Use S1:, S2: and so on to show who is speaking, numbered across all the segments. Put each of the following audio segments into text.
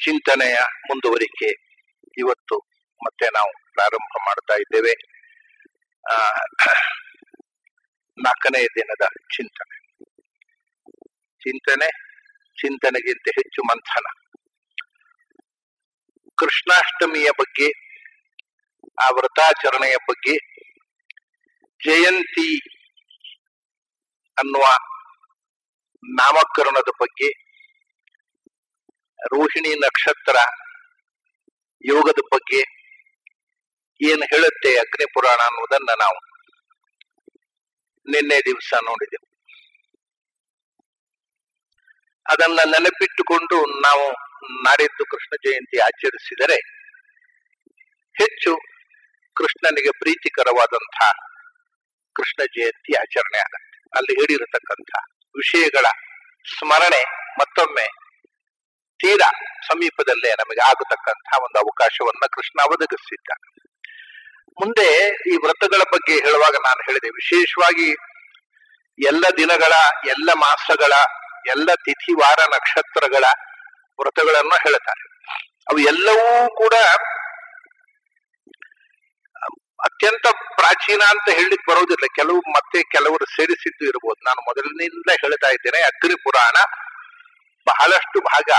S1: ಚಿಂತನೆಯ ಮುಂದುವರಿಕೆ ಇವತ್ತು ಮತ್ತೆ ನಾವು ಪ್ರಾರಂಭ ಮಾಡ್ತಾ ಇದ್ದೇವೆ. 4ನೇ ದಿನದ ಚಿಂತನೆಗಿಂತ ಹೆಚ್ಚು ಮಂಥನ. ಕೃಷ್ಣಾಷ್ಟಮಿಯ ಬಗ್ಗೆ, ಆ ವ್ರತಾಚರಣೆಯ ಬಗ್ಗೆ, ಜಯಂತಿ ಅನ್ನುವ ನಾಮಕರಣದ ಬಗ್ಗೆ, ರೋಹಿಣಿ ನಕ್ಷತ್ರ ಯೋಗದ ಬಗ್ಗೆ ಏನು ಹೇಳುತ್ತೆ ಅಗ್ನಿ ಪುರಾಣ ಅನ್ನುವುದನ್ನ ನಾವು ನಿನ್ನೆ ದಿವಸ ನೋಡಿದೆವು. ಅದನ್ನ ನೆನಪಿಟ್ಟುಕೊಂಡು ನಾವು ನಾಡಿದ್ದು ಕೃಷ್ಣ ಜಯಂತಿ ಆಚರಿಸಿದರೆ ಹೆಚ್ಚು ಕೃಷ್ಣನಿಗೆ ಪ್ರೀತಿಕರವಾದಂಥ ಕೃಷ್ಣ ಜಯಂತಿ ಆಚರಣೆ ಆಗತ್ತೆ. ಅಲ್ಲಿ ಹೇಳಿರತಕ್ಕಂಥ ವಿಷಯಗಳ ಸ್ಮರಣೆ ಮತ್ತೊಮ್ಮೆ ತೀರಾ ಸಮೀಪದಲ್ಲೇ ನಮಗೆ ಆಗತಕ್ಕಂಥ ಒಂದು ಅವಕಾಶವನ್ನ ಕೃಷ್ಣ ಒದಗಿಸಿದ್ದ. ಮುಂದೆ ಈ ವ್ರತಗಳ ಬಗ್ಗೆ ಹೇಳುವಾಗ ನಾನು ಹೇಳಿದೆ, ವಿಶೇಷವಾಗಿ ಎಲ್ಲ ದಿನಗಳ, ಎಲ್ಲ ಮಾಸಗಳ, ಎಲ್ಲ ತಿಥಿ ವಾರ ನಕ್ಷತ್ರಗಳ ವ್ರತಗಳನ್ನು ಹೇಳ್ತಾರೆ. ಅವು ಎಲ್ಲವೂ ಕೂಡ ಅತ್ಯಂತ ಪ್ರಾಚೀನ ಅಂತ ಹೇಳಲಿಕ್ಕೆ ಬರೋದಿಲ್ಲ. ಕೆಲವರು ಸೇರಿಸಿದ್ದು ಇರಬಹುದು. ನಾನು ಮೊದಲಿನಿಂದ ಹೇಳ್ತಾ ಇದ್ದೇನೆ, ಅಗ್ನಿ ಪುರಾಣ ಬಹಳಷ್ಟು ಭಾಗ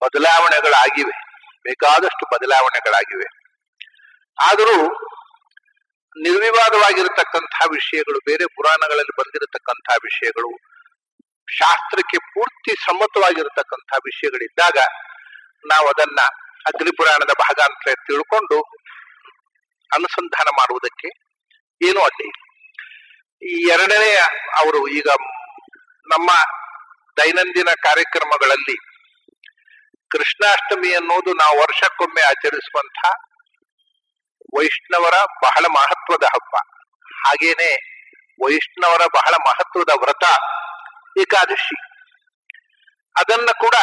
S1: ಬದಲಾವಣೆಗಳಾಗಿವೆ, ಬೇಕಾದಷ್ಟು ಬದಲಾವಣೆಗಳಾಗಿವೆ. ಆದರೂ ನಿರ್ವಿವಾದವಾಗಿರತಕ್ಕಂತಹ ವಿಷಯಗಳು, ಬೇರೆ ಪುರಾಣಗಳಲ್ಲಿ ಬಂದಿರತಕ್ಕಂತಹ ವಿಷಯಗಳು, ಶಾಸ್ತ್ರಕ್ಕೆ ಪೂರ್ತಿ ಸಮ್ಮತವಾಗಿರತಕ್ಕಂತಹ ವಿಷಯಗಳಿದ್ದಾಗ ನಾವು ಅದನ್ನ ಅಗ್ನಿ ಪುರಾಣದ ಭಾಗ ಅಂತ ತಿಳ್ಕೊಂಡು ಅನುಸಂಧಾನ ಮಾಡುವುದಕ್ಕೆ ಏನೂ ಅಡ್ಡಿ. ಈ ಎರಡನೇ ಅವರು ಈಗ ನಮ್ಮ ದೈನಂದಿನ ಕಾರ್ಯಕ್ರಮಗಳಲ್ಲಿ ಕೃಷ್ಣಾಷ್ಟಮಿ ಅನ್ನೋದು ನಾವು ವರ್ಷಕ್ಕೊಮ್ಮೆ ಆಚರಿಸುವಂಥ ವೈಷ್ಣವರ ಬಹಳ ಮಹತ್ವದ ಹಬ್ಬ. ಹಾಗೇನೆ ವೈಷ್ಣವರ ಬಹಳ ಮಹತ್ವದ ವ್ರತ ಏಕಾದಶಿ. ಅದನ್ನ ಕೂಡ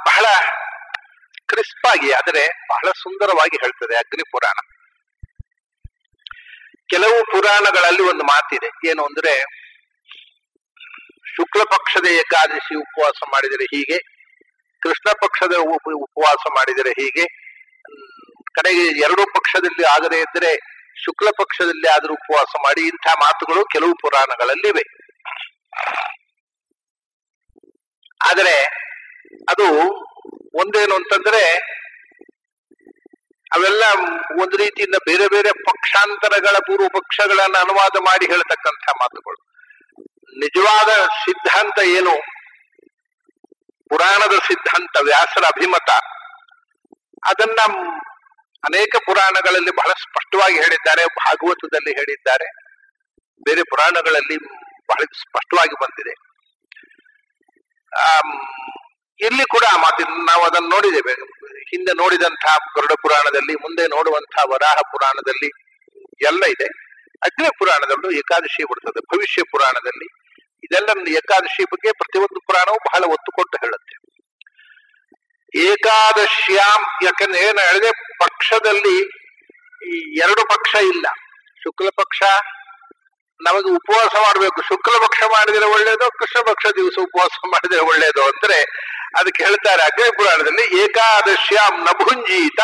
S1: ಬಹಳ ಕ್ರಿಸ್ಪ್ ಆಗಿ, ಆದರೆ ಬಹಳ ಸುಂದರವಾಗಿ ಹೇಳ್ತದೆ ಅಗ್ನಿ ಪುರಾಣ. ಕೆಲವು ಪುರಾಣಗಳಲ್ಲಿ ಒಂದು ಮಾತಿದೆ, ಏನು ಅಂದ್ರೆ ಶುಕ್ಲ ಪಕ್ಷದ ಏಕಾದಶಿ ಉಪವಾಸ ಮಾಡಿದರೆ ಹೀಗೆ, ಕೃಷ್ಣ ಪಕ್ಷದ ಉಪವಾಸ ಮಾಡಿದರೆ ಹೀಗೆ, ಕಡೆಗೆ ಎರಡೂ ಪಕ್ಷದಲ್ಲಿ ಆಗದೆ ಇದ್ದರೆ ಶುಕ್ಲ ಪಕ್ಷದಲ್ಲಿ ಆದರೂ ಉಪವಾಸ ಮಾಡಿ, ಇಂಥ ಮಾತುಗಳು ಕೆಲವು ಪುರಾಣಗಳಲ್ಲಿವೆ. ಆದರೆ ಅದು ಒಂದೇನು ಅಂತಂದ್ರೆ ಅವೆಲ್ಲ ಒಂದು ರೀತಿಯಿಂದ ಬೇರೆ ಬೇರೆ ಪಕ್ಷಾಂತರಗಳ, ಪೂರ್ವ ಪಕ್ಷಗಳನ್ನ ಅನುವಾದ ಮಾಡಿ ಹೇಳ್ತಕ್ಕಂಥ ಮಾತುಗಳು. ನಿಜವಾದ ಸಿದ್ಧಾಂತ ಏನು, ಪುರಾಣದ ಸಿದ್ಧಾಂತ, ವ್ಯಾಸರ ಅಭಿಮತ, ಅದನ್ನ ಅನೇಕ ಪುರಾಣಗಳಲ್ಲಿ ಬಹಳ ಸ್ಪಷ್ಟವಾಗಿ ಹೇಳಿದ್ದಾರೆ. ಭಾಗವತದಲ್ಲಿ ಹೇಳಿದ್ದಾರೆ, ಬೇರೆ ಪುರಾಣಗಳಲ್ಲಿ ಬಹಳ ಸ್ಪಷ್ಟವಾಗಿ ಬಂದಿದೆ. ಇಲ್ಲಿ ಕೂಡ ಆ ಮಾತಿನ ನಾವು ಅದನ್ನು ನೋಡಿದ್ದೇವೆ. ಹಿಂದೆ ನೋಡಿದಂತಹ ಗರುಡ ಪುರಾಣದಲ್ಲಿ, ಮುಂದೆ ನೋಡುವಂತಹ ವರಾಹ ಪುರಾಣದಲ್ಲಿ ಎಲ್ಲ ಇದೆ. ಅಗ್ನಿ ಪುರಾಣದಲ್ಲೂ ಏಕಾದಶಿ ಬರ್ತದೆ, ಭವಿಷ್ಯ ಪುರಾಣದಲ್ಲಿ ಇದೆಲ್ಲ. ಏಕಾದಶಿ ಬಗ್ಗೆ ಪ್ರತಿಯೊಂದು ಪುರಾಣವು ಬಹಳ ಒತ್ತು ಕೊಟ್ಟು ಹೇಳುತ್ತೆ. ಏಕಾದಶ್ಯಾಂ, ಯಾಕಂದ್ರೆ ಏನು ಹೇಳಿದೆ, ಪಕ್ಷದಲ್ಲಿ ಈ ಎರಡು ಪಕ್ಷ ಇಲ್ಲ. ಶುಕ್ಲ ಪಕ್ಷ ನಮಗೆ ಉಪವಾಸ ಮಾಡಬೇಕು, ಶುಕ್ಲ ಪಕ್ಷ ಮಾಡಿದರೆ ಒಳ್ಳೇದು, ಕೃಷ್ಣ ಪಕ್ಷ ದಿವಸ ಉಪವಾಸ ಮಾಡಿದರೆ ಒಳ್ಳೇದು ಅಂದ್ರೆ ಅದಕ್ಕೆ ಹೇಳ್ತಾರೆ ಅಗ್ನಿ ಪುರಾಣದಲ್ಲಿ ಏಕಾದಶ್ಯಾಂ ನಭುಂಜೀತ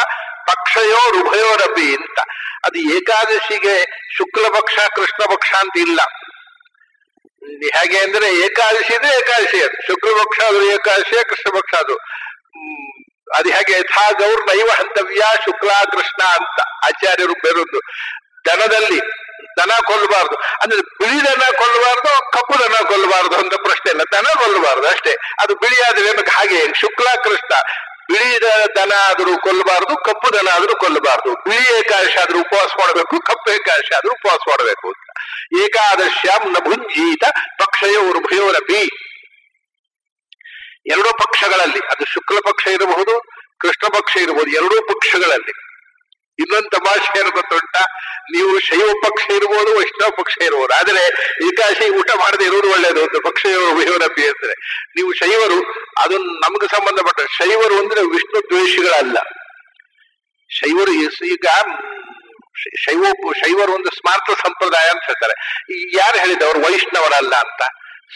S1: ಪಕ್ಷಯೋರುಭಯೋರಪಿ ಅಂತ. ಅದು ಏಕಾದಶಿಗೆ ಶುಕ್ಲ ಪಕ್ಷ ಕೃಷ್ಣ ಪಕ್ಷ ಅಂತ ಇಲ್ಲ. ಹೇಗೆ ಅಂದ್ರೆ ಏಕಾದಶಿ ಇದ್ರೆ ಏಕಾದಶಿ, ಅದು ಶುಕ್ಲ ಪಕ್ಷ ಆದ್ರೂ ಏಕಾದಶಿ, ಕೃಷ್ಣ ಪಕ್ಷ ಅದು ಅದು ಹೇಗೆ ಯಥಾ ಗೌರ್ ನೈವ ಹಂತವ್ಯ ಶುಕ್ಲ ಕೃಷ್ಣ ಅಂತ ಆಚಾರ್ಯರು ಬೇರೊಂದು. ದನದಲ್ಲಿ ದನ ಕೊಲ್ಲಬಾರ್ದು ಅಂದ್ರೆ ಬಿಳಿ ದನ ಕೊಲ್ಲಬಾರ್ದು, ಕಪ್ಪು ದನ ಕೊಲ್ಲಬಾರ್ದು ಅಂತ ಪ್ರಶ್ನೆ ಇಲ್ಲ, ದನ ಕೊಲ್ಲಬಾರ್ದು ಅಷ್ಟೇ. ಅದು ಬಿಳಿ ಆದ್ರೆ ಹಾಗೆ ಶುಕ್ಲ ಕೃಷ್ಣ, ಬಿಳಿ ದನ ಆದ್ರೂ ಕೊಲ್ಲಬಾರ್ದು, ಕಪ್ಪು ದನ ಆದ್ರೂ ಕೊಲ್ಲಬಾರ್ದು. ಬಿಳಿ ಏಕಾದಶಿ ಆದ್ರೂ ಉಪವಾಸ ಮಾಡಬೇಕು, ಕಪ್ಪು ಏಕಾದಶಿ ಆದ್ರೂ ಉಪವಾಸ ಮಾಡಬೇಕು ಅಂತ. ಏಕಾದಶ್ಯಾಂ ನ ಭುಂಜೀತ ಪಕ್ಷಯೋರ್ಭಯೋರಪಿ, ಎರಡೂ ಪಕ್ಷಗಳಲ್ಲಿ, ಅದು ಶುಕ್ಲ ಪಕ್ಷ ಇರಬಹುದು, ಕೃಷ್ಣ ಪಕ್ಷ ಇರಬಹುದು, ಎರಡೂ ಪಕ್ಷಗಳಲ್ಲಿ. ಇನ್ನೊಂದು ತಮಾಷೆ ಏನು ಗೊತ್ತುಂಟ, ನೀವು ಶೈವ ಪಕ್ಷ ಇರ್ಬೋದು, ವೈಷ್ಣವ ಪಕ್ಷ ಇರ್ಬೋದು, ಆದರೆ ಏಕಾದಶಿ ಊಟ ಮಾಡದೆ ಇರೋದು ಒಳ್ಳೇದು ಅಂತ. ಪಕ್ಷಯೋರಪಿ ಅಂದ್ರೆ ನೀವು ಶೈವರು, ಅದು ನಮ್ಗೆ ಸಂಬಂಧಪಟ್ಟ ಶೈವರು ಅಂದ್ರೆ ವಿಷ್ಣು ದ್ವೇಷಿಗಳಲ್ಲ. ಶೈವರು ಈಗ ಶೈವರು ಒಂದು ಸ್ಮಾರ್ಥ ಸಂಪ್ರದಾಯ ಅಂತ ಹೇಳ್ತಾರೆ. ಯಾರು ಹೇಳಿದವರು ವೈಷ್ಣವರಲ್ಲ ಅಂತ?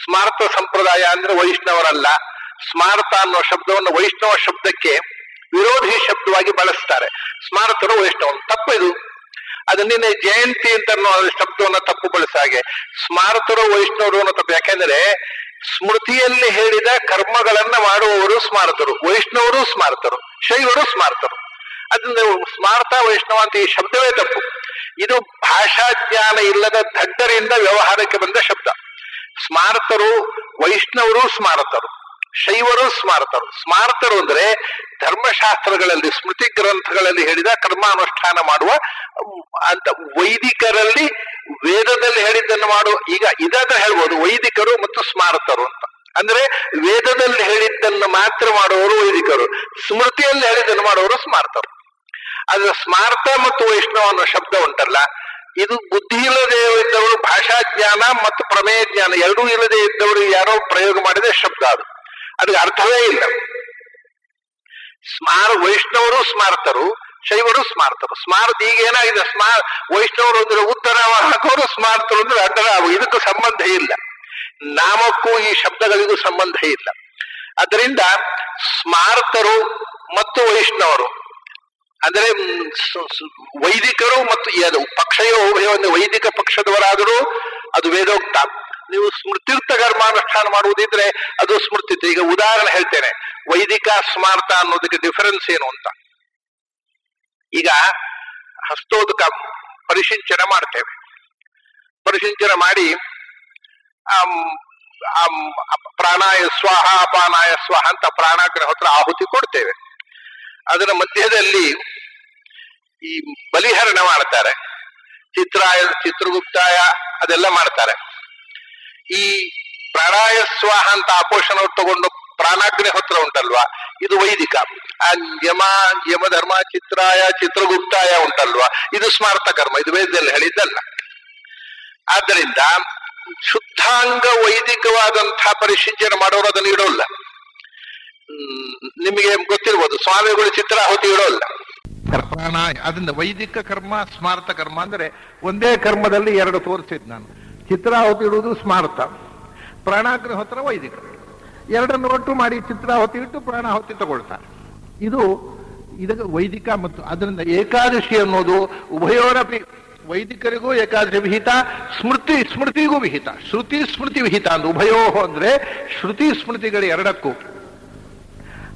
S1: ಸ್ಮಾರ್ತ ಸಂಪ್ರದಾಯ ಅಂದ್ರೆ ವೈಷ್ಣವರಲ್ಲ. ಸ್ಮಾರ್ತ ಅನ್ನೋ ಶಬ್ದವನ್ನು ವೈಷ್ಣವ ಶಬ್ದಕ್ಕೆ ವಿರೋಧಿ ಶಬ್ದವಾಗಿ ಬಳಸ್ತಾರೆ. ಸ್ಮಾರ್ತರು ವೈಷ್ಣವರು, ತಪ್ಪಿದು. ಅದು ನಿನ್ನೆ ಜಯಂತಿ ಅಂತ ಅನ್ನೋ ಶಬ್ದವನ್ನ ತಪ್ಪು ಬಳಸಾಗೆ ಸ್ಮಾರ್ತರು ವೈಷ್ಣವರು ಅನ್ನೋ ತಪ್ಪು. ಯಾಕೆಂದ್ರೆ ಸ್ಮೃತಿಯಲ್ಲಿ ಹೇಳಿದ ಕರ್ಮಗಳನ್ನ ಮಾಡುವವರು ಸ್ಮಾರ್ತರು, ವೈಷ್ಣವರು ಸ್ಮಾರ್ತರು, ಶೈವರು ಸ್ಮಾರ್ತರು. ಅದನ್ನ ಸ್ಮಾರ್ತ ವೈಷ್ಣವ ಅಂತ ಈ ಶಬ್ದವೇ ತಪ್ಪು. ಇದು ಭಾಷಾ ಜ್ಞಾನ ಇಲ್ಲದ ದಡ್ಡರಿಂದ ವ್ಯವಹಾರಕ್ಕೆ ಬಂದ ಶಬ್ದ. ಸ್ಮಾರ್ತರು ವೈಷ್ಣವರು ಸ್ಮಾರ್ತರು, ಶೈವರು ಸ್ಮಾರ್ತರು. ಸ್ಮಾರ್ತರು ಅಂದ್ರೆ ಧರ್ಮಶಾಸ್ತ್ರಗಳಲ್ಲಿ ಸ್ಮೃತಿ ಗ್ರಂಥಗಳಲ್ಲಿ ಹೇಳಿದ ಕರ್ಮಾನುಷ್ಠಾನ ಮಾಡುವ ಅಂತ. ವೈದಿಕರಲ್ಲಿ ವೇದದಲ್ಲಿ ಹೇಳಿದ್ದನ್ನು ಮಾಡುವ, ಈಗ ಇದಾದ್ರೆ ಹೇಳ್ಬೋದು ವೈದಿಕರು ಮತ್ತು ಸ್ಮಾರ್ತರು ಅಂತ. ಅಂದ್ರೆ ವೇದದಲ್ಲಿ ಹೇಳಿದ್ದನ್ನು ಮಾತ್ರ ಮಾಡುವವರು ವೈದಿಕರು, ಸ್ಮೃತಿಯಲ್ಲಿ ಹೇಳಿದ್ದನ್ನು ಮಾಡುವವರು ಸ್ಮಾರ್ತರು. ಆದ್ರೆ ಸ್ಮಾರ್ತ ಮತ್ತು ವೈಷ್ಣವ ಅನ್ನೋ ಶಬ್ದ ಉಂಟಲ್ಲ, ಇದು ಬುದ್ಧಿ ಇಲ್ಲದೆ ಇದ್ದವರು, ಭಾಷಾ ಜ್ಞಾನ ಮತ್ತು ಪ್ರಮೇಯ ಜ್ಞಾನ ಎರಡೂ ಇಲ್ಲದೆ ಇದ್ದವರು ಯಾರೋ ಪ್ರಯೋಗ ಮಾಡಿದ ಶಬ್ದ. ಅದಕ್ಕೆ ಅರ್ಥವೇ ಇಲ್ಲ. ವೈಷ್ಣವರು ಸ್ಮಾರ್ತರು, ಶೈವರು ಸ್ಮಾರ್ತರು. ಸ್ಮಾರ್ತ ಈಗ ಏನಾಗಿದೆ, ವೈಷ್ಣವರು ಅಂದ್ರೆ ಉತ್ತರ ಹಾಕೋರು, ಸ್ಮಾರ್ತರು ಅಂದ್ರೆ ಅಡ್ಡರ. ಇದಕ್ಕೂ ಸಂಬಂಧ ಇಲ್ಲ, ನಾಮಕ್ಕೂ ಈ ಶಬ್ದಗಳಿಗೂ ಸಂಬಂಧ ಇಲ್ಲ. ಅದರಿಂದ ಸ್ಮಾರ್ತರು ಮತ್ತು ವೈಷ್ಣವರು ಅಂದ್ರೆ ವೈದಿಕರು ಮತ್ತು ಪಕ್ಷಯೋ ಉಭಯವನ್ನು, ವೈದಿಕ ಪಕ್ಷದವರಾದರೂ ಅದು ವೇದೋಕ್ತ. ನೀವು ಸ್ಮೃತಿರ್ಥ ಕರ್ಮಾನುಷ್ಠಾನ ಮಾಡುವುದಿದ್ರೆ ಅದು ಸ್ಮೃತಿ. ಈಗ ಉದಾಹರಣೆ ಹೇಳ್ತೇನೆ, ವೈದಿಕ ಸ್ಮಾರ್ತ ಅನ್ನೋದಕ್ಕೆ ಡಿಫರೆನ್ಸ್ ಏನು ಅಂತ. ಈಗ ಹಸ್ತೋದಕ ಪರಿಸಿಂಚನ ಮಾಡ್ತೇವೆ. ಪರಿಸಿಂಚನ ಮಾಡಿ ಪ್ರಾಣಾಯ ಸ್ವಾಹ ಅಪಾನಾಯ ಸ್ವಾಹ ಅಂತ ಪ್ರಾಣಾಗ್ರಹೋತ್ರ ಆಹುತಿ ಕೊಡ್ತೇವೆ. ಅದರ ಮಧ್ಯದಲ್ಲಿ ಈ ಬಲಿಹರಣ ಮಾಡ್ತಾರೆ, ಚಿತ್ರಗುಪ್ತಾಯ ಅದೆಲ್ಲ ಮಾಡ್ತಾರೆ. ಈ ಪ್ರಾಣಾಯ ಸ್ವಾಹ ಅಂತ ಆಪೋಷಣ ತಗೊಂಡು ಪ್ರಾಣಾಗ್ನಿಹೋತ್ರ ಉಂಟಲ್ವಾ, ಇದು ವೈದಿಕ. ಆ ಯಮಧರ್ಮ ಚಿತ್ರಾಯ ಚಿತ್ರಗುಪ್ತಾಯ ಉಂಟಲ್ವಾ, ಇದು ಸ್ಮಾರ್ತ ಕರ್ಮ, ಇದು ವೇದದಲ್ಲಿ ಹೇಳಿದ್ದಲ್ಲ. ಆದ್ದರಿಂದ ಶುದ್ಧಾಂಗ ವೈದಿಕವಾದಂತಹ ಪರಿಶೀಲನೆ ಮಾಡೋರು ಅದನ್ನು ಇಡೋಲ್ಲ. ನಿಮಗೆ ಗೊತ್ತಿರ್ಬೋದು, ಸ್ವಾಮಿಗಳು ಚಿತ್ರಾಹುತಿ ಇಡೋಲ್ಲ. ಪ್ರಾಣಾಯ ಅದರಿಂದ ವೈದಿಕ ಕರ್ಮ ಸ್ಮಾರ್ತ ಕರ್ಮ ಅಂದ್ರೆ ಒಂದೇ ಕರ್ಮದಲ್ಲಿ ಎರಡು ತೋರಿಸಿದ್ ನಾನು. ಚಿತ್ರಾಹುತಿ ಇಡುವುದು ಸ್ಮಾರ್ತ, ಪ್ರಾಣಾಗ್ನಿಹೋತ್ರ ವೈದಿಕ. ಎರಡನ್ನು ಒಟ್ಟು ಮಾಡಿ ಚಿತ್ರಾಹುತಿ ಇಟ್ಟು ಪ್ರಾಣಾಹುತಿ ತಗೊಳ್ತಾರೆ. ಇದಕ್ಕೆ ವೈದಿಕ. ಮತ್ತು ಅದರಿಂದ ಏಕಾದಶಿ ಅನ್ನೋದು ಉಭಯೋರಪಿ, ವೈದಿಕರಿಗೂ ಏಕಾದಶಿ ವಿಹಿತ, ಸ್ಮೃತಿಗೂ ವಿಹಿತ. ಶ್ರುತಿ ಸ್ಮೃತಿ ವಿಹಿತ ಅಂದ್ರೆ ಉಭಯೋ ಅಂದ್ರೆ ಶ್ರುತಿ ಸ್ಮೃತಿಗಳ ಎರಡಕ್ಕೂ.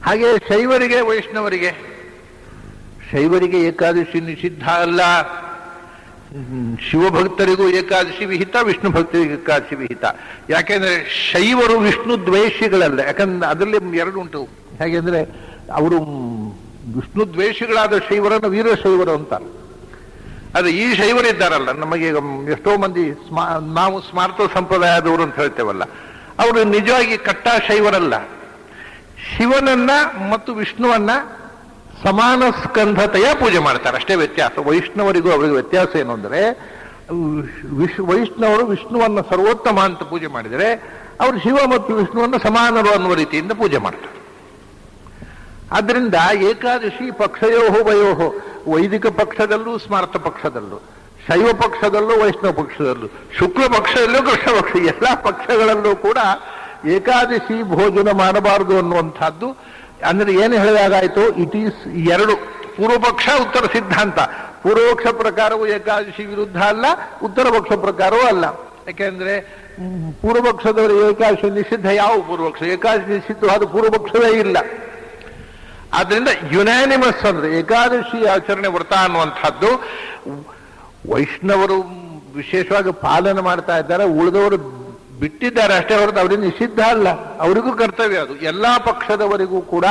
S1: ಹಾಗೆ ಶೈವರಿಗೆ ವೈಷ್ಣವರಿಗೆ, ಶೈವರಿಗೆ ಏಕಾದಶಿ ನಿಷಿದ್ಧ ಅಲ್ಲ. ಶಿವಭಕ್ತರಿಗೂ ಏಕಾದಶಿ ವಿಹಿತ, ವಿಷ್ಣು ಭಕ್ತರಿಗೂ ಏಕಾದಶಿ ವಿಹಿತ. ಯಾಕೆಂದ್ರೆ ಶೈವರು ವಿಷ್ಣು ದ್ವೇಷಿಗಳಲ್ಲ. ಯಾಕಂದ್ರೆ ಅದರಲ್ಲಿ ಎರಡು ಉಂಟು. ಹೇಗೆಂದ್ರೆ ಅವರು ವಿಷ್ಣು ದ್ವೇಷಿಗಳಾದ ಶೈವರನ್ನು ವೀರಶೈವರು ಅಂತ. ಅದು ಈ ಶೈವರಿದ್ದಾರಲ್ಲ, ನಮಗೆ ಎಷ್ಟೋ ಮಂದಿ ನಾವು ಸ್ಮಾರ್ತ ಸಂಪ್ರದಾಯದವರು ಅಂತ ಹೇಳ್ತೇವಲ್ಲ, ಅವರು ನಿಜವಾಗಿ ಕಟ್ಟ ಶೈವರಲ್ಲ. ಶಿವನನ್ನ ಮತ್ತು ವಿಷ್ಣುವನ್ನ ಸಮಾನ ಸ್ಕಂಧತೆಯ ಪೂಜೆ ಮಾಡ್ತಾರೆ, ಅಷ್ಟೇ ವ್ಯತ್ಯಾಸ. ವೈಷ್ಣವರಿಗೂ ಅವರಿಗೂ ವ್ಯತ್ಯಾಸ ಏನು ಅಂದ್ರೆ, ವೈಷ್ಣವರು ವಿಷ್ಣುವನ್ನ ಸರ್ವೋತ್ತಮ ಅಂತ ಪೂಜೆ ಮಾಡಿದರೆ, ಅವರು ಶಿವ ಮತ್ತು ವಿಷ್ಣುವನ್ನು ಸಮಾನರು ಅನ್ನುವ ರೀತಿಯಿಂದ ಪೂಜೆ ಮಾಡ್ತಾರೆ. ಆದ್ದರಿಂದ ಏಕಾದಶಿ ಪಕ್ಷಯೋಹೋ ವಯೋಹೋ, ವೈದಿಕ ಪಕ್ಷದಲ್ಲೂ ಸ್ಮಾರ್ತ ಪಕ್ಷದಲ್ಲೂ, ಶೈವ ಪಕ್ಷದಲ್ಲೂ ವೈಷ್ಣವ ಪಕ್ಷದಲ್ಲೂ, ಶುಕ್ಲ ಪಕ್ಷದಲ್ಲೂ ಕೃಷ್ಣ ಪಕ್ಷ, ಎಲ್ಲ ಪಕ್ಷಗಳಲ್ಲೂ ಕೂಡ ಏಕಾದಶಿ ಭೋಜನ ಮಾಡಬಾರದು ಅನ್ನುವಂಥದ್ದು. ಅಂದ್ರೆ ಏನು ಹೇಳಿದಾಗಾಯ್ತು, ಇಟ್ ಈಸ್ ಎರಡು, ಪೂರ್ವ ಪಕ್ಷ ಉತ್ತರ ಸಿದ್ಧಾಂತ. ಪೂರ್ವಪಕ್ಷ ಪ್ರಕಾರವು ಏಕಾದಶಿ ವಿರುದ್ಧ ಅಲ್ಲ, ಉತ್ತರ ಪಕ್ಷ ಪ್ರಕಾರವೂ ಅಲ್ಲ. ಯಾಕೆಂದ್ರೆ ಪೂರ್ವಪಕ್ಷದವರು ಏಕಾದಶಿ ನಿಷಿದ್ಧ. ಯಾವ ಪೂರ್ವಪಕ್ಷ ಏಕಾದಶಿ ನಿಷಿದ್ಧವಾದ ಪೂರ್ವಪಕ್ಷವೇ ಇಲ್ಲ. ಆದ್ರಿಂದ ಯುನಾನಿಮಸ್ ಅಂದ್ರೆ ಏಕಾದಶಿ ಆಚರಣೆ ವ್ರತ ಅನ್ನುವಂಥದ್ದು ವೈಷ್ಣವರು ವಿಶೇಷವಾಗಿ ಪಾಲನೆ ಮಾಡ್ತಾ ಇದ್ದಾರೆ, ಉಳಿದವರು ಬಿಟ್ಟಿದ್ದಾರೆ ಅಷ್ಟೇ ಹೊರತು ಅವರಿಗೆ ನಿಷಿದ್ಧ ಅಲ್ಲ, ಅವರಿಗೂ ಕರ್ತವ್ಯ ಅದು. ಎಲ್ಲಾ ಪಕ್ಷದವರಿಗೂ ಕೂಡ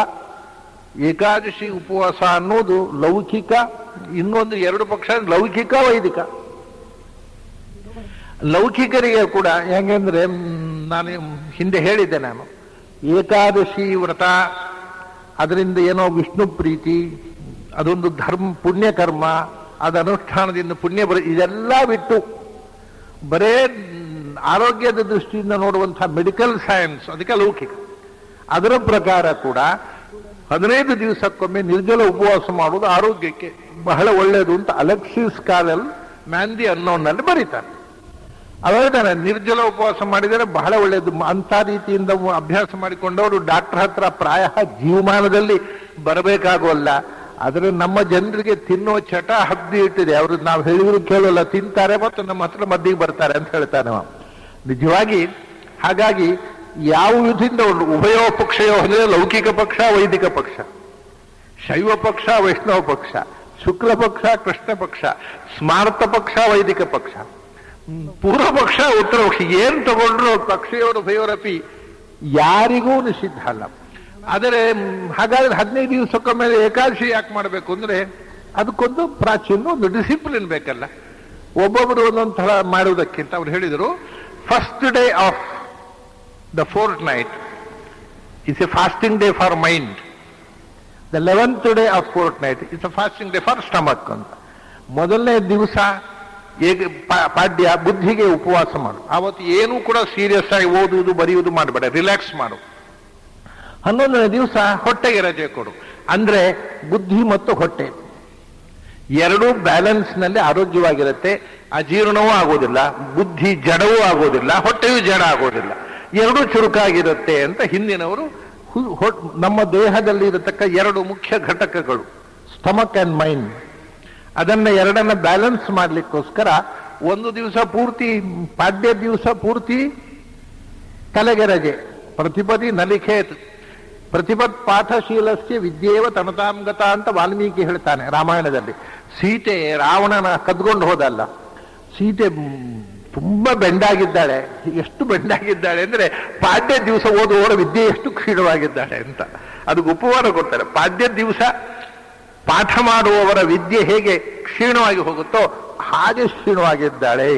S1: ಏಕಾದಶಿ ಉಪವಾಸ ಅನ್ನೋದು ಲೌಕಿಕ. ಇನ್ನೊಂದು ಎರಡು ಪಕ್ಷ ಲೌಕಿಕ ವೈದಿಕ. ಲೌಕಿಕರಿಗೆ ಕೂಡ ಹೆಂಗಂದ್ರೆ, ನಾನು ಹಿಂದೆ ಹೇಳಿದ್ದೆ, ನಾನು ಏಕಾದಶಿ ವ್ರತ ಅದರಿಂದ ಏನೋ ವಿಷ್ಣು ಪ್ರೀತಿ, ಅದೊಂದು ಪುಣ್ಯಕರ್ಮ, ಅದ ಅನುಷ್ಠಾನದಿಂದ ಪುಣ್ಯ ಇದೆಲ್ಲ ಬಿಟ್ಟು ಬರೇ ಆರೋಗ್ಯದ ದೃಷ್ಟಿಯಿಂದ ನೋಡುವಂತಹ ಮೆಡಿಕಲ್ ಸೈನ್ಸ್, ಅದಕ್ಕೆ ಲೌಕಿಕ. ಅದರ ಪ್ರಕಾರ ಕೂಡ 15 ದಿವಸಕ್ಕೊಮ್ಮೆ ನಿರ್ಜಲ ಉಪವಾಸ ಮಾಡುವುದು ಆರೋಗ್ಯಕ್ಕೆ ಬಹಳ ಒಳ್ಳೆಯದು ಅಂತ ಅಲೆಕ್ಸಿಸ್ ಕಾಲೆಲ್ ಮ್ಯಾನ್ ದಿ ಅನ್ನೋನ್ನಲ್ಲಿ ಬರೀತಾರೆ. ಹೇಳ್ತಾನೆ ನಿರ್ಜಲ ಉಪವಾಸ ಮಾಡಿದರೆ ಬಹಳ ಒಳ್ಳೆಯದು. ಅಂತ ರೀತಿಯಿಂದ ಅಭ್ಯಾಸ ಮಾಡಿಕೊಂಡವರು ಡಾಕ್ಟರ್ ಹತ್ರ ಪ್ರಾಯ ಜೀವಮಾನದಲ್ಲಿ ಬರಬೇಕಾಗೋಲ್ಲ. ಆದರೆ ನಮ್ಮ ಜನರಿಗೆ ತಿನ್ನೋ ಚಟ ಹಬ್ಬಿ ಇಟ್ಟಿದೆ. ಅವರು ನಾವು ಹೇಳಿದ್ರು ಕೇಳೋಲ್ಲ, ತಿಂತಾರೆ ಮತ್ತು ನಮ್ಮ ಹತ್ರ ಮದ್ದಿಗೆ ಬರ್ತಾರೆ ಅಂತ ಹೇಳ್ತಾನೆ ನಿಜವಾಗಿ. ಹಾಗಾಗಿ ಯಾವ ವಿಧದಿಂದ ಉಭಯೋ ಪಕ್ಷಯೋ ಅಂದರೆ ಲೌಕಿಕ ಪಕ್ಷ, ವೈದಿಕ ಪಕ್ಷ, ಶೈವ ಪಕ್ಷ, ವೈಷ್ಣವ ಪಕ್ಷ, ಶುಕ್ಲ ಪಕ್ಷ, ಕೃಷ್ಣ ಪಕ್ಷ, ಸ್ಮಾರ್ತ ಪಕ್ಷ, ವೈದಿಕ ಪಕ್ಷ, ಪೂರ್ವ ಪಕ್ಷ, ಉತ್ತರ ಪಕ್ಷ, ಏನ್ ತಗೊಂಡ್ರು ಪಕ್ಷೆಯವರು ಭಯೋರಪಿ ಯಾರಿಗೂ ನಿಷಿದ್ಧ ಅಲ್ಲ. ಆದರೆ ಹಾಗಾದ್ರೆ 15 ದಿವಸಕ್ಕೊಮ್ಮೆ ಏಕಾದಶಿ ಯಾಕೆ ಮಾಡಬೇಕು ಅಂದ್ರೆ ಅದಕ್ಕೊಂದು ಪ್ರಾಚೀನ ಒಂದು ಡಿಸಿಪ್ಲಿನ್ ಬೇಕಲ್ಲ. ಒಬ್ಬೊಬ್ಬರು ಒಂದೊಂದು ಥರ ಮಾಡುವುದಕ್ಕಿಂತ ಅವ್ರು ಹೇಳಿದರು, first day of the fourth night is A fasting day for mind, the 11th day of fourth night is A fasting day for stomach ಅಂತ. ಮೊದಲನೇ ದಿವಸ ಪಾಡ್ಯ ಬುದ್ಧಿಗೆ ಉಪವಾಸ ಮಾಡು. ಆವತ್ತು ಏನೂ ಕೂಡ ಸೀರಿಯಸ್ ಆಗಿ ಓದುವುದು ಬರೆಯುವುದು ಮಾಡಬೇಡ, ರಿಲ್ಯಾಕ್ಸ್ ಮಾಡು. 11ನೇ ದಿವಸ ಹೊಟ್ಟೆಗೆ ರಜೆ ಕೊಡು. ಅಂದ್ರೆ ಬುದ್ಧಿ ಮತ್ತು ಹೊಟ್ಟೆ ಎರಡೂ ಬ್ಯಾಲೆನ್ಸ್ ನಲ್ಲಿ ಆರೋಗ್ಯವಾಗಿರುತ್ತೆ. ಅಜೀರ್ಣವೂ ಆಗೋದಿಲ್ಲ, ಬುದ್ಧಿ ಜಡವೂ ಆಗೋದಿಲ್ಲ, ಹೊಟ್ಟೆಯೂ ಜಡ ಆಗೋದಿಲ್ಲ, ಎರಡೂ ಚುರುಕಾಗಿರುತ್ತೆ ಅಂತ ಹಿಂದಿನವರು. ನಮ್ಮ ದೇಹದಲ್ಲಿ ಇರತಕ್ಕ ಎರಡು ಮುಖ್ಯ ಘಟಕಗಳು ಸ್ಟಮಕ್ ಅಂಡ್ ಮೈಂಡ್, ಅದನ್ನ ಎರಡನ್ನ ಬ್ಯಾಲೆನ್ಸ್ ಮಾಡ್ಲಿಕ್ಕೋಸ್ಕರ ಒಂದು ದಿವಸ ಪೂರ್ತಿ, ಪಾಡ್ಯ ದಿವಸ ಪೂರ್ತಿ ತಲೆಗೆ ರಜೆ. ಪ್ರತಿಪದಿ ನಲಿಖೇತ್ ಪ್ರತಿಪತ್ ಪಾಠಶೀಲಸ್ಯ ವಿದ್ಯೇವ ತನತಾಂಗತ ಅಂತ ವಾಲ್ಮೀಕಿ ಹೇಳ್ತಾನೆ ರಾಮಾಯಣದಲ್ಲಿ. ಸೀತೆ ರಾವಣನ ಕದ್ಕೊಂಡು ಹೋದಲ್ಲ, ಸೀತೆ ತುಂಬಾ ಬೆಂಡಾಗಿದ್ದಾಳೆ. ಎಷ್ಟು ಬೆಂಡಾಗಿದ್ದಾಳೆ ಅಂದ್ರೆ ಪಾಡ್ಯ ದಿವಸ ಓದುವವರ ವಿದ್ಯೆ ಎಷ್ಟು ಕ್ಷೀಣವಾಗಿದ್ದಾಳೆ ಅಂತ ಅದಕ್ಕೆ ಉಪಮಾನ ಕೊಡ್ತಾರೆ. ಪಾಡ್ಯ ದಿವಸ ಪಾಠ ಮಾಡುವವರ ವಿದ್ಯೆ ಹೇಗೆ ಕ್ಷೀಣವಾಗಿ ಹೋಗುತ್ತೋ ಹಾಗೆ ಕ್ಷೀಣವಾಗಿದ್ದಾಳೆ.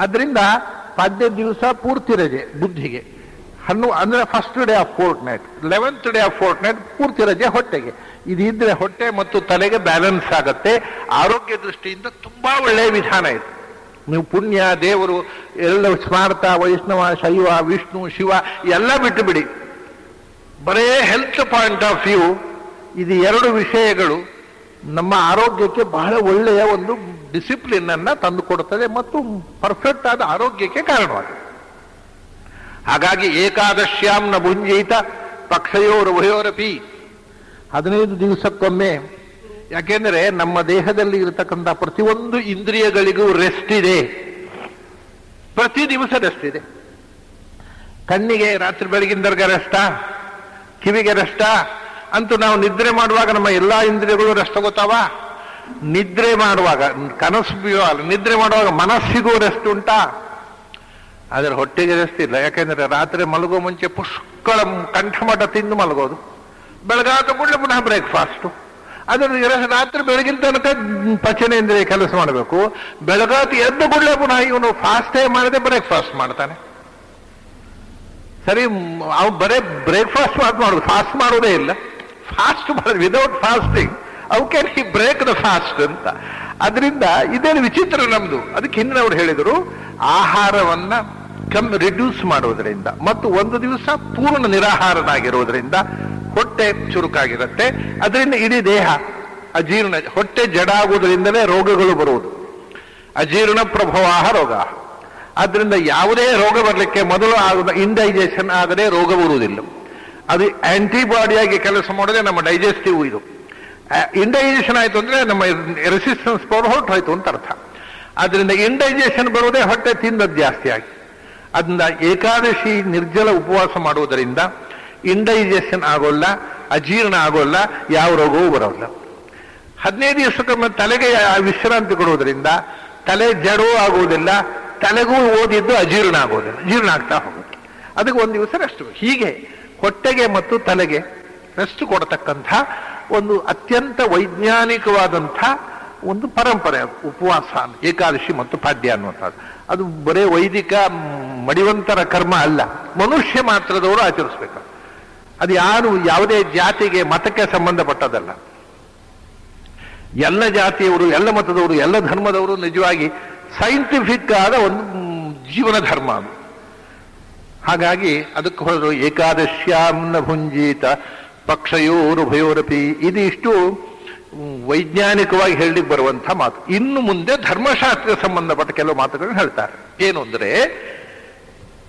S1: ಅದರಿಂದ ಪಾಡ್ಯ ದಿವಸ ಪೂರ್ತಿ ರಜೆ ಬುದ್ಧಿಗೆ. ಅಂದ್ರೆ first day of fourth night, 11th day of fourth night ಪೂರ್ತಿ ರಜೆ ಹೊಟ್ಟೆಗೆ. ಇದಿದ್ರೆ ಹೊಟ್ಟೆ ಮತ್ತು ತಲೆಗೆ ಬ್ಯಾಲೆನ್ಸ್ ಆಗತ್ತೆ. ಆರೋಗ್ಯ ದೃಷ್ಟಿಯಿಂದ ತುಂಬಾ ಒಳ್ಳೆಯ ವಿಧಾನ ಇದು. ನೀವು ಪುಣ್ಯ, ದೇವರು ಎಲ್ಲ, ಸ್ಮಾರ್ತ, ವೈಷ್ಣವ, ಶೈವ, ವಿಷ್ಣು, ಶಿವ ಎಲ್ಲ ಬಿಟ್ಟು ಬಿಡಿ. ಬರೇ ಹೆಲ್ತ್ ಪಾಯಿಂಟ್ ಆಫ್ ವ್ಯೂ ಇದು ಎರಡು ವಿಷಯಗಳು ನಮ್ಮ ಆರೋಗ್ಯಕ್ಕೆ ಬಹಳ ಒಳ್ಳೆಯ ಒಂದು ಡಿಸಿಪ್ಲಿನ್ ಅನ್ನ ತಂದುಕೊಡುತ್ತದೆ ಮತ್ತು ಪರ್ಫೆಕ್ಟ್ ಆದ ಆರೋಗ್ಯಕ್ಕೆ ಕಾರಣವಾಗಿದೆ. ಹಾಗಾಗಿ ಏಕಾದಶ್ಯಾಂ ನ ಭುಂಜೀತ ಪಕ್ಷಯೋರುಭಯೋರಪಿ 15 ದಿವಸಕ್ಕೊಮ್ಮೆ. ಯಾಕೆಂದ್ರೆ ನಮ್ಮ ದೇಹದಲ್ಲಿ ಇರತಕ್ಕಂಥ ಪ್ರತಿಯೊಂದು ಇಂದ್ರಿಯಗಳಿಗೂ ರೆಸ್ಟ್ ಇದೆ. ಪ್ರತಿ ದಿವಸ ರೆಸ್ಟ್ ಇದೆ. ಕಣ್ಣಿಗೆ ರಾತ್ರಿ ಬೆಳಗಿಂದರ್ಗ ರೆಸ್ಟಾ, ಕಿವಿಗೆ ರೆಸ್ಟಾ ಅಂತೂ ನಾವು ನಿದ್ರೆ ಮಾಡುವಾಗ ನಮ್ಮ ಎಲ್ಲಾ ಇಂದ್ರಿಯಗಳು ರೆಸ್ಟ್ ತಗೋತಾವ. ನಿದ್ರೆ ಮಾಡುವಾಗ ಕನಸು ಬೀಳಲ್ಲ, ನಿದ್ರೆ ಮಾಡುವಾಗ ಮನಸ್ಸಿಗೂ ರೆಸ್ಟ್ ಉಂಟಾ? ಆದರೆ ಹೊಟ್ಟೆಗೆ ರೆಸ್ಟ್ ಇಲ್ಲ. ಯಾಕೆಂದ್ರೆ ರಾತ್ರಿ ಮಲಗೋ ಮುಂಚೆ ಪುಷ್ಕಳ ಕಂಠಮಠ ತಿಂದು ಮಲಗೋದು, ಬೆಳಗಾದ ಕೂಡಲೇ ಪುನಃ ಬ್ರೇಕ್ಫಾಸ್ಟು. ಅದರ ರಾತ್ರಿ ಬೆಳಗಿನ ತನಕ ಪಚನೇಂದ್ರಿಯ ಕೆಲಸ ಮಾಡಬೇಕು. ಬೆಳಗಾತ ಎದ್ದು ಕೂಡಲೇ ಪುನಃ ಇವನು ಫಾಸ್ಟೇ ಮಾಡದೆ ಬ್ರೇಕ್ಫಾಸ್ಟ್ ಮಾಡ್ತಾನೆ. ಸರಿ, ಅವು ಬರೇ ಬ್ರೇಕ್ಫಾಸ್ಟ್ ಮಾಡೋದು, ಫಾಸ್ಟ್ ಮಾಡೋದೇ ಇಲ್ಲ. ಫಾಸ್ಟ್ ಮಾಡೋದು ವಿದೌಟ್ ಫಾಸ್ಟಿಂಗ್ ಅವು can he break the fast ಅಂತ. ಅದರಿಂದ ಇದೇನು ವಿಚಿತ್ರ ನಮ್ದು. ಅದಕ್ಕೆ ಹಿಂದೆ ಅವ್ರು ಹೇಳಿದರು, ಆಹಾರವನ್ನ ರಿಡ್ಯೂಸ್ ಮಾಡೋದ್ರಿಂದ ಮತ್ತು ಒಂದು ದಿವಸ ಪೂರ್ಣ ನಿರಾಹಾರನಾಗಿರೋದ್ರಿಂದ ಹೊಟ್ಟೆ ಚುರುಕಾಗಿರುತ್ತೆ. ಅದರಿಂದ ಇಡೀ ದೇಹ ಅಜೀರ್ಣ, ಹೊಟ್ಟೆ ಜಡ ಆಗುವುದರಿಂದಲೇ ರೋಗಗಳು ಬರುವುದು. ಅಜೀರ್ಣ ಪ್ರಭವಾಹ ರೋಗ. ಆದ್ರಿಂದ ಯಾವುದೇ ರೋಗ ಬರಲಿಕ್ಕೆ ಮೊದಲು ಆಗುವ ಇಂಡೈಜೆಷನ್ ಆಗದೆ ರೋಗ ಬರುವುದಿಲ್ಲ. ಅದು ಆಂಟಿಬಾಡಿಯಾಗಿ ಕೆಲಸ ಮಾಡೋದೇ ನಮ್ಮ ಡೈಜೆಸ್ಟಿವ್. ಇದು ಇಂಡೈಜೆಷನ್ ಆಯ್ತು ಅಂದ್ರೆ ನಮ್ಮ ರೆಸಿಸ್ಟೆನ್ಸ್ ಪವರ್ ಹೊರಟೋಯ್ತು ಅಂತ ಅರ್ಥ. ಆದ್ರಿಂದ ಇಂಡೈಜೆಷನ್ ಬರುವುದೇ ಹೊಟ್ಟೆ ತಿಂದದ್ದು ಜಾಸ್ತಿ ಆಗಿ. ಅದರಿಂದ ಏಕಾದಶಿ ನಿರ್ಜಲ ಉಪವಾಸ ಮಾಡುವುದರಿಂದ ಇಂಡೈಜೆಷನ್ ಆಗೋಲ್ಲ, ಅಜೀರ್ಣ ಆಗೋಲ್ಲ, ಯಾವ ರೋಗವೂ ಬರೋಲ್ಲ. 15 ದಿವಸಕ್ಕೊಮ್ಮೆ ತಲೆಗೆ ವಿಶ್ರಾಂತಿ ಕೊಡುವುದರಿಂದ ತಲೆ ಜಡವೂ ಆಗುವುದಿಲ್ಲ, ತಲೆಗೂ ಓದಿದ್ದು ಅಜೀರ್ಣ ಆಗೋದಿಲ್ಲ, ಜೀರ್ಣ ಆಗ್ತಾ ಹೋಗುತ್ತೆ. ಅದಕ್ಕೆ ಒಂದು ದಿವಸ ರೆಸ್ಟ್. ಹೀಗೆ ಹೊಟ್ಟೆಗೆ ಮತ್ತು ತಲೆಗೆ ರೆಸ್ಟ್ ಕೊಡತಕ್ಕಂಥ ಒಂದು ಅತ್ಯಂತ ವೈಜ್ಞಾನಿಕವಾದಂಥ ಒಂದು ಪರಂಪರೆ ಉಪವಾಸ, ಏಕಾದಶಿ ಮತ್ತು ಪಾಡ್ಯ ಅನ್ನುವಂಥದ್ದು. ಅದು ಬರೇ ವೈದಿಕ ಮಡಿವಂತರ ಕರ್ಮ ಅಲ್ಲ, ಮನುಷ್ಯ ಮಾತ್ರದವರು ಆಚರಿಸ್ಬೇಕು. ಅದು ಯಾರು ಯಾವುದೇ ಜಾತಿಗೆ ಮತಕ್ಕೆ ಸಂಬಂಧಪಟ್ಟದಲ್ಲ. ಎಲ್ಲ ಜಾತಿಯವರು, ಎಲ್ಲ ಮತದವರು, ಎಲ್ಲ ಧರ್ಮದವರು ನಿಜವಾಗಿ ಸೈಂಟಿಫಿಕ್ ಆದ ಒಂದು ಜೀವನ ಧರ್ಮ ಅದು. ಹಾಗಾಗಿ ಅದಕ್ಕೆ ಹೊರದು ಏಕಾದಶ್ಯಾಂ ನ ಭುಂಜೀತ ಪಕ್ಷಯೋರುಭಯೋರಪಿ. ಇದಿಷ್ಟು ವೈಜ್ಞಾನಿಕವಾಗಿ ಹೇಳಲಿಕ್ಕೆ ಬರುವಂತಹ ಮಾತು. ಇನ್ನು ಮುಂದೆ ಧರ್ಮಶಾಸ್ತ್ರಕ್ಕೆ ಸಂಬಂಧಪಟ್ಟ ಕೆಲವು ಮಾತುಗಳನ್ನ ಹೇಳ್ತಾರೆ. ಏನು ಅಂದ್ರೆ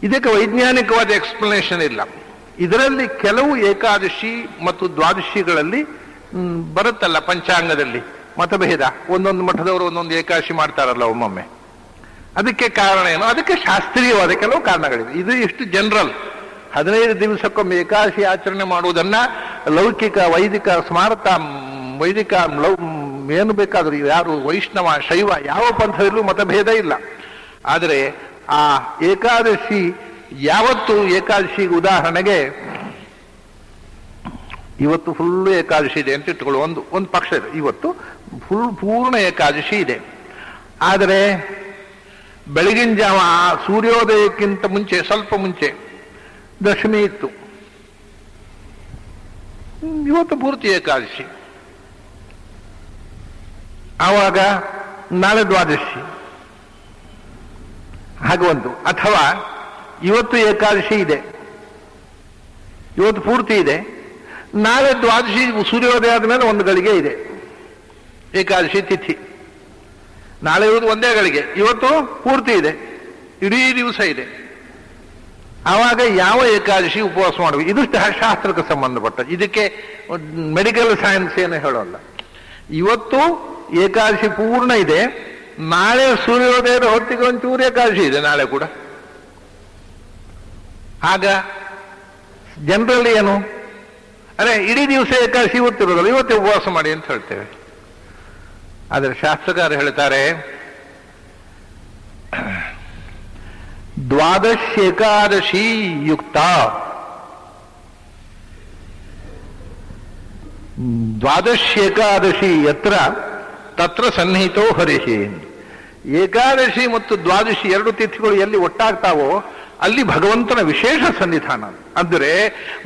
S1: ಇದಕ್ಕೆ ವೈಜ್ಞಾನಿಕವಾದ ಎಕ್ಸ್ಪ್ಲನೇಷನ್ ಇಲ್ಲ. ಇದರಲ್ಲಿ ಕೆಲವು ಏಕಾದಶಿ ಮತ್ತು ದ್ವಾದಶಿಗಳಲ್ಲಿ ಬರುತ್ತಲ್ಲ ಪಂಚಾಂಗದಲ್ಲಿ ಮತಭೇದ, ಒಂದೊಂದು ಮಠದವರು ಒಂದೊಂದು ಏಕಾದಶಿ ಮಾಡ್ತಾರಲ್ಲ ಒಮ್ಮೊಮ್ಮೆ. ಅದಕ್ಕೆ ಕಾರಣ ಏನು? ಅದಕ್ಕೆ ಶಾಸ್ತ್ರೀಯವಾದ ಕೆಲವು ಕಾರಣಗಳಿವೆ. ಇದು ಇಷ್ಟು ಜನರಲ್. 15 ದಿವಸಕ್ಕೊಮ್ಮೆ ಏಕಾದಶಿ ಆಚರಣೆ ಮಾಡುವುದನ್ನ ಲೌಕಿಕ, ವೈದಿಕ, ಸ್ಮಾರಕ, ವೈದಿಕ ಏನು ಬೇಕಾದರೂ ಯಾರು ವೈಷ್ಣವ, ಶೈವ ಯಾವ ಪಂಥದಲ್ಲೂ ಮತಭೇದ ಇಲ್ಲ. ಆದರೆ ಆ ಏಕಾದಶಿ ಯಾವತ್ತು ಏಕಾದಶಿ, ಉದಾಹರಣೆಗೆ ಇವತ್ತು ಫುಲ್ ಏಕಾದಶಿ ಇದೆ ಅಂತ ಇಟ್ಕೊಳ್ಳಿ, ಒಂದು ಪಕ್ಷ ಇದೆ, ಇವತ್ತು ಪೂರ್ಣ ಏಕಾದಶಿ ಇದೆ. ಆದರೆ ಬೆಳಗಿನ ಜಾವ ಸೂರ್ಯೋದಯಕ್ಕಿಂತ ಮುಂಚೆ, ಸ್ವಲ್ಪ ಮುಂಚೆ ದಶಮಿ ಇತ್ತು. ಇವತ್ತು ಪೂರ್ತಿ ಏಕಾದಶಿ, ಆವಾಗ ನಾಳೆ ದ್ವಾದಶಿ, ಹಾಗೆ ಒಂದು. ಅಥವಾ ಇವತ್ತು ಏಕಾದಶಿ ಇದೆ, ಇವತ್ತು ಪೂರ್ತಿ ಇದೆ, ನಾಳೆ ದ್ವಾದಶಿ ಸೂರ್ಯೋದಯ ಆದ್ಮೇಲೆ ಒಂದು ಗಳಿಗೆ ಇದೆ ಏಕಾದಶಿ ತಿಥಿ. ನಾಳೆ ಇರುವುದು ಒಂದೇ ಗಳಿಗೆ, ಇವತ್ತು ಪೂರ್ತಿ ಇದೆ, ಇಡೀ ದಿವಸ ಇದೆ. ಆವಾಗ ಯಾವ ಏಕಾದಶಿ ಉಪವಾಸ ಮಾಡಬೇಕು? ಇದು ಶಾಸ್ತ್ರಕ್ಕೆ ಸಂಬಂಧಪಟ್ಟ. ಇದಕ್ಕೆ ಮೆಡಿಕಲ್ ಸೈನ್ಸ್ ಏನು ಹೇಳೋಲ್ಲ. ಇವತ್ತು ಏಕಾದಶಿ ಪೂರ್ಣ ಇದೆ, ನಾಳೆ ಸೂರ್ಯೋದಯದ ಹೊತ್ತಿಗೆ ಒಂಚೂರು ಏಕಾದಶಿ ಇದೆ, ನಾಳೆ ಕೂಡ. ಆಗ ಜನರಲ್ಲಿ ಏನು, ಅರೆ ಇಡೀ ದಿವಸ ಏಕಾದಶಿ ಇವತ್ತಿರೋದಲ್ಲ, ಇವತ್ತೇ ಉಪವಾಸ ಮಾಡಿ ಅಂತ ಹೇಳ್ತೇವೆ. ಆದರೆ ಶಾಸ್ತ್ರಕಾರ ಹೇಳ್ತಾರೆ, ದ್ವಾದಶೇಕಾದಶಿ ಯುಕ್ತ, ದ್ವಾದಶೇಕಾದಶಿ ಯತ್ರ ತತ್ರ ಸನ್ನಿಹಿತೋ ಹರಿಹಿ. ಏಕಾದಶಿ ಮತ್ತು ದ್ವಾದಶಿ ಎರಡು ತಿಥಿಗಳು ಎಲ್ಲಿ ಒಟ್ಟಾಗ್ತಾವೋ ಅಲ್ಲಿ ಭಗವಂತನ ವಿಶೇಷ ಸನ್ನಿಧಾನ. ಅಂದರೆ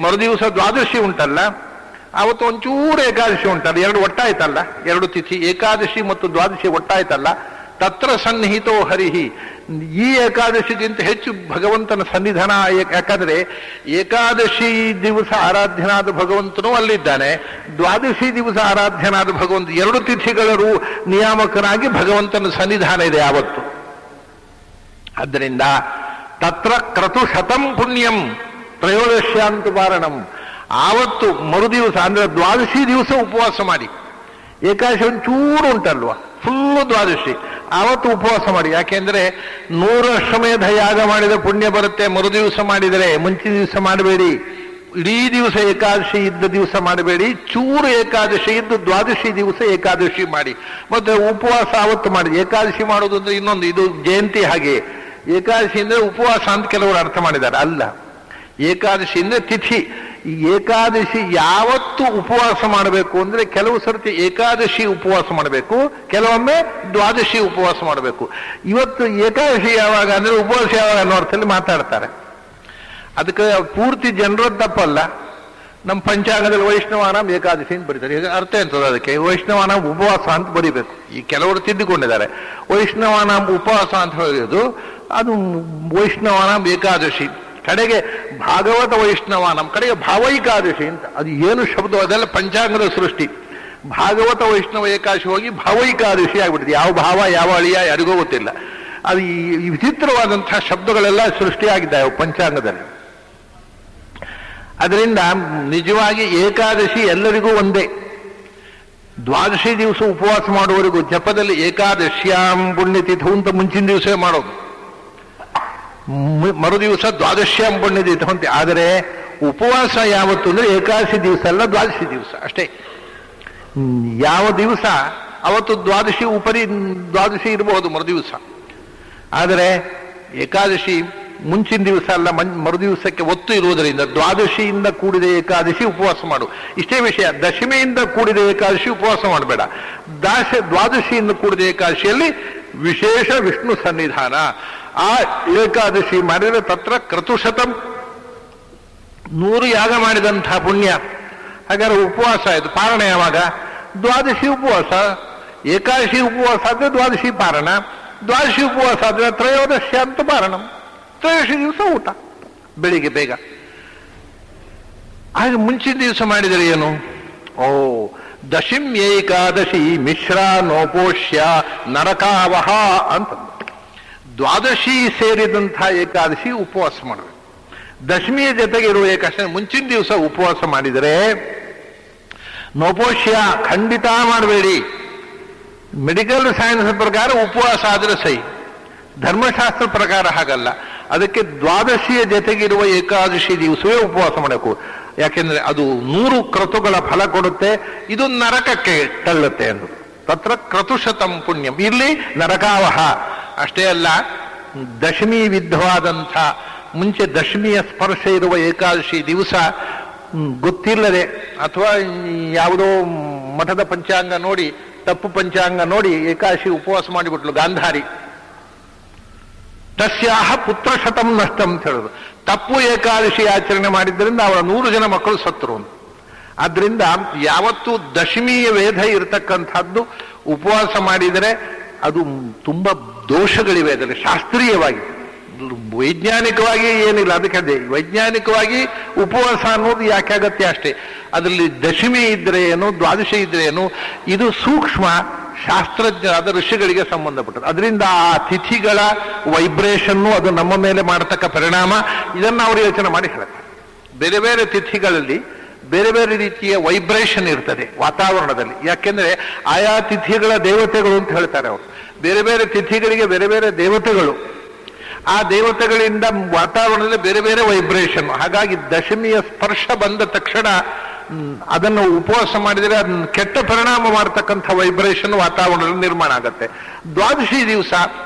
S1: ಮರುದಿವಸ ದ್ವಾದಶಿ ಉಂಟಲ್ಲ, ಆವತ್ತು ಒಂಚೂರು ಏಕಾದಶಿ ಉಂಟಲ್ಲ, ಎರಡು ಒಟ್ಟಾಯ್ತಲ್ಲ, ಎರಡು ತಿಥಿ ಏಕಾದಶಿ ಮತ್ತು ದ್ವಾದಶಿ ಒಟ್ಟಾಯ್ತಲ್ಲ, ತತ್ರ ಸನ್ನಿಹಿತೋ ಹರಿಹಿ. ಈ ಏಕಾದಶಿಗಿಂತ ಹೆಚ್ಚು ಭಗವಂತನ ಸನ್ನಿಧಾನ. ಯಾಕಂದ್ರೆ ಏಕಾದಶಿ ದಿವಸ ಆರಾಧ್ಯನಾದ ಭಗವಂತನೂ ಅಲ್ಲಿದ್ದಾನೆ, ದ್ವಾದಶಿ ದಿವಸ ಆರಾಧ್ಯನಾದ ಭಗವಂತ, ಎರಡು ತಿಥಿಗಳರು ನಿಯಾಮಕನಾಗಿ ಭಗವಂತನ ಸನ್ನಿಧಾನ ಇದೆ ಯಾವತ್ತು. ಆದ್ದರಿಂದ ತತ್ರ ಕ್ರತು ಶತಂ ಪುಣ್ಯಂ ತ್ರಯೋದಶ್ಯಾಂತು ಪಾರಣಂ. ಆವತ್ತು ಮರುದಿವಸ ಅಂದ್ರೆ ದ್ವಾದಶಿ ದಿವಸ ಉಪವಾಸ ಮಾಡಿ, ಏಕಾದಶಿ ಒಂಚೂರು ಉಂಟಲ್ವಾ, ಫುಲ್ಲು ದ್ವಾದಶಿ, ಆವತ್ತು ಉಪವಾಸ ಮಾಡಿ. ಯಾಕೆಂದ್ರೆ 100 ಅಶ್ವಮೇಧ ಯಾಗ ಮಾಡಿದ ಪುಣ್ಯ ಬರುತ್ತೆ ಮರುದಿವಸ ಮಾಡಿದರೆ. ಮುಂಚಿನ ದಿವಸ ಮಾಡಬೇಡಿ, ಇಡೀ ದಿವಸ ಏಕಾದಶಿ ಇದ್ದ ದಿವಸ ಮಾಡಬೇಡಿ, ಚೂರು ಏಕಾದಶಿ ಇದ್ದು ದ್ವಾದಶಿ ದಿವಸ ಏಕಾದಶಿ ಮಾಡಿ. ಮತ್ತೆ ಉಪವಾಸ ಆವತ್ತು ಮಾಡಿ. ಏಕಾದಶಿ ಮಾಡೋದು ಅಂದ್ರೆ ಇನ್ನೊಂದು, ಇದು ಜಯಂತಿ ಹಾಗೆ. ಏಕಾದಶಿ ಅಂದ್ರೆ ಉಪವಾಸ ಅಂತ ಕೆಲವರು ಅರ್ಥ ಮಾಡಿದ್ದಾರೆ, ಅಲ್ಲ. ಏಕಾದಶಿ ಅಂದ್ರೆ ತಿಥಿ. ಈ ಏಕಾದಶಿ ಯಾವತ್ತು ಉಪವಾಸ ಮಾಡಬೇಕು ಅಂದ್ರೆ ಕೆಲವು ಸರ್ತಿ ಏಕಾದಶಿ ಉಪವಾಸ ಮಾಡಬೇಕು, ಕೆಲವೊಮ್ಮೆ ದ್ವಾದಶಿ ಉಪವಾಸ ಮಾಡಬೇಕು. ಇವತ್ತು ಏಕಾದಶಿ ಯಾವಾಗ ಅಂದ್ರೆ ಉಪವಾಸ ಯಾವಾಗ ಅನ್ನೋ ಅರ್ಥದಲ್ಲಿ ಮಾತಾಡ್ತಾರೆ. ಅದಕ್ಕೆ ಪೂರ್ತಿ ಜನರದ್ದು ತಪ್ಪಲ್ಲ. ನಮ್ಮ ಪಂಚಾಂಗದಲ್ಲಿ ವೈಷ್ಣವಾನಾಂ ಏಕಾದಶಿ ಅಂತ ಬರೀತಾರೆ. ಈಗ ಅರ್ಥ ಎಂತದ ಅದಕ್ಕೆ? ವೈಷ್ಣವಾನಾಂ ಉಪವಾಸ ಅಂತ ಬರೀಬೇಕು. ಈ ಕೆಲವರು ತಿದ್ದುಕೊಂಡಿದ್ದಾರೆ. ವೈಷ್ಣವಾನಾಂ ಉಪವಾಸ ಅಂತ ಹೇಳೋದು ಅದು ವೈಷ್ಣವಾನಾಂ ಏಕಾದಶಿ. ಕಡೆಗೆ ಭಾಗವತ ವೈಷ್ಣವ, ನಮ್ಮ ಕಡೆಗೆ ಭಾವೈಕಾದಶಿ ಅಂತ. ಅದು ಏನು ಶಬ್ದ? ಅದೆಲ್ಲ ಪಂಚಾಂಗದ ಸೃಷ್ಟಿ. ಭಾಗವತ ವೈಷ್ಣವ ಏಕಾದಶಿ ಹೋಗಿ ಭಾವೈಕಾದಶಿ ಆಗ್ಬಿಟ್ಟಿದೆ. ಯಾವ ಭಾವ ಯಾವ ಅಳಿಯ ಯಾರಿಗೂ ಗೊತ್ತಿಲ್ಲ. ಅದು ಈ ವಿಚಿತ್ರವಾದಂತಹ ಶಬ್ದಗಳೆಲ್ಲ ಸೃಷ್ಟಿಯಾಗಿದ್ದಾವೆ ಪಂಚಾಂಗದಲ್ಲಿ. ಅದರಿಂದ ನಿಜವಾಗಿ ಏಕಾದಶಿ ಎಲ್ಲರಿಗೂ ಒಂದೇ. ದ್ವಾದಶಿ ದಿವಸ ಉಪವಾಸ ಮಾಡುವವರೆಗೂ ಜಪದಲ್ಲಿ ಏಕಾದಶ್ಯಾಂ ಪುಣ್ಯತಿಥು ಅಂತ ಮುಂಚಿನ ದಿವಸ ಮಾಡೋದು, ಮರುದಿವಸ ದ್ವಾದಶ್ಯಾಂ ಪುಣ್ಯತಿಥು ಅಂತ. ಆದರೆ ಉಪವಾಸ ಯಾವತ್ತು ಅಂದ್ರೆ ಏಕಾದಶಿ ದಿವಸ ಅಲ್ಲ, ದ್ವಾದಶಿ ದಿವಸ ಅಷ್ಟೇ. ಯಾವ ದಿವಸ ಅವತ್ತು ದ್ವಾದಶಿ ಉಪರಿ ದ್ವಾದಶಿ ಇರಬಹುದು ಮರುದಿವಸ, ಆದರೆ ಏಕಾದಶಿ ಮುಂಚಿನ ದಿವಸ ಅಲ್ಲ, ಮರುದಿವಸಕ್ಕೆ ಒತ್ತು ಇರುವುದರಿಂದ ದ್ವಾದಶಿಯಿಂದ ಕೂಡಿದ ಏಕಾದಶಿ ಉಪವಾಸ ಮಾಡು. ಇಷ್ಟೇ ವಿಷಯ. ದಶಮಿಯಿಂದ ಕೂಡಿದ ಏಕಾದಶಿ ಉಪವಾಸ ಮಾಡಬೇಡ. ದ್ವಾದಶಿಯಿಂದ ಕೂಡಿದ ಏಕಾದಶಿಯಲ್ಲಿ ವಿಶೇಷ ವಿಷ್ಣು ಸನ್ನಿಧಾನ. ಆ ಏಕಾದಶಿ ಮಾಡಿದರೆ ತತ್ರ ಕ್ರತುಶತಂ, 100 ಯಾಗ ಮಾಡಿದಂತಹ ಪುಣ್ಯ. ಹಾಗಾದ್ರೆ ಉಪವಾಸ ಆಯ್ತು. ಪಾರಣ ಯಾವಾಗ? ದ್ವಾದಶಿ ಉಪವಾಸ. ಏಕಾದಶಿ ಉಪವಾಸ ಆದ್ರೆ ದ್ವಾದಶಿ ಪಾರಣ, ದ್ವಾದಶಿ ಉಪವಾಸ ಆದ್ರೆ ತ್ರಯೋದಶಿ ಅಂತ ಪಾರಣ. ತ್ರಯೋದಶಿ ದಿವಸ ಊಟ ಬೆಳಿಗ್ಗೆ ಬೇಗ. ಹಾಗೆ ಮುಂಚಿನ ದಿವಸ ಮಾಡಿದರೆ ಏನು? ಓ, ದಶಿಂ ಏಕಾದಶಿ ಮಿಶ್ರ ನೋಪೋಷ್ಯ ನರಕಾವಹ ಅಂತ. ದ್ವಾದಶಿ ಸೇರಿದಂತಹ ಏಕಾದಶಿ ಉಪವಾಸ ಮಾಡಬೇಕು. ದಶಮಿಯ ಜೊತೆಗೆ ಇರುವ ಏಕಾದಶಿ ಮುಂಚಿನ ದಿವಸ ಉಪವಾಸ ಮಾಡಿದರೆ ನೋಪೋಷ್ಯ ಖಂಡಿತ ಮಾಡಬೇಡಿ. ಮೆಡಿಕಲ್ ಸೈನ್ಸ್ ಪ್ರಕಾರ ಉಪವಾಸ ಆದರೆ ಸೈ, ಧರ್ಮಶಾಸ್ತ್ರ ಪ್ರಕಾರ ಹಾಗಲ್ಲ. ಅದಕ್ಕೆ ದ್ವಾದಶಿಯ ಜೊತೆಗಿರುವ ಏಕಾದಶಿ ದಿವಸವೇ ಉಪವಾಸ ಮಾಡಬೇಕು. ಯಾಕೆಂದ್ರೆ ಅದು 100 ಕ್ರತುಗಳ ಫಲ ಕೊಡುತ್ತೆ, ಇದು ನರಕಕ್ಕೆ ತಳ್ಳುತ್ತೆ ಎಂದು. ತತ್ರ ಕ್ರತುಶತಂ ಪುಣ್ಯಂ, ಇಲ್ಲಿ ನರಕಾವಹ. ಅಷ್ಟೇ ಅಲ್ಲ, ದಶಮಿ ವಿದ್ಧವಾದಂಥ ಮುಂಚೆ ದಶಮಿಯ ಸ್ಪರ್ಶ ಇರುವ ಏಕಾದಶಿ ದಿವಸ ಗೊತ್ತಿಲ್ಲದೆ ಅಥವಾ ಯಾವುದೋ ಮಠದ ಪಂಚಾಂಗ ನೋಡಿ, ತಪ್ಪು ಪಂಚಾಂಗ ನೋಡಿ ಏಕಾದಶಿ ಉಪವಾಸ ಮಾಡಿಬಿಟ್ಲು ಗಾಂಧಾರಿ. ತಸ್ಯಾಹ ಪುತ್ರಶತಂ ನಷ್ಟಂ ಅಂತ ಹೇಳೋದು. ತಪ್ಪು ಏಕಾದಶಿ ಆಚರಣೆ ಮಾಡಿದ್ದರಿಂದ ಅವರ 100 ಜನ ಮಕ್ಕಳು ಸತ್ತರು. ಆದ್ರಿಂದ ಯಾವತ್ತೂ ದಶಮಿಯ ವೇದ ಇರತಕ್ಕಂಥದ್ದು ಉಪವಾಸ ಮಾಡಿದರೆ ಅದು ತುಂಬಾ ದೋಷಗಳಿವೆ ಅದರಲ್ಲಿ ಶಾಸ್ತ್ರೀಯವಾಗಿ. ವೈಜ್ಞಾನಿಕವಾಗಿ ಏನಿಲ್ಲ, ಅದಕ್ಕೆ ಅದೇ ವೈಜ್ಞಾನಿಕವಾಗಿ ಉಪವಾಸ ಅನ್ನೋದು ಯಾಕೆ ಅಗತ್ಯ ಅಷ್ಟೇ. ಅದರಲ್ಲಿ ದಶಮಿ ಇದ್ರೆ ಏನು, ದ್ವಾದಶಿ ಇದ್ರೆ ಏನು, ಇದು ಸೂಕ್ಷ್ಮ ಶಾಸ್ತ್ರಜ್ಞರಾದ ಋಷಿಗಳಿಗೆ ಸಂಬಂಧಪಟ್ಟದ್ದು. ಅದರಿಂದ ಆ ತಿಥಿಗಳ ವೈಬ್ರೇಷನ್ನು ಅದು ನಮ್ಮ ಮೇಲೆ ಮಾಡತಕ್ಕ ಪರಿಣಾಮ, ಇದನ್ನು ಅವರು ಯೋಚನೆ ಮಾಡಿ ಹೇಳ್ತಾರೆ. ಬೇರೆ ಬೇರೆ ತಿಥಿಗಳಲ್ಲಿ ಬೇರೆ ಬೇರೆ ರೀತಿಯ ವೈಬ್ರೇಷನ್ ಇರ್ತದೆ ವಾತಾವರಣದಲ್ಲಿ. ಯಾಕೆಂದ್ರೆ ಆಯಾ ತಿಥಿಗಳ ದೇವತೆಗಳು ಅಂತ ಹೇಳ್ತಾರೆ ಅವರು. ಬೇರೆ ಬೇರೆ ತಿಥಿಗಳಿಗೆ ಬೇರೆ ಬೇರೆ ದೇವತೆಗಳು, ಆ ದೇವತೆಗಳಿಂದ ವಾತಾವರಣದಲ್ಲಿ ಬೇರೆ ಬೇರೆ ವೈಬ್ರೇಷನ್. ಹಾಗಾಗಿ ದಶಮಿಯ ಸ್ಪರ್ಶ ಬಂದ ತಕ್ಷಣ ಅದನ್ನು ಉಪವಾಸ ಮಾಡಿದರೆ ಅದನ್ನು ಕೆಟ್ಟ ಪರಿಣಾಮ ಮಾಡತಕ್ಕಂಥ ವೈಬ್ರೇಷನ್ ವಾತಾವರಣದಲ್ಲಿ ನಿರ್ಮಾಣ ಆಗುತ್ತೆ. ದ್ವಾದಶಿ ದಿವಸ,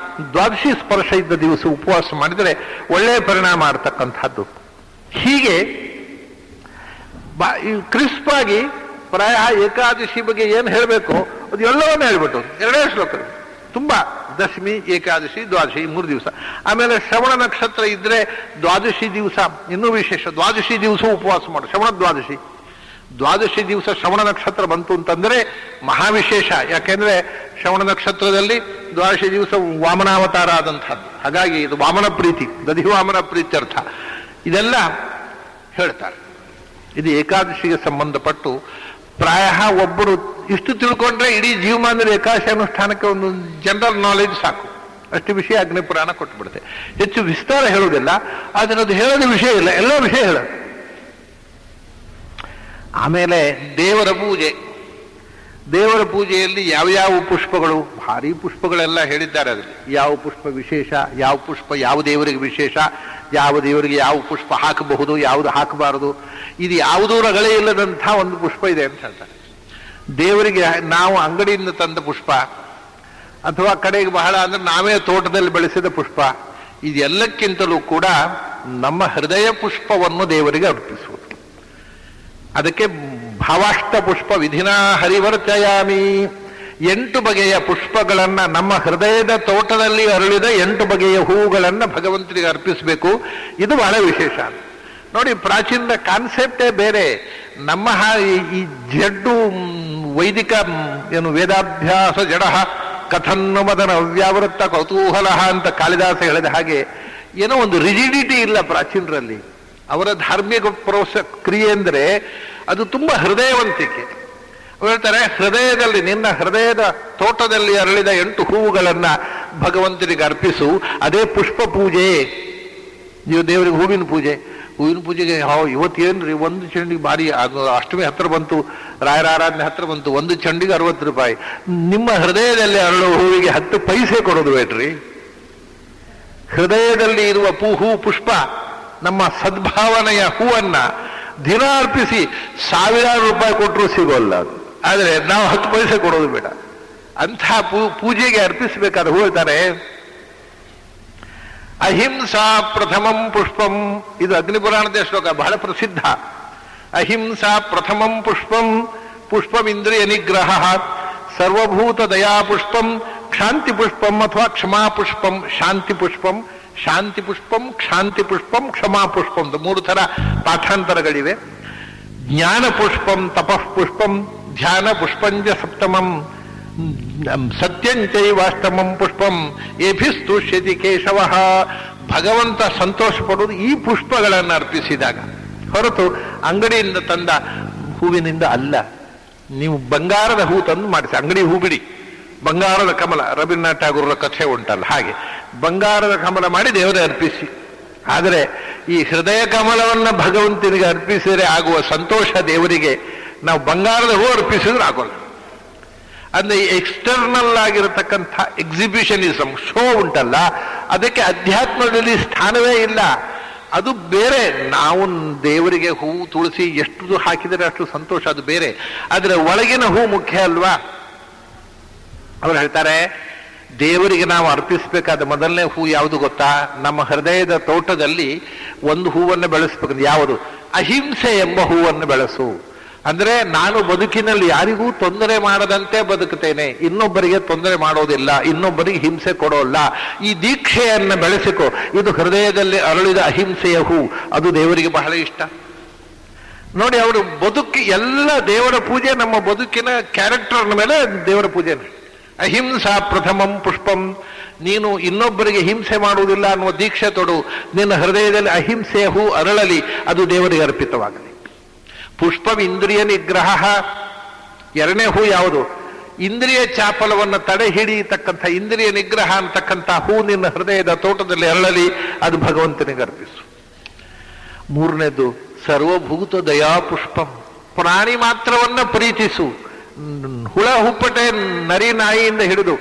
S1: ದ್ವಾದಶಿ ಸ್ಪರ್ಶ ಇದ್ದ ದಿವಸ ಉಪವಾಸ ಮಾಡಿದರೆ ಒಳ್ಳೆಯ ಪರಿಣಾಮ ಆಗ್ತಕ್ಕಂಥದ್ದು. ಹೀಗೆ ಕ್ರಿಸ್ಪ್ ಆಗಿ ಪ್ರಾಯ ಏಕಾದಶಿ ಬಗ್ಗೆ ಏನು ಹೇಳಬೇಕು ಅದು ಎಲ್ಲವನ್ನೂ ಹೇಳ್ಬಿಟ್ಟು 2 ಶ್ಲೋಕ ತುಂಬಾ. ದಶಮಿ, ಏಕಾದಶಿ, ದ್ವಾದಶಿ 3 ದಿವಸ. ಆಮೇಲೆ ಶ್ರವಣ ನಕ್ಷತ್ರ ಇದ್ರೆ ದ್ವಾದಶಿ ದಿವಸ ಇನ್ನೂ ವಿಶೇಷ. ದ್ವಾದಶಿ ದಿವಸ ಉಪವಾಸ ಮಾಡು, ಶ್ರವಣ ದ್ವಾದಶಿ. ದ್ವಾದಶಿ ದಿವಸ ಶ್ರವಣ ನಕ್ಷತ್ರ ಬಂತು ಅಂತಂದ್ರೆ ಮಹಾವಿಶೇಷ. ಯಾಕೆಂದ್ರೆ ಶ್ರವಣ ನಕ್ಷತ್ರದಲ್ಲಿ ದ್ವಾದಶಿ ದಿವಸ ವಾಮನಾವತಾರ ಆದಂಥದ್ದು. ಹಾಗಾಗಿ ಇದು ವಾಮನ ಪ್ರೀತಿ, ದಧಿವಾಮನ ಪ್ರೀತ್ಯರ್ಥ. ಇದೆಲ್ಲ ಹೇಳ್ತಾರೆ. ಇದು ಏಕಾದಶಿಗೆ ಸಂಬಂಧಪಟ್ಟು ಪ್ರಾಯ ಒಬ್ಬರು ಇಷ್ಟು ತಿಳ್ಕೊಂಡ್ರೆ ಇಡೀ ಜೀವಮಾನದ ಏಕಾದಶಿ ಅನುಷ್ಠಾನಕ್ಕೆ ಒಂದು ಜನರಲ್ ನಾಲೆಜ್ ಸಾಕು. ಅಷ್ಟು ವಿಷಯ ಅಗ್ನಿಪುರಾಣ ಕೊಟ್ಟುಬಿಡುತ್ತೆ. ಹೆಚ್ಚು ವಿಸ್ತಾರ ಹೇಳುವುದಿಲ್ಲ, ಆದರೆ ಅದು ಹೇಳೋದ ವಿಷಯ ಇಲ್ಲ, ಎಲ್ಲ ವಿಷಯ ಹೇಳೋದು. ಆಮೇಲೆ ದೇವರ ಪೂಜೆ. ದೇವರ ಪೂಜೆಯಲ್ಲಿ ಯಾವ್ಯಾವ ಪುಷ್ಪಗಳು, ಭಾರಿ ಪುಷ್ಪಗಳೆಲ್ಲ ಹೇಳಿದ್ದಾರೆ. ಅದರಲ್ಲಿ ಯಾವ ಪುಷ್ಪ ವಿಶೇಷ, ಯಾವ ಪುಷ್ಪ ಯಾವ ದೇವರಿಗೆ ವಿಶೇಷ, ಯಾವ ದೇವರಿಗೆ ಯಾವ ಪುಷ್ಪ ಹಾಕಬಹುದು, ಯಾವುದು ಹಾಕಬಾರದು, ಇದು ಯಾವುದೂ ರಗಳೇ ಇಲ್ಲದಂಥ ಒಂದು ಪುಷ್ಪ ಇದೆ ಅಂತ ಹೇಳ್ತಾರೆ. ದೇವರಿಗೆ ನಾವು ಅಂಗಡಿಯಿಂದ ತಂದ ಪುಷ್ಪ ಅಥವಾ ಕಡೆಗೆ ಬಹಳ ಅಂದ್ರೆ ನಾವೇ ತೋಟದಲ್ಲಿ ಬೆಳೆಸಿದ ಪುಷ್ಪ, ಇದೆಲ್ಲಕ್ಕಿಂತಲೂ ಕೂಡ ನಮ್ಮ ಹೃದಯ ಪುಷ್ಪವನ್ನು ದೇವರಿಗೆ ಅರ್ಪಿಸುವುದು. ಅದಕ್ಕೆ ಭಾವಾಷ್ಟ ಪುಷ್ಪ ವಿಧಿನಾ ಹರಿವರ್ಚಯಾಮಿ. 8 ಬಗೆಯ ಪುಷ್ಪಗಳನ್ನ, ನಮ್ಮ ಹೃದಯದ ತೋಟದಲ್ಲಿ ಅರಳಿದ 8 ಬಗೆಯ ಹೂವುಗಳನ್ನ ಭಗವಂತನಿಗೆ ಅರ್ಪಿಸಬೇಕು. ಇದು ಬಹಳ ವಿಶೇಷ. ನೋಡಿ, ಪ್ರಾಚೀನ ಕಾನ್ಸೆಪ್ಟೇ ಬೇರೆ. ನಮ್ಮ ಈ ಜಡ್ಡು ವೈದಿಕ ಏನು ವೇದಾಭ್ಯಾಸ ಜಡ ಕಥನ್ನು ಮದನ ಅವ್ಯಾವೃತ್ತ ಕೌತೂಹಲ ಅಂತ ಕಾಳಿದಾಸ ಹೇಳಿದ ಹಾಗೆ ಏನೋ ಒಂದು ರಿಜಿಡಿಟಿ ಇಲ್ಲ ಪ್ರಾಚೀನರಲ್ಲಿ. ಅವರ ಧಾರ್ಮಿಕ ಕ್ರಿಯೆ ಅಂದರೆ ಅದು ತುಂಬಾ ಹೃದಯವಂತಿಕೆ. ಹೇಳ್ತಾರೆ, ಹೃದಯದಲ್ಲಿ, ನಿನ್ನ ಹೃದಯದ ತೋಟದಲ್ಲಿ ಅರಳಿದ 8 ಹೂವುಗಳನ್ನ ಭಗವಂತನಿಗೆ ಅರ್ಪಿಸು. ಅದೇ ಪುಷ್ಪ ಪೂಜೆ. ನೀವು ದೇವರಿಗೆ ಹೂವಿನ ಪೂಜೆ, ಹೂವಿನ ಪೂಜೆಗೆ ಇವತ್ತೇನ್ರಿ ಒಂದು ಚೆಂಡಿಗೆ ಭಾರಿ, ಅದು ಅಷ್ಟಮಿ ಹತ್ರ ಬಂತು, ರಾಯರ ಆರಾಧನೆ ಹತ್ರ ಬಂತು, ಒಂದು ಚೆಂಡಿಗೆ 60 ರೂಪಾಯಿ. ನಿಮ್ಮ ಹೃದಯದಲ್ಲಿ ಅರಳುವ ಹೂವಿಗೆ 10 ಪೈಸೆ ಕೊಡೋದು ಬೇಡ್ರಿ. ಹೃದಯದಲ್ಲಿ ಇರುವ ಹೂ ಪುಷ್ಪ, ನಮ್ಮ ಸದ್ಭಾವನೆಯ ಹೂವನ್ನ ದಿನ ಅರ್ಪಿಸಿ 1000 ರೂಪಾಯಿ ಕೊಟ್ಟರು ಸಿಗೋಲ್ಲ ಅದು. ಆದರೆ ನಾವು 10 ಪೈಸೆ ಕೊಡೋದು ಬೇಡ. ಅಂಥ ಪೂಜೆಗೆ ಅರ್ಪಿಸಬೇಕಾದ ಹೂ ಹೇಳ್ತಾರೆ, ಅಹಿಂಸಾ ಪ್ರಥಮಂ ಪುಷ್ಪಂ. ಇದು ಅಗ್ನಿಪುರಾಣದ ಶ್ಲೋಕ, ಬಹಳ ಪ್ರಸಿದ್ಧ. ಅಹಿಂಸಾ ಪ್ರಥಮಂ ಪುಷ್ಪಂ ಪುಷ್ಪಮಿಂದ್ರಿಯ ನಿಗ್ರಹ, ಸರ್ವಭೂತ ದಯಾ ಪುಷ್ಪಂ ಕ್ಷಾಂತಿ ಪುಷ್ಪಂ ಅಥವಾ ಕ್ಷಮಾ ಪುಷ್ಪಂ. ಶಾಂತಿ ಪುಷ್ಪಂ, ಶಾಂತಿ ಪುಷ್ಪಂ, ಕ್ಷಾಂತಿ ಪುಷ್ಪಂ, ಕ್ಷಮಾ ಪುಷ್ಪಂ. 3 ಥರ ಪಾಠಾಂತರಗಳಿವೆ. ಜ್ಞಾನ ಪುಷ್ಪಂ, ತಪಃ ಪುಷ್ಪಂ, ಧ್ಯಾನ ಪುಷ್ಪಂಜ ಸಪ್ತಮಂ, ಸತ್ಯಂಚೈವಾಷ್ಟಮಂ ಪುಷ್ಪಂ ಏಭಿಸ್ತುಷ್ಯತಿ ಕೇಶವ. ಭಗವಂತ ಸಂತೋಷ ಪಡುವುದು ಈ ಪುಷ್ಪಗಳನ್ನು ಅರ್ಪಿಸಿದಾಗ, ಹೊರತು ಅಂಗಡಿಯಿಂದ ತಂದ ಹೂವಿನಿಂದ ಅಲ್ಲ. ನೀವು ಬಂಗಾರದ ಹೂ ತಂದು ಮಾಡಿಸಿ, ಅಂಗಡಿ ಹೂ ಬಿಡಿ, ಬಂಗಾರದ ಕಮಲ, ರವೀಂದ್ರನಾಥ್ ಠಾಗೂರರ ಕಥೆ ಉಂಟಲ್ಲ ಹಾಗೆ ಬಂಗಾರದ ಕಮಲ ಮಾಡಿ ದೇವರೇ ಅರ್ಪಿಸಿ. ಆದರೆ ಈ ಹೃದಯ ಕಮಲವನ್ನ ಭಗವಂತನಿಗೆ ಅರ್ಪಿಸಿದರೆ ಆಗುವ ಸಂತೋಷ ದೇವರಿಗೆ ನಾವು ಬಂಗಾರದ ಹೂ ಅರ್ಪಿಸಿದ್ರೆ ಆಗೋಲ್ಲ. ಅಂದ್ರೆ ಈ ಎಕ್ಸ್ಟರ್ನಲ್ ಆಗಿರತಕ್ಕಂಥ ಎಕ್ಸಿಬಿಷನಿಸಮ್ ಶೋ ಉಂಟಲ್ಲ, ಅದಕ್ಕೆ ಅಧ್ಯಾತ್ಮದಲ್ಲಿ ಸ್ಥಾನವೇ ಇಲ್ಲ. ಅದು ಬೇರೆ. ನಾವು ದೇವರಿಗೆ ಹೂ ತುಳಸಿ ಎಷ್ಟು ಹಾಕಿದರೆ ಅಷ್ಟು ಸಂತೋಷ, ಅದು ಬೇರೆ. ಆದರೆ ಒಳಗಿನ ಹೂ ಮುಖ್ಯ ಅಲ್ವಾ? ಅವ್ರು ಹೇಳ್ತಾರೆ, ದೇವರಿಗೆ ನಾವು ಅರ್ಪಿಸಬೇಕಾದ ಮೊದಲನೇ ಹೂ ಯಾವುದು ಗೊತ್ತಾ? ನಮ್ಮ ಹೃದಯದ ತೋಟದಲ್ಲಿ ಒಂದು ಹೂವನ್ನು ಬೆಳೆಸ್ಬೇಕು. ಯಾವುದು? ಅಹಿಂಸೆ ಎಂಬ ಹೂವನ್ನು ಬೆಳೆಸು. ಅಂದ್ರೆ ನಾನು ಬದುಕಿನಲ್ಲಿ ಯಾರಿಗೂ ತೊಂದರೆ ಮಾಡದಂತೆ ಬದುಕುತ್ತೇನೆ, ಇನ್ನೊಬ್ಬರಿಗೆ ತೊಂದರೆ ಮಾಡೋದಿಲ್ಲ, ಇನ್ನೊಬ್ಬರಿಗೆ ಹಿಂಸೆ ಕೊಡೋಲ್ಲ. ಈ ದೀಕ್ಷೆಯನ್ನು ಬೆಳೆಸಿಕೊ. ಇದು ಹೃದಯದಲ್ಲಿ ಅರಳಿದ ಅಹಿಂಸೆಯ ಹೂ. ಅದು ದೇವರಿಗೆ ಬಹಳ ಇಷ್ಟ. ನೋಡಿ, ಅವರು ಬದುಕಿ ಎಲ್ಲ ದೇವರ ಪೂಜೆ ನಮ್ಮ ಬದುಕಿನ ಕ್ಯಾರೆಕ್ಟರ್ನ ಮೇಲೆ ದೇವರ ಪೂಜೆನೆ. ಅಹಿಂಸಾ ಪ್ರಥಮಂ ಪುಷ್ಪಂ. ನೀನು ಇನ್ನೊಬ್ಬರಿಗೆ ಹಿಂಸೆ ಮಾಡುವುದಿಲ್ಲ ಅನ್ನುವ ದೀಕ್ಷೆ ತೊಡು. ನಿನ್ನ ಹೃದಯದಲ್ಲಿ ಅಹಿಂಸೆಯ ಹೂ ಅರಳಲಿ, ಅದು ದೇವರಿಗೆ ಅರ್ಪಿತವಾಗಲಿ. ಪುಷ್ಪವಿಂದ್ರಿಯ ನಿಗ್ರಹ. ಎರಡನೇ ಹೂ ಯಾವುದು? ಇಂದ್ರಿಯ ಚಾಪಲವನ್ನು ತಡೆ ಹಿಡಿಯತಕ್ಕಂಥ ಇಂದ್ರಿಯ ನಿಗ್ರಹ ಅಂತಕ್ಕಂಥ ಹೂ ನಿನ್ನ ಹೃದಯದ ತೋಟದಲ್ಲಿ ಅರಳಲಿ, ಅದು ಭಗವಂತನಿಗೆ ಅರ್ಪಿಸು. ಮೂರನೇದು ಸರ್ವಭೂತ ದಯಾ ಪುಷ್ಪಂ. ಪ್ರಾಣಿ ಮಾತ್ರವನ್ನ ಪ್ರೀತಿಸು. ಹುಳ ಹುಪ್ಪಟೆ ನರಿ ನಾಯಿಯಿಂದ ಹಿಡಿದು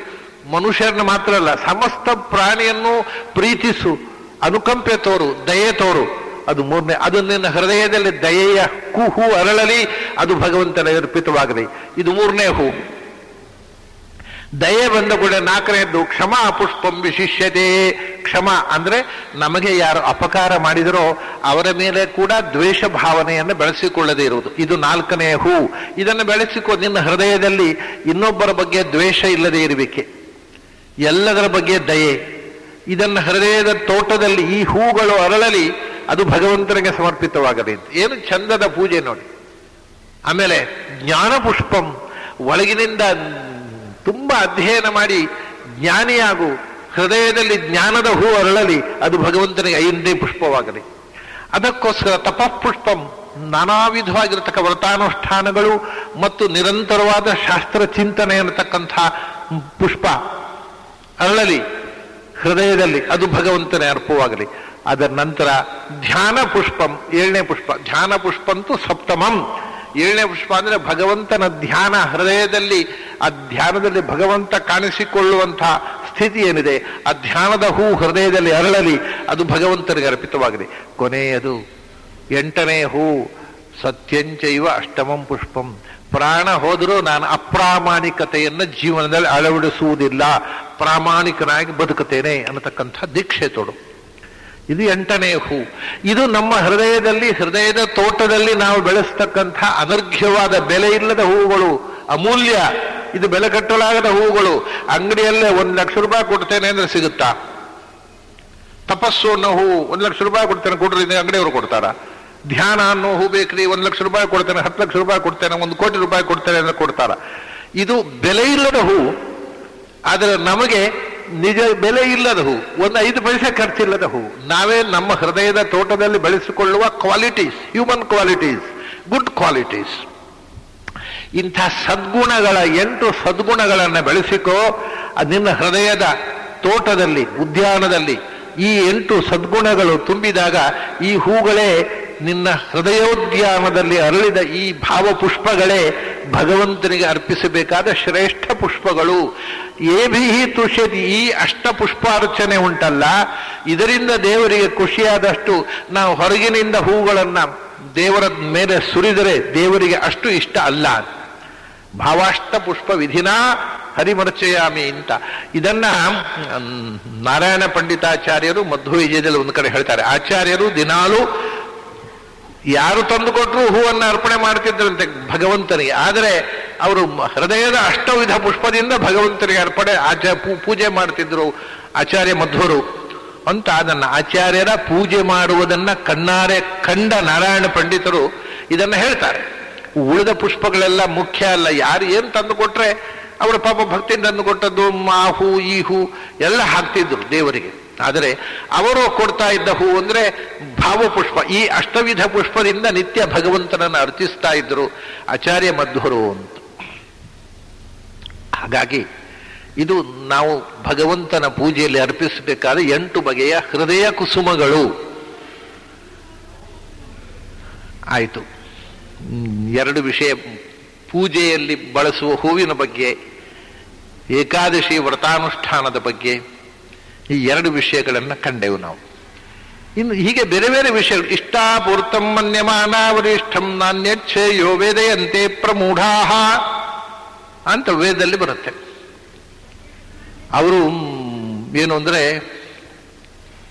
S1: ಮನುಷ್ಯರನ್ನ ಮಾತ್ರ ಅಲ್ಲ, ಸಮಸ್ತ ಪ್ರಾಣಿಯನ್ನು ಪ್ರೀತಿಸು, ಅನುಕಂಪೆ ತೋರು, ದಯೆ ತೋರು. ಅದು ಮೂರನೇ. ಅದು ನಿನ್ನ ಹೃದಯದಲ್ಲಿ ದಯೆಯ ಹೂ ಅರಳಲಿ, ಅದು ಭಗವಂತನ ಅರ್ಪಿತವಾಗಲಿ. ಇದು ಮೂರನೇ ಹೂ. ದಯೆ ಬಂದ ಕೂಡ ನಾಲ್ಕನೇದ್ದು ಕ್ಷಮಾ ಪುಷ್ಪಂ ವಿಶಿಷ್ಯತೆ. ಕ್ಷಮ ಅಂದ್ರೆ ನಮಗೆ ಯಾರು ಅಪಕಾರ ಮಾಡಿದರೋ ಅವರ ಮೇಲೆ ಕೂಡ ದ್ವೇಷ ಭಾವನೆಯನ್ನು ಬೆಳೆಸಿಕೊಳ್ಳದೇ ಇರುವುದು. ಇದು ನಾಲ್ಕನೇ ಹೂ. ಇದನ್ನು ಬೆಳೆಸಿಕೊ. ನಿನ್ನ ಹೃದಯದಲ್ಲಿ ಇನ್ನೊಬ್ಬರ ಬಗ್ಗೆ ದ್ವೇಷ ಇಲ್ಲದೆ ಇರಬೇಕೆ, ಎಲ್ಲದರ ಬಗ್ಗೆ ದಯೆ. ಇದನ್ನ ಹೃದಯದ ತೋಟದಲ್ಲಿ ಈ ಹೂಗಳು ಅರಳಲಿ, ಅದು ಭಗವಂತನಿಗೆ ಸಮರ್ಪಿತವಾಗಲಿ. ಏನು ಚಂದದ ಪೂಜೆ ನೋಡಿ. ಆಮೇಲೆ ಜ್ಞಾನ ಪುಷ್ಪಂ. ಒಳಗಿನಿಂದ ತುಂಬಾ ಅಧ್ಯಯನ ಮಾಡಿ ಜ್ಞಾನಿಯಾಗು. ಹೃದಯದಲ್ಲಿ ಜ್ಞಾನದ ಹೂ ಅರಳಲಿ, ಅದು ಭಗವಂತನಿಗೆ ಐದನೇ ಪುಷ್ಪವಾಗಲಿ. ಅದಕ್ಕೋಸ್ಕರ ತಪಃಪುಷ್ಪಂ. ನಾನಾ ವಿಧವಾಗಿರತಕ್ಕ ವ್ರತಾನುಷ್ಠಾನಗಳು ಮತ್ತು ನಿರಂತರವಾದ ಶಾಸ್ತ್ರ ಚಿಂತನೆ ಅನ್ನತಕ್ಕಂಥ ಪುಷ್ಪ ಅರಳಲಿ ಹೃದಯದಲ್ಲಿ, ಅದು ಭಗವಂತನೇ ಅರ್ಪವಾಗಲಿ. ಅದರ ನಂತರ ಧ್ಯಾನ ಪುಷ್ಪಂ. ಏಳನೇ ಪುಷ್ಪ. ಧ್ಯಾನ ಪುಷ್ಪಂತೂ ಸಪ್ತಮಂ. ಏಳನೇ ಪುಷ್ಪ ಅಂದ್ರೆ ಭಗವಂತನ ಧ್ಯಾನ ಹೃದಯದಲ್ಲಿ. ಆ ಧ್ಯಾನದಲ್ಲಿ ಭಗವಂತ ಕಾಣಿಸಿಕೊಳ್ಳುವಂತಹ ಸ್ಥಿತಿ ಏನಿದೆ, ಆ ಧ್ಯಾನದ ಹೂ ಹೃದಯದಲ್ಲಿ ಅರಳಲಿ, ಅದು ಭಗವಂತನಿಗೆ ಅರ್ಪಿತವಾಗಲಿ. ಕೊನೆಯದು ಎಂಟನೇ ಹೂ ಸತ್ಯಂಚೈವ ಅಷ್ಟಮಂ ಪುಷ್ಪಂ. ಪ್ರಾಣ ಹೋದರೂ ನಾನು ಅಪ್ರಾಮಾಣಿಕತೆಯನ್ನು ಜೀವನದಲ್ಲಿ ಅಳವಡಿಸುವುದಿಲ್ಲ, ಪ್ರಾಮಾಣಿಕನಾಗಿ ಬದುಕುತ್ತೇನೆ ಅನ್ನತಕ್ಕಂಥ ದೀಕ್ಷೆ ತೊಡು. ಇದು ಎಂಟನೇ ಹೂ. ಇದು ನಮ್ಮ ಹೃದಯದಲ್ಲಿ, ಹೃದಯದ ತೋಟದಲ್ಲಿ ನಾವು ಬೆಳೆಸ್ತಕ್ಕಂಥ ಅನರ್ಘ್ಯವಾದ ಬೆಲೆ ಇಲ್ಲದ ಹೂಗಳು, ಅಮೂಲ್ಯ. ಇದು ಬೆಲೆ ಕಟ್ಟಲಾಗದ ಹೂಗಳು. ಅಂಗಡಿಯಲ್ಲೇ 1 ಲಕ್ಷ ರೂಪಾಯಿ ಕೊಡ್ತೇನೆ ಅಂದ್ರೆ ಸಿಗುತ್ತಾ? ತಪಸ್ಸು ಅನ್ನೋ ಹೂ 1 ಲಕ್ಷ ರೂಪಾಯಿ ಕೊಡ್ತೇನೆ ಕೊಡ್ರಿ, ಅಂಗಡಿಯವರು ಕೊಡ್ತಾರ? ಧ್ಯಾನ ಅನ್ನೋ ಹೂ ಬೇಕ್ರಿ, 1 ಲಕ್ಷ ರೂಪಾಯಿ ಕೊಡ್ತೇನೆ, 10 ಲಕ್ಷ ರೂಪಾಯಿ ಕೊಡ್ತೇನೆ, 1 ಕೋಟಿ ರೂಪಾಯಿ ಕೊಡ್ತೇನೆ ಅಂದ್ರೆ ಕೊಡ್ತಾರ? ಇದು ಬೆಲೆ ಇಲ್ಲದ ಹೂ. ಆದರೆ ನಮಗೆ ನಿಜ ಬೆಲೆ ಇಲ್ಲದ ಹೂ, 5 ಪೈಸೆ ಖರ್ಚಿಲ್ಲದ ಹೂ. ನಾವೇ ನಮ್ಮ ಹೃದಯದ ತೋಟದಲ್ಲಿ ಬೆಳೆಸಿಕೊಳ್ಳುವ qualities, human qualities, good qualities. ಇಂಥ ಸದ್ಗುಣಗಳ 8 ಸದ್ಗುಣಗಳನ್ನು ಬೆಳೆಸಿಕೋ. ನಿನ್ನ ಹೃದಯದ ತೋಟದಲ್ಲಿ, ಉದ್ಯಾನದಲ್ಲಿ ಈ 8 ಸದ್ಗುಣಗಳು ತುಂಬಿದಾಗ ಈ ಹೂಗಳೇ, ನಿನ್ನ ಹೃದಯೋದ್ಯಾನದಲ್ಲಿ ಅರಳಿದ ಈ ಭಾವಪುಷ್ಪಗಳೇ ಭಗವಂತನಿಗೆ ಅರ್ಪಿಸಬೇಕಾದ ಶ್ರೇಷ್ಠ ಪುಷ್ಪಗಳು. ಏಭಿಹಿ ತುಷ್ಯತಿ. ಈ ಅಷ್ಟಪುಷ್ಪಾರ್ಚನೆ ಉಂಟಲ್ಲ, ಇದರಿಂದ ದೇವರಿಗೆ ಖುಷಿಯಾದಷ್ಟು ನಾವು ಹೊರಗಿನಿಂದ ಹೂಗಳನ್ನ ದೇವರ ಮೇಲೆ ಸುರಿದರೆ ದೇವರಿಗೆ ಅಷ್ಟು ಇಷ್ಟ ಅಲ್ಲ. ಭಾವಾಷ್ಟ ಪುಷ್ಪ ವಿಧಿನಾ ಹರಿಮರ್ಚಯಾಮಿ ಅಂತ. ಇದನ್ನ ನಾರಾಯಣ ಪಂಡಿತಾಚಾರ್ಯರು ಮಧ್ವವಿಜಯದಲ್ಲಿ ಒಂದು ಕಡೆ ಹೇಳ್ತಾರೆ. ಆಚಾರ್ಯರು ದಿನಾಲು ಯಾರು ತಂದುಕೊಟ್ರು ಹೂವನ್ನು ಅರ್ಪಣೆ ಮಾಡ್ತಿದ್ರಂತೆ ಭಗವಂತನಿಗೆ. ಆದರೆ ಅವರು ಹೃದಯದ ಅಷ್ಟವಿಧ ಪುಷ್ಪದಿಂದ ಭಗವಂತನಿಗೆ ಅರ್ಪಣೆ ಪೂಜೆ ಮಾಡ್ತಿದ್ರು ಆಚಾರ್ಯ ಮಧ್ವರು ಅಂತ. ಅದನ್ನ ಆಚಾರ್ಯರ ಪೂಜೆ ಮಾಡುವುದನ್ನ ಕಣ್ಣಾರೆ ಕಂಡ ನಾರಾಯಣ ಪಂಡಿತರು ಇದನ್ನ ಹೇಳ್ತಾರೆ. ಉಳಿದ ಪುಷ್ಪಗಳೆಲ್ಲ ಮುಖ್ಯ ಅಲ್ಲ, ಯಾರು ಏನು ತಂದುಕೊಟ್ರೆ ಅವರು ಪಾಪ ಭಕ್ತಿಯಿಂದ ತಂದುಕೊಟ್ಟದ್ದು ಆ ಹೂ ಈ ಹೂ ಎಲ್ಲ ಹಾಕ್ತಿದ್ರು ದೇವರಿಗೆ. ಆದರೆ ಅವರು ಕೊಡ್ತಾ ಇದ್ದ ಹೂ ಅಂದ್ರೆ ಭಾವಪುಷ್ಪ. ಈ ಅಷ್ಟವಿಧ ಪುಷ್ಪದಿಂದ ನಿತ್ಯ ಭಗವಂತನನ್ನು ಅರ್ಚಿಸ್ತಾ ಇದ್ರು ಆಚಾರ್ಯ ಮಧ್ವರು ಅಂತ. ಹಾಗಾಗಿ ಇದು ನಾವು ಭಗವಂತನ ಪೂಜೆಯಲ್ಲಿ ಅರ್ಪಿಸಬೇಕಾದ 8 ಬಗೆಯ ಹೃದಯ ಕುಸುಮಗಳು. ಆಯಿತು. 2 ವಿಷಯ, ಪೂಜೆಯಲ್ಲಿ ಬಳಸುವ ಹೂವಿನ ಬಗ್ಗೆ, ಏಕಾದಶಿ ವ್ರತಾನುಷ್ಠಾನದ ಬಗ್ಗೆ, ಈ 2 ವಿಷಯಗಳನ್ನು ಕಂಡೆವು ನಾವು. ಇನ್ನು ಹೀಗೆ ಬೇರೆ ಬೇರೆ ವಿಷಯಗಳು, ಇಷ್ಟಾಪೂರ್ತಂ ಮನ್ಯಮಾನ ವರಿಷ್ಠಂ ನಾನ್ಯಚ್ಛೇಯೋ ವೇದಯಂತೆ ಪ್ರಮೂಢಾಹ ಅಂತ ವೇದದಲ್ಲಿ ಬರುತ್ತೆ. ಅವರು ಏನು ಅಂದ್ರೆ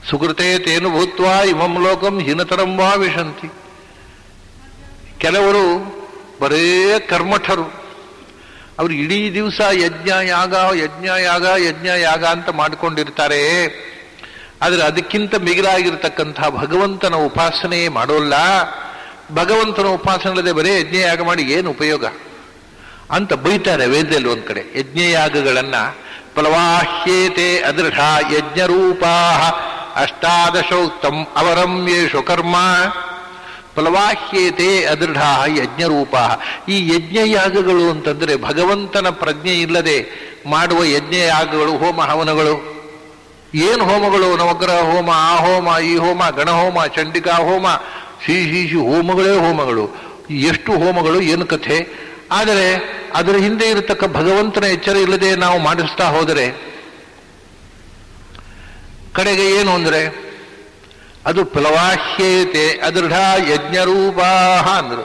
S1: ಸುಕೃತೆ ತೇನು ಭೂತ್ವಾ ಇಮಂ ಲೋಕಂ ಹೀನತರಂ ವಾ ವಿಶಂತಿ. ಕೆಲವರು ಬರೇ ಕರ್ಮಠರು, ಅವರು ಇಡೀ ದಿವಸ ಯಜ್ಞ ಯಾಗ ಅಂತ ಮಾಡಿಕೊಂಡಿರ್ತಾರೆ. ಆದರೆ ಅದಕ್ಕಿಂತ ಮಿಗಿಲಾಗಿರ್ತಕ್ಕಂಥ ಭಗವಂತನ ಉಪಾಸನೆ ಮಾಡೋಲ್ಲ. ಭಗವಂತನ ಉಪಾಸನೆ ಇಲ್ಲದೆ ಬರೇ ಯಜ್ಞಯಾಗ ಮಾಡಿ ಏನು ಉಪಯೋಗ ಅಂತ ಬೈತಾರೆ ವೇದದಲ್ಲಿ. ಒಂದ್ ಕಡೆ ಯಜ್ಞಯಾಗಗಳನ್ನ ಪ್ಲವಾಹ್ಯೇತೆ ಅದೃಢ ಯಜ್ಞರೂಪಾ ಅಷ್ಟಾದಶೋಕ್ತಂ ಅವರಂ ಯೇಷು ಕರ್ಮ. ಪ್ಲವಾಹ್ಯೇತೆ ಅದೃಢ ಯಜ್ಞರೂಪ. ಈ ಯಜ್ಞಯಾಗಗಳು ಅಂತಂದ್ರೆ ಭಗವಂತನ ಪ್ರಜ್ಞೆ ಇಲ್ಲದೆ ಮಾಡುವ ಯಜ್ಞಯಾಗಗಳು, ಹೋಮ ಹವನಗಳು. ಏನು ಹೋಮಗಳು? ನವಗ್ರಹ ಹೋಮ, ಆ ಹೋಮ, ಈ ಹೋಮ, ಗಣಹೋಮ, ಚಂಡಿಕಾ ಹೋಮ, ಶ್ರೀ ಹೋಮಗಳೇ ಹೋಮಗಳು. ಎಷ್ಟು ಹೋಮಗಳು, ಏನು ಕಥೆ. ಆದರೆ ಅದರ ಹಿಂದೆ ಇರತಕ್ಕ ಭಗವಂತನ ಎಚ್ಚರ ಇಲ್ಲದೆ ನಾವು ಮಾಡಿಸ್ತಾ ಹೋದರೆ ಕಡೆಗೆ ಏನು ಅಂದ್ರೆ ಅದು ಪ್ಲವಾಹ್ಯೇತೆ ಅದೃಢ ಯಜ್ಞರೂಪಾಹ ಅಂದ್ರು.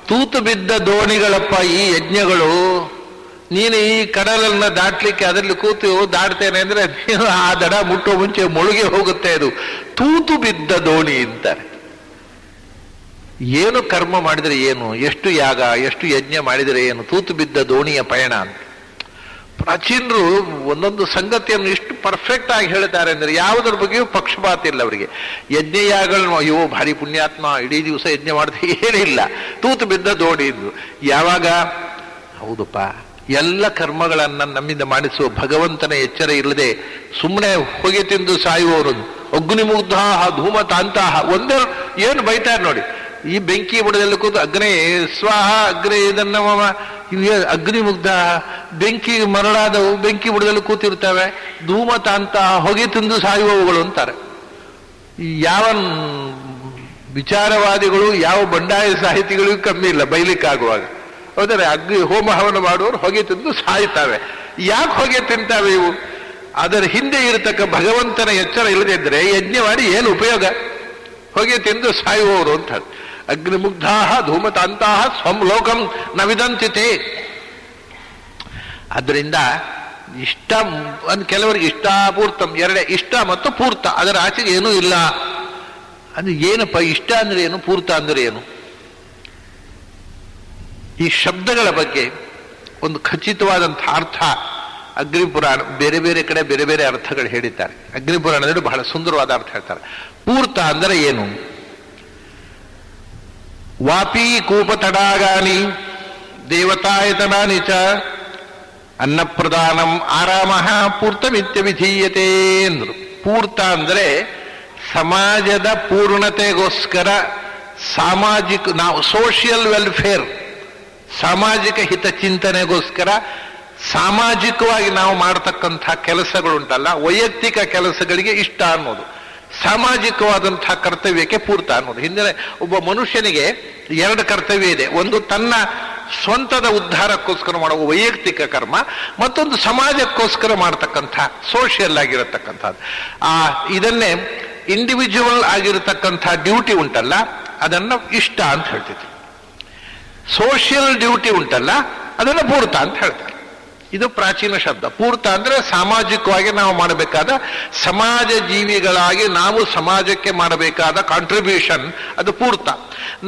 S1: ತೂತು ಬಿದ್ದ ದೋಣಿಗಳಪ್ಪ ಈ ಯಜ್ಞಗಳು. ನೀನು ಈ ಕಡಲನ್ನ ದಾಟ್ಲಿಕ್ಕೆ ಅದರಲ್ಲಿ ಕೂತು ದಾಟ್ತೇನೆ ಅಂದ್ರೆ ನೀನು ಆ ದಡ ಮುಟ್ಟೋ ಮುಂಚೆ ಮುಳುಗಿ ಹೋಗುತ್ತೆ. ಅದು ತೂತು ಬಿದ್ದ ದೋಣಿ ಅಂತಾರೆ. ಏನು ಕರ್ಮ ಮಾಡಿದರೆ ಏನು, ಎಷ್ಟು ಯಾಗ ಎಷ್ಟು ಯಜ್ಞ ಮಾಡಿದರೆ ಏನು, ತೂತು ಬಿದ್ದ ದೋಣಿಯ ಪಯಣ ಅಂತ. ಪ್ರಾಚೀನರು ಒಂದೊಂದು ಸಂಗತಿಯನ್ನು ಇಷ್ಟು ಪರ್ಫೆಕ್ಟ್ ಆಗಿ ಹೇಳ್ತಾರೆ ಅಂದ್ರೆ ಯಾವುದ್ರ ಬಗ್ಗೆಯೂ ಪಕ್ಷಪಾತ ಇಲ್ಲ ಅವರಿಗೆ. ಯಜ್ಞಯಾಗಗಳನ್ನು ಅಯ್ಯೋ ಭಾರಿ ಪುಣ್ಯಾತ್ಮ ಇಡೀ ದಿವಸ ಯಜ್ಞ ಮಾಡಿದ್ರೆ ಏನಿಲ್ಲ, ತೂತು ಬಿದ್ದ ದೋಣಿ ಇದ್ದು. ಯಾವಾಗ ಹೌದಪ್ಪ, ಎಲ್ಲ ಕರ್ಮಗಳನ್ನ ನಮ್ಮಿಂದ ಮಾಡಿಸುವ ಭಗವಂತನ ಎಚ್ಚರ ಇಲ್ಲದೆ ಸುಮ್ಮನೆ ಹೊಗೆ ತಿಂದು ಸಾಯುವವರು ಅಗ್ನಿಮುಗ್ಧ ಧೂಮತಾಂತಹ ಒಂದೇ ಏನು ಬೈತಾರೆ ನೋಡಿ. ಈ ಬೆಂಕಿ ಬುಡದಲ್ಲಿ ಕೂತು ಅಗ್ನೇ ಸ್ವಾಹ ಅಗ್ನೇ ಇದನ್ನ ಅಗ್ನಿಮುಗ್ಧ, ಬೆಂಕಿ ಮರಳಾದವು ಬೆಂಕಿ ಬುಡದಲ್ಲಿ ಕೂತಿರ್ತವೆ, ಧೂಮತಾಂತ ಹೊಗೆ ತಿಂದು ಸಾಯುವವುಗಳು ಅಂತಾರೆ. ಯಾವ ವಿಚಾರವಾದಿಗಳು ಯಾವ ಬಂಡಾಯ ಸಾಹಿತಿಗಳಿಗೂ ಕಮ್ಮಿ ಇಲ್ಲ ಬೈಲಿಕ್ಕಾಗುವಾಗ. ಹೌದರೆ ಹೋಮ ಹವನ ಮಾಡುವವರು ಹೊಗೆ ತಿಂದು ಸಾಯ್ತಾವೆ. ಯಾಕೆ ಹೊಗೆ ತಿಂತಾವೆ ಇವು? ಅದರ ಹಿಂದೆ ಇರತಕ್ಕ ಭಗವಂತನ ಎಚ್ಚರ ಇಲ್ಲದೆ ಇದ್ರೆ ಯಜ್ಞ ಮಾಡಿ ಏನು ಉಪಯೋಗ? ಹೊಗೆ ತಿಂದು ಸಾಯುವವರು ಅಂತ. ಅಗ್ನಿಮುಗ್ಧಾ ಧೂಮತಾಂತಹ ಸ್ವಂ ಲೋಕಂ ನ ವಿದಂತಿತೆ. ಅದರಿಂದ ಇಷ್ಟ ಕೆಲವರಿಗೆ ಇಷ್ಟಾಪೂರ್ತಂ, ಎರಡೇ ಇಷ್ಟ ಮತ್ತು ಪೂರ್ತ, ಅದರ ಆಚೆಗೆ ಏನೂ ಇಲ್ಲ. ಅದು ಏನಪ್ಪ ಇಷ್ಟ ಅಂದ್ರೆ ಏನು, ಪೂರ್ತ ಅಂದ್ರೆ ಏನು? ಈ ಶಬ್ದಗಳ ಬಗ್ಗೆ ಒಂದು ಖಚಿತವಾದಂಥ ಅರ್ಥ ಅಗ್ನಿಪುರಾಣ ಬೇರೆ ಬೇರೆ ಕಡೆ ಬೇರೆ ಬೇರೆ ಅರ್ಥಗಳು ಹೇಳಿದ್ದಾರೆ. ಅಗ್ನಿಪುರಾಣದಲ್ಲಿ ಬಹಳ ಸುಂದರವಾದ ಅರ್ಥ ಹೇಳ್ತಾರೆ. ಪೂರ್ತ ಅಂದರೆ ಏನು? ವಾಪಿ ಕೂಪ ತಡಾಗಾನಿ ದೇವತಾಯತನಾನಿ ಚ ಅನ್ನಪ್ರದಾನಂ ಆರಾಮ ಪೂರ್ತಮಿತ್ಯ ವಿಧೀಯತೆ ಅಂದ್ರು. ಪೂರ್ತ ಅಂದ್ರೆ ಸಮಾಜದ ಪೂರ್ಣತೆಗೋಸ್ಕರ ಸಾಮಾಜಿಕ, ನಾವು ಸೋಷಿಯಲ್ ವೆಲ್ಫೇರ್, ಸಾಮಾಜಿಕ ಹಿತಚಿಂತನೆಗೋಸ್ಕರ ಸಾಮಾಜಿಕವಾಗಿ ನಾವು ಮಾಡತಕ್ಕಂಥ ಕೆಲಸಗಳುಂಟಲ್ಲ, ವೈಯಕ್ತಿಕ ಕೆಲಸಗಳಿಗೆ ಇಷ್ಟ ಅನ್ನೋದು, ಸಾಮಾಜಿಕವಾದಂತಹ ಕರ್ತವ್ಯಕ್ಕೆ ಪೂರ್ತ ಅನ್ನೋದು. ಹಿಂದಿನ ಒಬ್ಬ ಮನುಷ್ಯನಿಗೆ 2 ಕರ್ತವ್ಯ ಇದೆ. ಒಂದು ತನ್ನ ಸ್ವಂತದ ಉದ್ಧಾರಕ್ಕೋಸ್ಕರ ಮಾಡುವ ವೈಯಕ್ತಿಕ ಕರ್ಮ, ಮತ್ತೊಂದು ಸಮಾಜಕ್ಕೋಸ್ಕರ ಮಾಡತಕ್ಕಂಥ ಸೋಷಿಯಲ್ ಆಗಿರತಕ್ಕಂಥದ್ದು. ಇದನ್ನೇ ಇಂಡಿವಿಜುವಲ್ ಆಗಿರತಕ್ಕಂಥ ಡ್ಯೂಟಿ ಉಂಟಲ್ಲ, ಅದನ್ನು ಇಷ್ಟ ಅಂತ ಹೇಳ್ತಿದ್ವಿ. ಸೋಷಿಯಲ್ ಡ್ಯೂಟಿ ಉಂಟಲ್ಲ, ಅದನ್ನು ಪೂರ್ತ ಅಂತ ಹೇಳ್ತಾರೆ. ಇದು ಪ್ರಾಚೀನ ಶಬ್ದ. ಪೂರ್ತ ಅಂದ್ರೆ ಸಾಮಾಜಿಕವಾಗಿ ನಾವು ಮಾಡಬೇಕಾದ, ಸಮಾಜ ಜೀವಿಗಳಾಗಿ ನಾವು ಸಮಾಜಕ್ಕೆ ಮಾಡಬೇಕಾದ ಕಾಂಟ್ರಿಬ್ಯೂಷನ್, ಅದು ಪೂರ್ತ.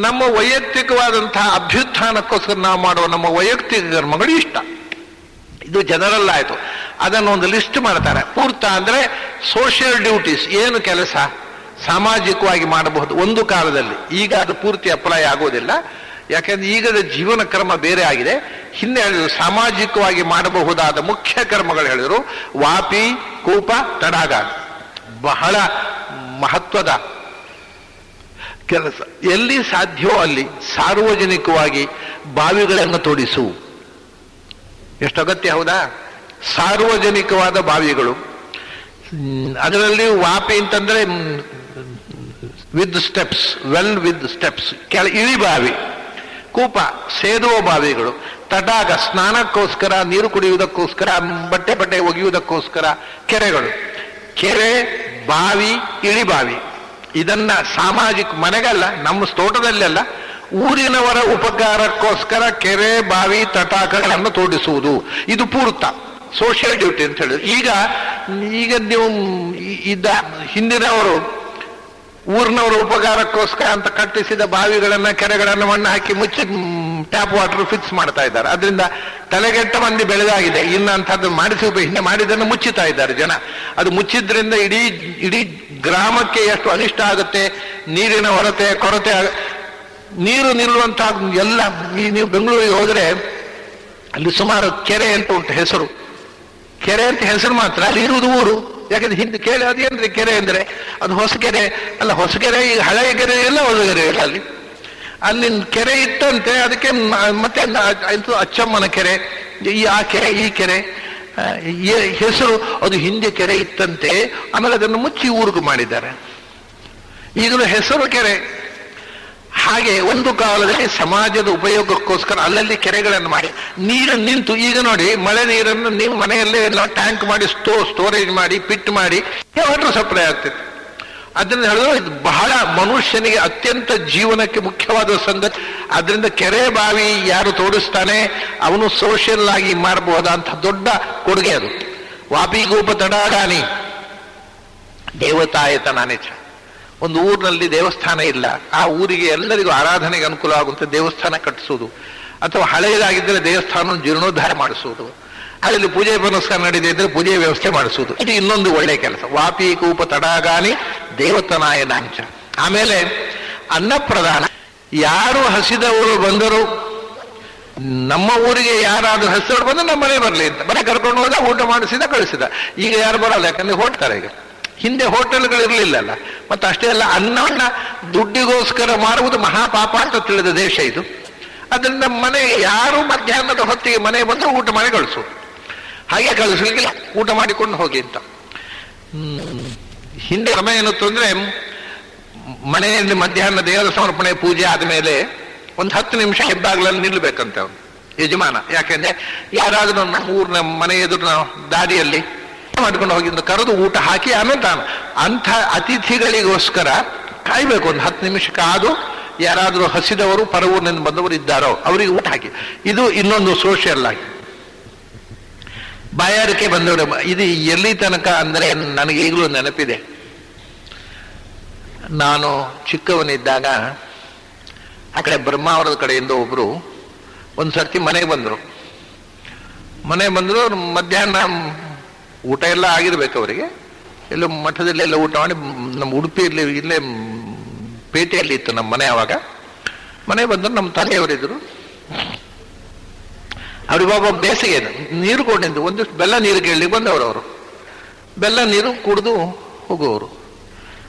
S1: ನಮ್ಮ ವೈಯಕ್ತಿಕವಾದಂತಹ ಅಭ್ಯುತ್ಥಾನಕ್ಕೋಸ್ಕರ ನಾವು ಮಾಡುವ ನಮ್ಮ ವೈಯಕ್ತಿಕ ಕರ್ಮಗಳು ಇಷ್ಟ. ಇದು ಜನರಲ್ ಆಯಿತು. ಅದನ್ನು ಒಂದು ಲಿಸ್ಟ್ ಮಾಡ್ತಾರೆ. ಪೂರ್ತ ಅಂದ್ರೆ ಸೋಷಿಯಲ್ ಡ್ಯೂಟೀಸ್, ಏನು ಕೆಲಸ ಸಾಮಾಜಿಕವಾಗಿ ಮಾಡಬಹುದು ಒಂದು ಕಾಲದಲ್ಲಿ. ಈಗ ಅದು ಪೂರ್ತಿ ಅಪ್ಲೈ ಆಗೋದಿಲ್ಲ, ಯಾಕೆಂದ್ರೆ ಈಗದ ಜೀವನ ಕ್ರಮ ಬೇರೆ ಆಗಿದೆ. ಹಿಂದೆ ಹೇಳಿದ್ರು ಸಾಮಾಜಿಕವಾಗಿ ಮಾಡಬಹುದಾದ ಮುಖ್ಯ ಕರ್ಮಗಳು ಹೇಳಿದ್ರು ವಾಪಿ ಕೂಪ ತಡಾಗ. ಬಹಳ ಮಹತ್ವದ ಕೆಲಸ. ಎಲ್ಲಿ ಸಾಧ್ಯವೋ ಅಲ್ಲಿ ಸಾರ್ವಜನಿಕವಾಗಿ ಬಾವಿಗಳನ್ನು ತೋಡಿಸು. ಎಷ್ಟು ಅಗತ್ಯ ಹೌದಾ? ಸಾರ್ವಜನಿಕವಾದ ಬಾವಿಗಳು. ಅದರಲ್ಲಿ ವಾಪಿ ಅಂತಂದ್ರೆ with steps, well with steps, ಇಳಿ ಬಾವಿ, ಕೂಪ, ಸೇದುವ ಬಾವಿಗಳು, ತಟಾಕ, ಸ್ನಾನಕ್ಕೋಸ್ಕರ, ನೀರು ಕುಡಿಯುವುದಕ್ಕೋಸ್ಕರ, ಬಟ್ಟೆ ಒಗೆಯುವುದಕ್ಕೋಸ್ಕರ ಕೆರೆಗಳು. ಕೆರೆ, ಬಾವಿ, ಇಳಿ ಬಾವಿ. ಇದನ್ನ ಸಾಮಾಜಿಕ ಮನೆಗಲ್ಲ, ನಮ್ಮ ತೋಟದಲ್ಲೆಲ್ಲ ಊರಿನವರ ಉಪಕಾರಕ್ಕೋಸ್ಕರ ಕೆರೆ, ಬಾವಿ, ತಟಾಕಗಳನ್ನು ತೋಡಿಸುವುದು ಇದು ಪೂರ್ತ ಸೋಷಿಯಲ್ ಡ್ಯೂಟಿ ಅಂತ ಹೇಳಿದ್ರು. ಈಗ ನೀವು ಹಿಂದಿನವರು ಊರಿನವರ ಉಪಕಾರಕ್ಕೋಸ್ಕರ ಅಂತ ಕಟ್ಟಿಸಿದ ಬಾವಿಗಳನ್ನ, ಕೆರೆಗಳನ್ನ ಮಣ್ಣು ಹಾಕಿ ಮುಚ್ಚಿ ಟ್ಯಾಪ್ ವಾಟರ್ ಫಿಕ್ಸ್ ಮಾಡ್ತಾ ಇದ್ದಾರೆ. ಅದರಿಂದ ತಲೆಗೆಟ್ಟ ಮಂದಿ ಬೆಳೆದಾಗಿದೆ. ಇನ್ನಂಥದ್ದು ಹಿಂದೆ ಮಾಡಿದ್ದನ್ನು ಮುಚ್ಚುತ್ತಾ ಇದ್ದಾರೆ ಜನ. ಅದು ಮುಚ್ಚಿದ್ರಿಂದ ಇಡೀ ಗ್ರಾಮಕ್ಕೆ ಎಷ್ಟು ಅನಿಷ್ಟ ಆಗುತ್ತೆ. ನೀರಿನ ಕೊರತೆ, ನೀರು ನಿಲ್ಲುವಂತಹ ಎಲ್ಲ. ನೀವು ಬೆಂಗಳೂರಿಗೆ ಹೋದ್ರೆ ಅಲ್ಲಿ ಸುಮಾರು ಕೆರೆ ಅಂತ ಉಂಟು ಹೆಸರು. ಕೆರೆ ಅಂತ ಹೆಸರು ಮಾತ್ರ, ಅಲ್ಲಿ ಇರುವುದು ಊರು. ಯಾಕಂದ್ರೆ ಹಿಂದೆ ಕೇಳಿ ಅದೇನ್ರಿ ಕೆರೆ ಅಂದ್ರೆ, ಅದು ಹೊಸಕೆರೆ ಅಲ್ಲ. ಹೊಸಕೆರೆ ಈಗ ಹಳೆಯ ಕೆರೆ ಎಲ್ಲ ಹೊಸಕೆರೆ ಇಲ್ಲ. ಅಲ್ಲಿ ಕೆರೆ ಇತ್ತಂತೆ, ಅದಕ್ಕೆ ಮತ್ತೆ ಅಚ್ಚಮ್ಮನ ಕೆರೆ, ಆ ಕೆರೆ, ಈ ಕೆರೆ ಹೆಸರು. ಅದು ಹಿಂದೆ ಕೆರೆ ಇತ್ತಂತೆ, ಆಮೇಲೆ ಅದನ್ನು ಮುಚ್ಚಿ ಊರಿಗೂ ಮಾಡಿದ್ದಾರೆ. ಈಗಲೂ ಹೆಸರು ಕೆರೆ. ಹಾಗೆ ಒಂದು ಕಾಲದಲ್ಲಿ ಸಮಾಜದ ಉಪಯೋಗಕ್ಕೋಸ್ಕರ ಅಲ್ಲಲ್ಲಿ ಕೆರೆಗಳನ್ನು ಮಾಡಿ ನೀರು ನಿಂತು. ಈಗ ನೋಡಿ, ಮಳೆ ನೀರನ್ನು ನೀವು ಮನೆಯಲ್ಲೇ ಟ್ಯಾಂಕ್ ಮಾಡಿ ಸ್ಟೋರೇಜ್ ಮಾಡಿ ಪಿಟ್ ಮಾಡಿ ವಾಟರ್ ಸಪ್ಲೈ ಆಗ್ತಿತ್ತು. ಅದರಿಂದ ಹೇಳಿದ್ರೆ ಇದು ಬಹಳ ಮನುಷ್ಯನಿಗೆ ಅತ್ಯಂತ ಜೀವನಕ್ಕೆ ಮುಖ್ಯವಾದ ಸಂಗತಿ. ಅದರಿಂದ ಕೆರೆ ಬಾವಿ ಯಾರು ತೋಡಿಸ್ತಾನೆ ಅವನು ಸೋಷಿಯಲ್ ಆಗಿ ಮಾರಬಹುದಂತ ದೊಡ್ಡ ಕೊಡುಗೆ ಅದು. ವಾಪಿಗೂಪ ತಡಾಗಾನಿ ದೇವತಾಯತನಾನೇ ಚ. ಒಂದು ಊರಿನಲ್ಲಿ ದೇವಸ್ಥಾನ ಇಲ್ಲ, ಆ ಊರಿಗೆ ಎಲ್ಲರಿಗೂ ಆರಾಧನೆಗೆ ಅನುಕೂಲ ಆಗುವಂತೆ ದೇವಸ್ಥಾನ ಕಟ್ಟಿಸುವುದು, ಅಥವಾ ಹಳೆಯದಾಗಿದ್ದರೆ ದೇವಸ್ಥಾನ ಜೀರ್ಣೋದ್ಧಾರ ಮಾಡಿಸುವುದು, ಅಲ್ಲಿ ಪೂಜೆ ಪುನಸ್ಕಾರ ನಡೆದಿದೆ ಇದ್ರೆ ಪೂಜೆ ವ್ಯವಸ್ಥೆ ಮಾಡಿಸುವುದು. ಇದು ಇನ್ನೊಂದು ಒಳ್ಳೆಯ ಕೆಲಸ. ವಾಪಿ ಕೂಪ ತಡಾಗಾನಿ ದೇವತನಾಯ ನಾಂಚ. ಆಮೇಲೆ ಅನ್ನಪ್ರದಾನ. ಯಾರು ಹಸಿದವರು ಬಂದರು, ನಮ್ಮ ಊರಿಗೆ ಯಾರಾದ್ರೂ ಹಸಿದವರು ಬಂದು ನಮ್ಮ ಮನೆ ಬರಲಿ ಅಂತ ಮನೆ ಕರ್ಕೊಂಡು ಹೋದ, ಊಟ ಮಾಡಿಸಿದ, ಕಳಿಸಿದ. ಈಗ ಯಾರು ಬರಲ್ಲ, ಯಾಕಂದ್ರೆ ಹೊರಡ್ತಾರೆ. ಈಗ ಹಿಂದೆ ಹೋಟೆಲ್ಗಳು ಇರಲಿಲ್ಲಲ್ಲ. ಮತ್ತೆ ಅಷ್ಟೇ ಅಲ್ಲ, ಅನ್ನವನ್ನ ದುಡ್ಡಿಗೋಸ್ಕರ ಮಾರುವುದು ಮಹಾಪಾಪ ಅಂತ ತಿಳಿದ ದೇಶ ಇದು. ಅದರಿಂದ ಮನೆಗೆ ಯಾರು ಮಧ್ಯಾಹ್ನದ ಹೊತ್ತಿಗೆ ಮನೆ ಬಂದ್ರೆ ಊಟ ಮಾಡಿ ಕಳಿಸು. ಹಾಗೆ ಕಳಿಸ್ಲಿಕ್ಕಿಲ್ಲ, ಊಟ ಮಾಡಿಕೊಂಡು ಹೋಗಿ ಅಂತ. ಹಿಂದೆ ಕ್ರಮ ಏನಿತ್ತು ಅಂದ್ರೆ, ಮನೆಯಲ್ಲಿ ಮಧ್ಯಾಹ್ನ ದೇವರ ಸಮರ್ಪಣೆ ಪೂಜೆ ಆದ್ಮೇಲೆ ಒಂದು 10 ನಿಮಿಷ ಹೆಬ್ಬಾಗ್ಲಲ್ಲಿ ನಿಲ್ಬೇಕಂತೆ ಅವನು ಯಜಮಾನ. ಯಾಕೆಂದ್ರೆ ಯಾರಾದ್ರೂ ನಮ್ಮ ಊರಿನ ಮನೆ ಎದುರು ದಾರಿಯಲ್ಲಿ ಮಾಡ್ಕೊಂಡು ಹೋಗಿದ್ದು ಕರೆದು ಊಟ ಹಾಕಿ ಆಮೇಲೆ ತಾನು ಅಂಥ ಅತಿಥಿಗಳಿಗೋಸ್ಕರ ಕಾಯ್ಬೇಕು. ಒಂದು 10 ನಿಮಿಷ ಕಾದು ಯಾರಾದ್ರೂ ಹಸಿದವರು ಪರ ಊರಿನಿಂದ ಬಂದವರು ಇದ್ದಾರೋ ಅವರಿಗೆ ಊಟ ಹಾಕಿ. ಇದು ಇನ್ನೊಂದು ಸೋಷಿಯಲ್ ಆಗಿ. ಬಾಯಾರಿಕೆ ಬಂದವರು ಇದು ಎಲ್ಲಿ ತನಕ ಅಂದ್ರೆ, ನನಗೆ ಈಗಲೂ ನೆನಪಿದೆ. ನಾನು ಚಿಕ್ಕವನಿದ್ದಾಗ ಆ ಕಡೆ ಬ್ರಹ್ಮಾವರದ ಕಡೆಯಿಂದ ಒಬ್ರು ಒಂದು ಸರ್ತಿ ಮನೆಗೆ ಬಂದರು. ಮಧ್ಯಾಹ್ನ ಊಟ ಎಲ್ಲ ಆಗಿರ್ಬೇಕು ಅವರಿಗೆ. ಎಲ್ಲ ಮಠದಲ್ಲಿ ಎಲ್ಲ ಊಟ ಮಾಡಿ, ನಮ್ಮ ಉಡುಪಿಯಲ್ಲಿ ಇಲ್ಲೇ ಪೇಟೆಯಲ್ಲಿ ಇತ್ತು ನಮ್ಮ ಮನೆ. ಆವಾಗ ಮನೆ ಬಂದರು, ನಮ್ಮ ತಂದೆಯವರಿದ್ರು. ಅವ್ರಿಗೆ ಬಾಬಾ ಬೇಸಿಗೆ ನೀರು ಕೊಂಡಿದ್ದು, ಒಂದಿಷ್ಟು ಬೆಲ್ಲ ನೀರು ಕೇಳಲಿಕ್ಕೆ ಬಂದವರು. ಅವರು ಬೆಲ್ಲ ನೀರು ಕುಡಿದು ಹೋಗುವವರು.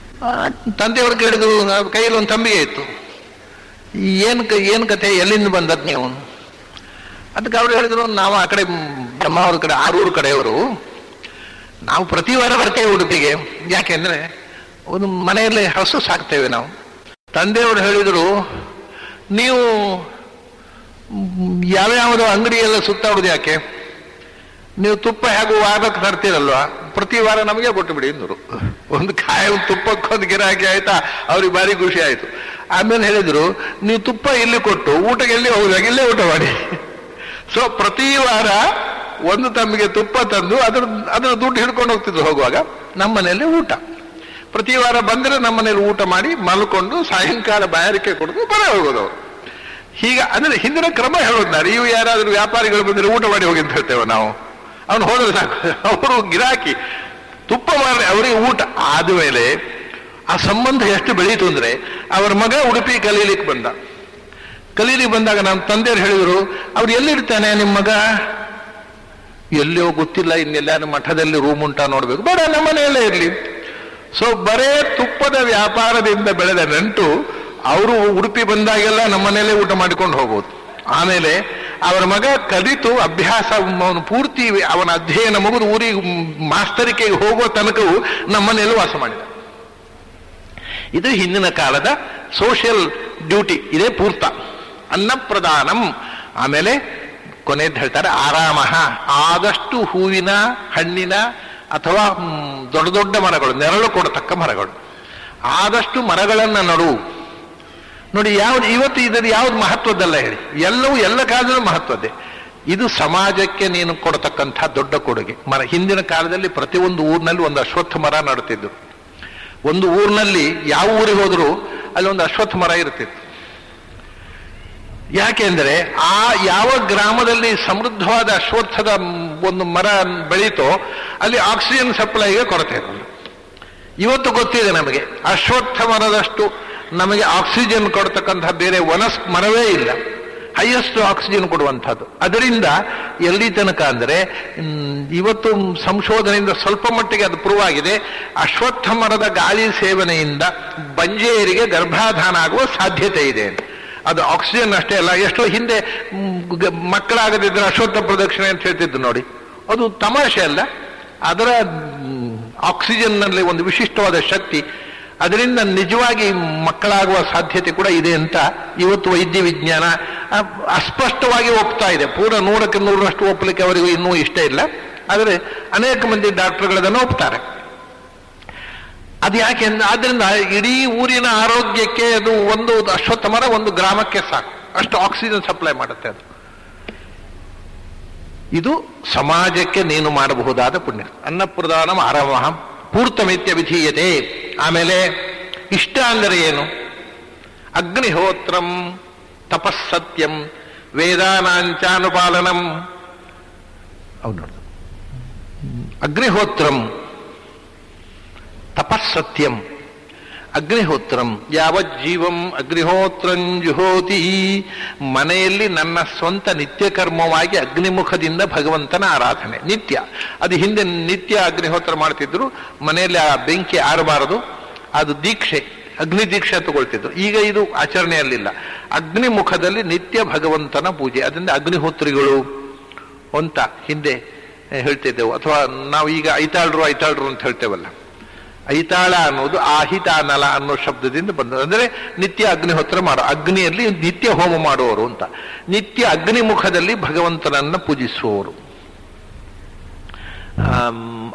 S1: ತಂದೆಯವರು ಕೇಳಿದ್ರು, ಕೈಯಲ್ಲಿ ಒಂದು ತಂಬಿಗೆ ಇತ್ತು. ಏನು ಕತೆ, ಎಲ್ಲಿಂದ ಬಂದದ್ದು ನೀವು? ಅದಕ್ಕೆ ಅವ್ರು ಹೇಳಿದ್ರು, ನಾವು ಆ ಕಡೆ ಬ್ರಹ್ಮಾವರ ಕಡೆ, ಆರೂರು ಕಡೆಯವರು, ನಾವು ಪ್ರತಿ ವಾರ ಬರ್ತೇವೆ ಉಡುಪಿಗೆ. ಯಾಕೆಂದ್ರೆ ಒಂದು ಮನೆಯಲ್ಲಿ ಹಸು ಸಾಕ್ತೇವೆ ನಾವು. ತಂದೆಯವರು ಹೇಳಿದ್ರು, ನೀವು ಯಾವ್ಯಾವುದೋ ಅಂಗಡಿಯೆಲ್ಲ ಸುತ್ತಾಡುದು ಯಾಕೆ? ನೀವು ತುಪ್ಪ ಹೇಗೂ ವಾರಕ್ಕೆ ತರ್ತೀರಲ್ವಾ, ಪ್ರತಿ ವಾರ ನಮಗೆ ಕೊಟ್ಟು ಬಿಡಿ ಅಂದರು. ಒಂದು ತುಪ್ಪಕ್ಕೊಂದು ಗಿರಾಕಿ ಆಯ್ತಾ, ಅವ್ರಿಗೆ ಭಾರಿ ಖುಷಿ ಆಯ್ತು. ಆಮೇಲೆ ಹೇಳಿದ್ರು, ನೀವು ತುಪ್ಪ ಇಲ್ಲಿ ಕೊಟ್ಟು ಊಟಕ್ಕೆ ಎಲ್ಲಿ ಹೋಗುವಾಗ ಇಲ್ಲೇ ಊಟ ಮಾಡಿ. ಸೊ ಪ್ರತಿ ವಾರ ಒಂದು ತಮ್ಮಿಗೆ ತುಪ್ಪ ತಂದು ಅದರ ದುಡ್ಡು ಹಿಡ್ಕೊಂಡು ಹೋಗ್ತಿದ್ರು ಹೋಗುವಾಗ. ನಮ್ಮ ಮನೆಯಲ್ಲಿ ಊಟ ಪ್ರತಿ ವಾರ ಬಂದರೆ ನಮ್ಮ ಮನೇಲಿ ಊಟ ಮಾಡಿ ಮಲ್ಕೊಂಡು ಸಾಯಂಕಾಲ ಬಾಯಾರಿಕೆ ಕೊಡೋದು ಬರ ಹೋಗೋದು ಅವರು. ಹೀಗೆ ಅಂದ್ರೆ ಹಿಂದಿನ ಕ್ರಮ ಹೇಳೋದು. ನೀವು ಯಾರಾದ್ರೂ ವ್ಯಾಪಾರಿಗಳು ಬಂದರೆ ಊಟ ಮಾಡಿ ಹೋಗಿ ಅಂತ ಹೇಳ್ತೇವೆ ನಾವು. ಅವನು ಹೋದ್ರೆ ಸಾಕು, ಅವರು ಗಿರಾಕಿ ತುಪ್ಪ ಮಾಡಿ ಅವರಿಗೆ ಊಟ ಆದ್ಮೇಲೆ ಆ ಸಂಬಂಧ ಎಷ್ಟು ಬೆಳೀತು ಅಂದ್ರೆ, ಅವರ ಮಗ ಉಡುಪಿ ಕಲೀಲಿಕ್ಕೆ ಬಂದಾಗ ನಮ್ಮ ತಂದೆಯವರು ಹೇಳಿದ್ರು, ಅವ್ರು ಎಲ್ಲಿರ್ತಾನೆ ನಿಮ್ಮ ಮಗ? ಎಲ್ಲೋ ಗೊತ್ತಿಲ್ಲ, ಇನ್ನೆಲ್ಲ ಮಠದಲ್ಲಿ ರೂಮ್ ಉಂಟಾ ನೋಡ್ಬೇಕು. ಬೇಡ, ನಮ್ಮ ಮನೆಯಲ್ಲೇ ಇರ್ಲಿ. ಸೊ ಬರೇ ತುಪ್ಪದ ವ್ಯಾಪಾರದಿಂದ ಬೆಳೆದ ನಂಟು ಅವರು ಉಡುಪಿ ಬಂದಾಗೆಲ್ಲ ನಮ್ಮನೇಲೆ ಊಟ ಮಾಡಿಕೊಂಡು ಹೋಗೋದು. ಆಮೇಲೆ ಅವರ ಮಗ ಕಲಿತು ಅಭ್ಯಾಸ ಪೂರ್ತಿ ಅವನ ಅಧ್ಯಯನ ಮುಗಿದು ಊರಿಗೆ ಮಾಸ್ತರಿಕೆಗೆ ಹೋಗೋ ತನಕವೂ ನಮ್ಮನೆಯಲ್ಲೂ ವಾಸ ಮಾಡಿದ. ಇದು ಹಿಂದಿನ ಕಾಲದ ಸೋಷಿಯಲ್ ಡ್ಯೂಟಿ. ಇದೇ ಪೂರ್ತ ಅನ್ನಪ್ರದಾನಂ. ಆಮೇಲೆ ಕೊನೆಯದ್ದು ಹೇಳ್ತಾರೆ ಆರಾಮ. ಆದಷ್ಟು ಹೂವಿನ ಹಣ್ಣಿನ ಅಥವಾ ದೊಡ್ಡ ದೊಡ್ಡ ಮರಗಳು, ನೆರಳು ಕೊಡತಕ್ಕ ಮರಗಳು, ಆದಷ್ಟು ಮರಗಳನ್ನು ನಡು. ನೋಡಿ, ಯಾವ್ದು ಇವತ್ತು ಇದರ ಯಾವ್ದು ಮಹತ್ವದ್ದಲ್ಲ ಹೇಳಿ, ಎಲ್ಲವೂ ಎಲ್ಲ ಕಾಲದಲ್ಲೂ ಮಹತ್ವದ್ದೇ. ಇದು ಸಮಾಜಕ್ಕೆ ನೀನು ಕೊಡತಕ್ಕಂಥ ದೊಡ್ಡ ಕೊಡುಗೆ. ಮರ ಹಿಂದಿನ ಕಾಲದಲ್ಲಿ ಪ್ರತಿಯೊಂದು ಊರಿನಲ್ಲಿ ಒಂದು ಅಶ್ವತ್ಥ ಮರ ನಡುತ್ತಿದ್ರು. ಒಂದು ಊರಿನಲ್ಲಿ ಯಾವ ಊರಿಗೆ ಹೋದರೂ ಅಲ್ಲಿ ಒಂದು ಅಶ್ವತ್ಥ ಮರ ಇರ್ತಿತ್ತು. ಯಾಕೆಂದ್ರೆ ಆ ಯಾವ ಗ್ರಾಮದಲ್ಲಿ ಸಮೃದ್ಧವಾದ ಅಶ್ವತ್ಥದ ಒಂದು ಮರ ಬೆಳೀತೋ ಅಲ್ಲಿ ಆಕ್ಸಿಜನ್ ಸಪ್ಲೈಗೆ ಕೊರತೆ ಇರಲ್ಲ. ಇವತ್ತು ಗೊತ್ತಿದೆ ನಮಗೆ, ಅಶ್ವತ್ಥ ಮರದಷ್ಟು ನಮಗೆ ಆಕ್ಸಿಜನ್ ಕೊಡ್ತಕ್ಕಂಥ ಬೇರೆ ಮರವೇ ಇಲ್ಲ, ಹೈಯೆಸ್ಟ್ ಆಕ್ಸಿಜನ್ ಕೊಡುವಂಥದ್ದು. ಅದರಿಂದ ಎಲ್ಲಿ ತನಕ ಅಂದರೆ ಇವತ್ತು ಸಂಶೋಧನೆಯಿಂದ ಸ್ವಲ್ಪ ಮಟ್ಟಿಗೆ ಅದು ಪ್ರೂವ್ ಆಗಿದೆ, ಅಶ್ವತ್ಥ ಮರದ ಗಾಳಿ ಸೇವನೆಯಿಂದ ಬಂಜೆಯರಿಗೆ ಗರ್ಭಾಧಾನ ಆಗುವ ಸಾಧ್ಯತೆ ಇದೆ. ಅದು ಆಕ್ಸಿಜನ್ ಅಷ್ಟೇ ಅಲ್ಲ, ಎಷ್ಟೋ ಹಿಂದೆ ಮಕ್ಕಳಾಗದಿದ್ರೆ ಅಶ್ವತ್ಥ ಪ್ರದಕ್ಷಿಣೆ ಅಂತ ಹೇಳ್ತಿದ್ದು ನೋಡಿ, ಅದು ತಮಾಷೆ ಅಲ್ಲ. ಅದರ ಆಕ್ಸಿಜನ್ನಲ್ಲಿ ಒಂದು ವಿಶಿಷ್ಟವಾದ ಶಕ್ತಿ, ಅದರಿಂದ ನಿಜವಾಗಿ ಮಕ್ಕಳಾಗುವ ಸಾಧ್ಯತೆ ಕೂಡ ಇದೆ ಅಂತ ಇವತ್ತು ವೈದ್ಯ ವಿಜ್ಞಾನ ಅಸ್ಪಷ್ಟವಾಗಿ ಒಪ್ತಾ ಇದೆ. ಪೂರ 100ಕ್ಕೆ 100ರಷ್ಟು ಒಪ್ಪಲಿಕ್ಕೆ ಅವರಿಗೂ ಇನ್ನೂ ಇಷ್ಟ ಇಲ್ಲ, ಆದರೆ ಅನೇಕ ಮಂದಿ ಡಾಕ್ಟರ್ಗಳದನ್ನು ಒಪ್ತಾರೆ. ಅದು ಯಾಕೆ ಆದ್ರಿಂದ ಇಡೀ ಊರಿನ ಆರೋಗ್ಯಕ್ಕೆ ಅದು ಒಂದು ಅಶ್ವತ್ಥ ಮರ ಒಂದು ಗ್ರಾಮಕ್ಕೆ ಸಾಕು, ಅಷ್ಟು ಆಕ್ಸಿಜನ್ ಸಪ್ಲೈ ಮಾಡುತ್ತೆ ಅದು. ಇದು ಸಮಾಜಕ್ಕೆ ನೀನು ಮಾಡಬಹುದಾದ ಪುಣ್ಯ. ಅನ್ನಪ್ರದಾನಂ ಆರವಃ ಪೂರ್ತಮಿತ್ಯ ವಿಧೀಯತೆ. ಆಮೇಲೆ ಇಷ್ಟ ಅಂದರೆ ಏನು? ಅಗ್ನಿಹೋತ್ರಂ ತಪಸ್ಸತ್ಯಂ ವೇದಾನಾಂಚಾನುಪಾಲನಂ. ಹೌದು, ಅಗ್ನಿಹೋತ್ರಂ ತಪಸ್ಸತ್ಯಂ. ಅಗ್ನಿಹೋತ್ರಂ ಯಾವಜ್ಜೀವಂ ಅಗ್ನಿಹೋತ್ರಂ ಜುಹೋತಿ. ಮನೆಯಲ್ಲಿ ನನ್ನ ಸ್ವಂತ ನಿತ್ಯ ಕರ್ಮವಾಗಿ ಅಗ್ನಿಮುಖದಿಂದ ಭಗವಂತನ ಆರಾಧನೆ ನಿತ್ಯ. ಅದು ಹಿಂದೆ ನಿತ್ಯ ಅಗ್ನಿಹೋತ್ರ ಮಾಡ್ತಿದ್ರು, ಮನೆಯಲ್ಲಿ ಆ ಬೆಂಕಿ ಆರಬಾರದು, ಅದು ದೀಕ್ಷೆ, ಅಗ್ನಿ ದೀಕ್ಷೆ ತಗೊಳ್ತಿದ್ರು. ಈಗ ಇದು ಆಚರಣೆಯಲ್ಲಿಲ್ಲ. ಅಗ್ನಿಮುಖದಲ್ಲಿ ನಿತ್ಯ ಭಗವಂತನ ಪೂಜೆ, ಅದರಿಂದ ಅಗ್ನಿಹೋತ್ರಿಗಳು ಅಂತ ಹಿಂದೆ ಹೇಳ್ತಿದ್ದೆವು. ಅಥವಾ ನಾವು ಈಗ ಐತಾಳ್ರು ಅಂತ ಹೇಳ್ತೇವಲ್ಲ, ಐತಾಳ ಅನ್ನೋದು ಆಹಿತಾನಲ ಅನ್ನೋ ಶಬ್ದದಿಂದ ಬಂದ, ಅಂದರೆ ನಿತ್ಯ ಅಗ್ನಿಹೋತ್ರ ಮಾಡೋ, ಅಗ್ನಿಯಲ್ಲಿ ನಿತ್ಯ ಹೋಮ ಮಾಡುವವರು ಅಂತ. ನಿತ್ಯ ಅಗ್ನಿಮುಖದಲ್ಲಿ ಭಗವಂತನನ್ನ ಪೂಜಿಸುವವರು.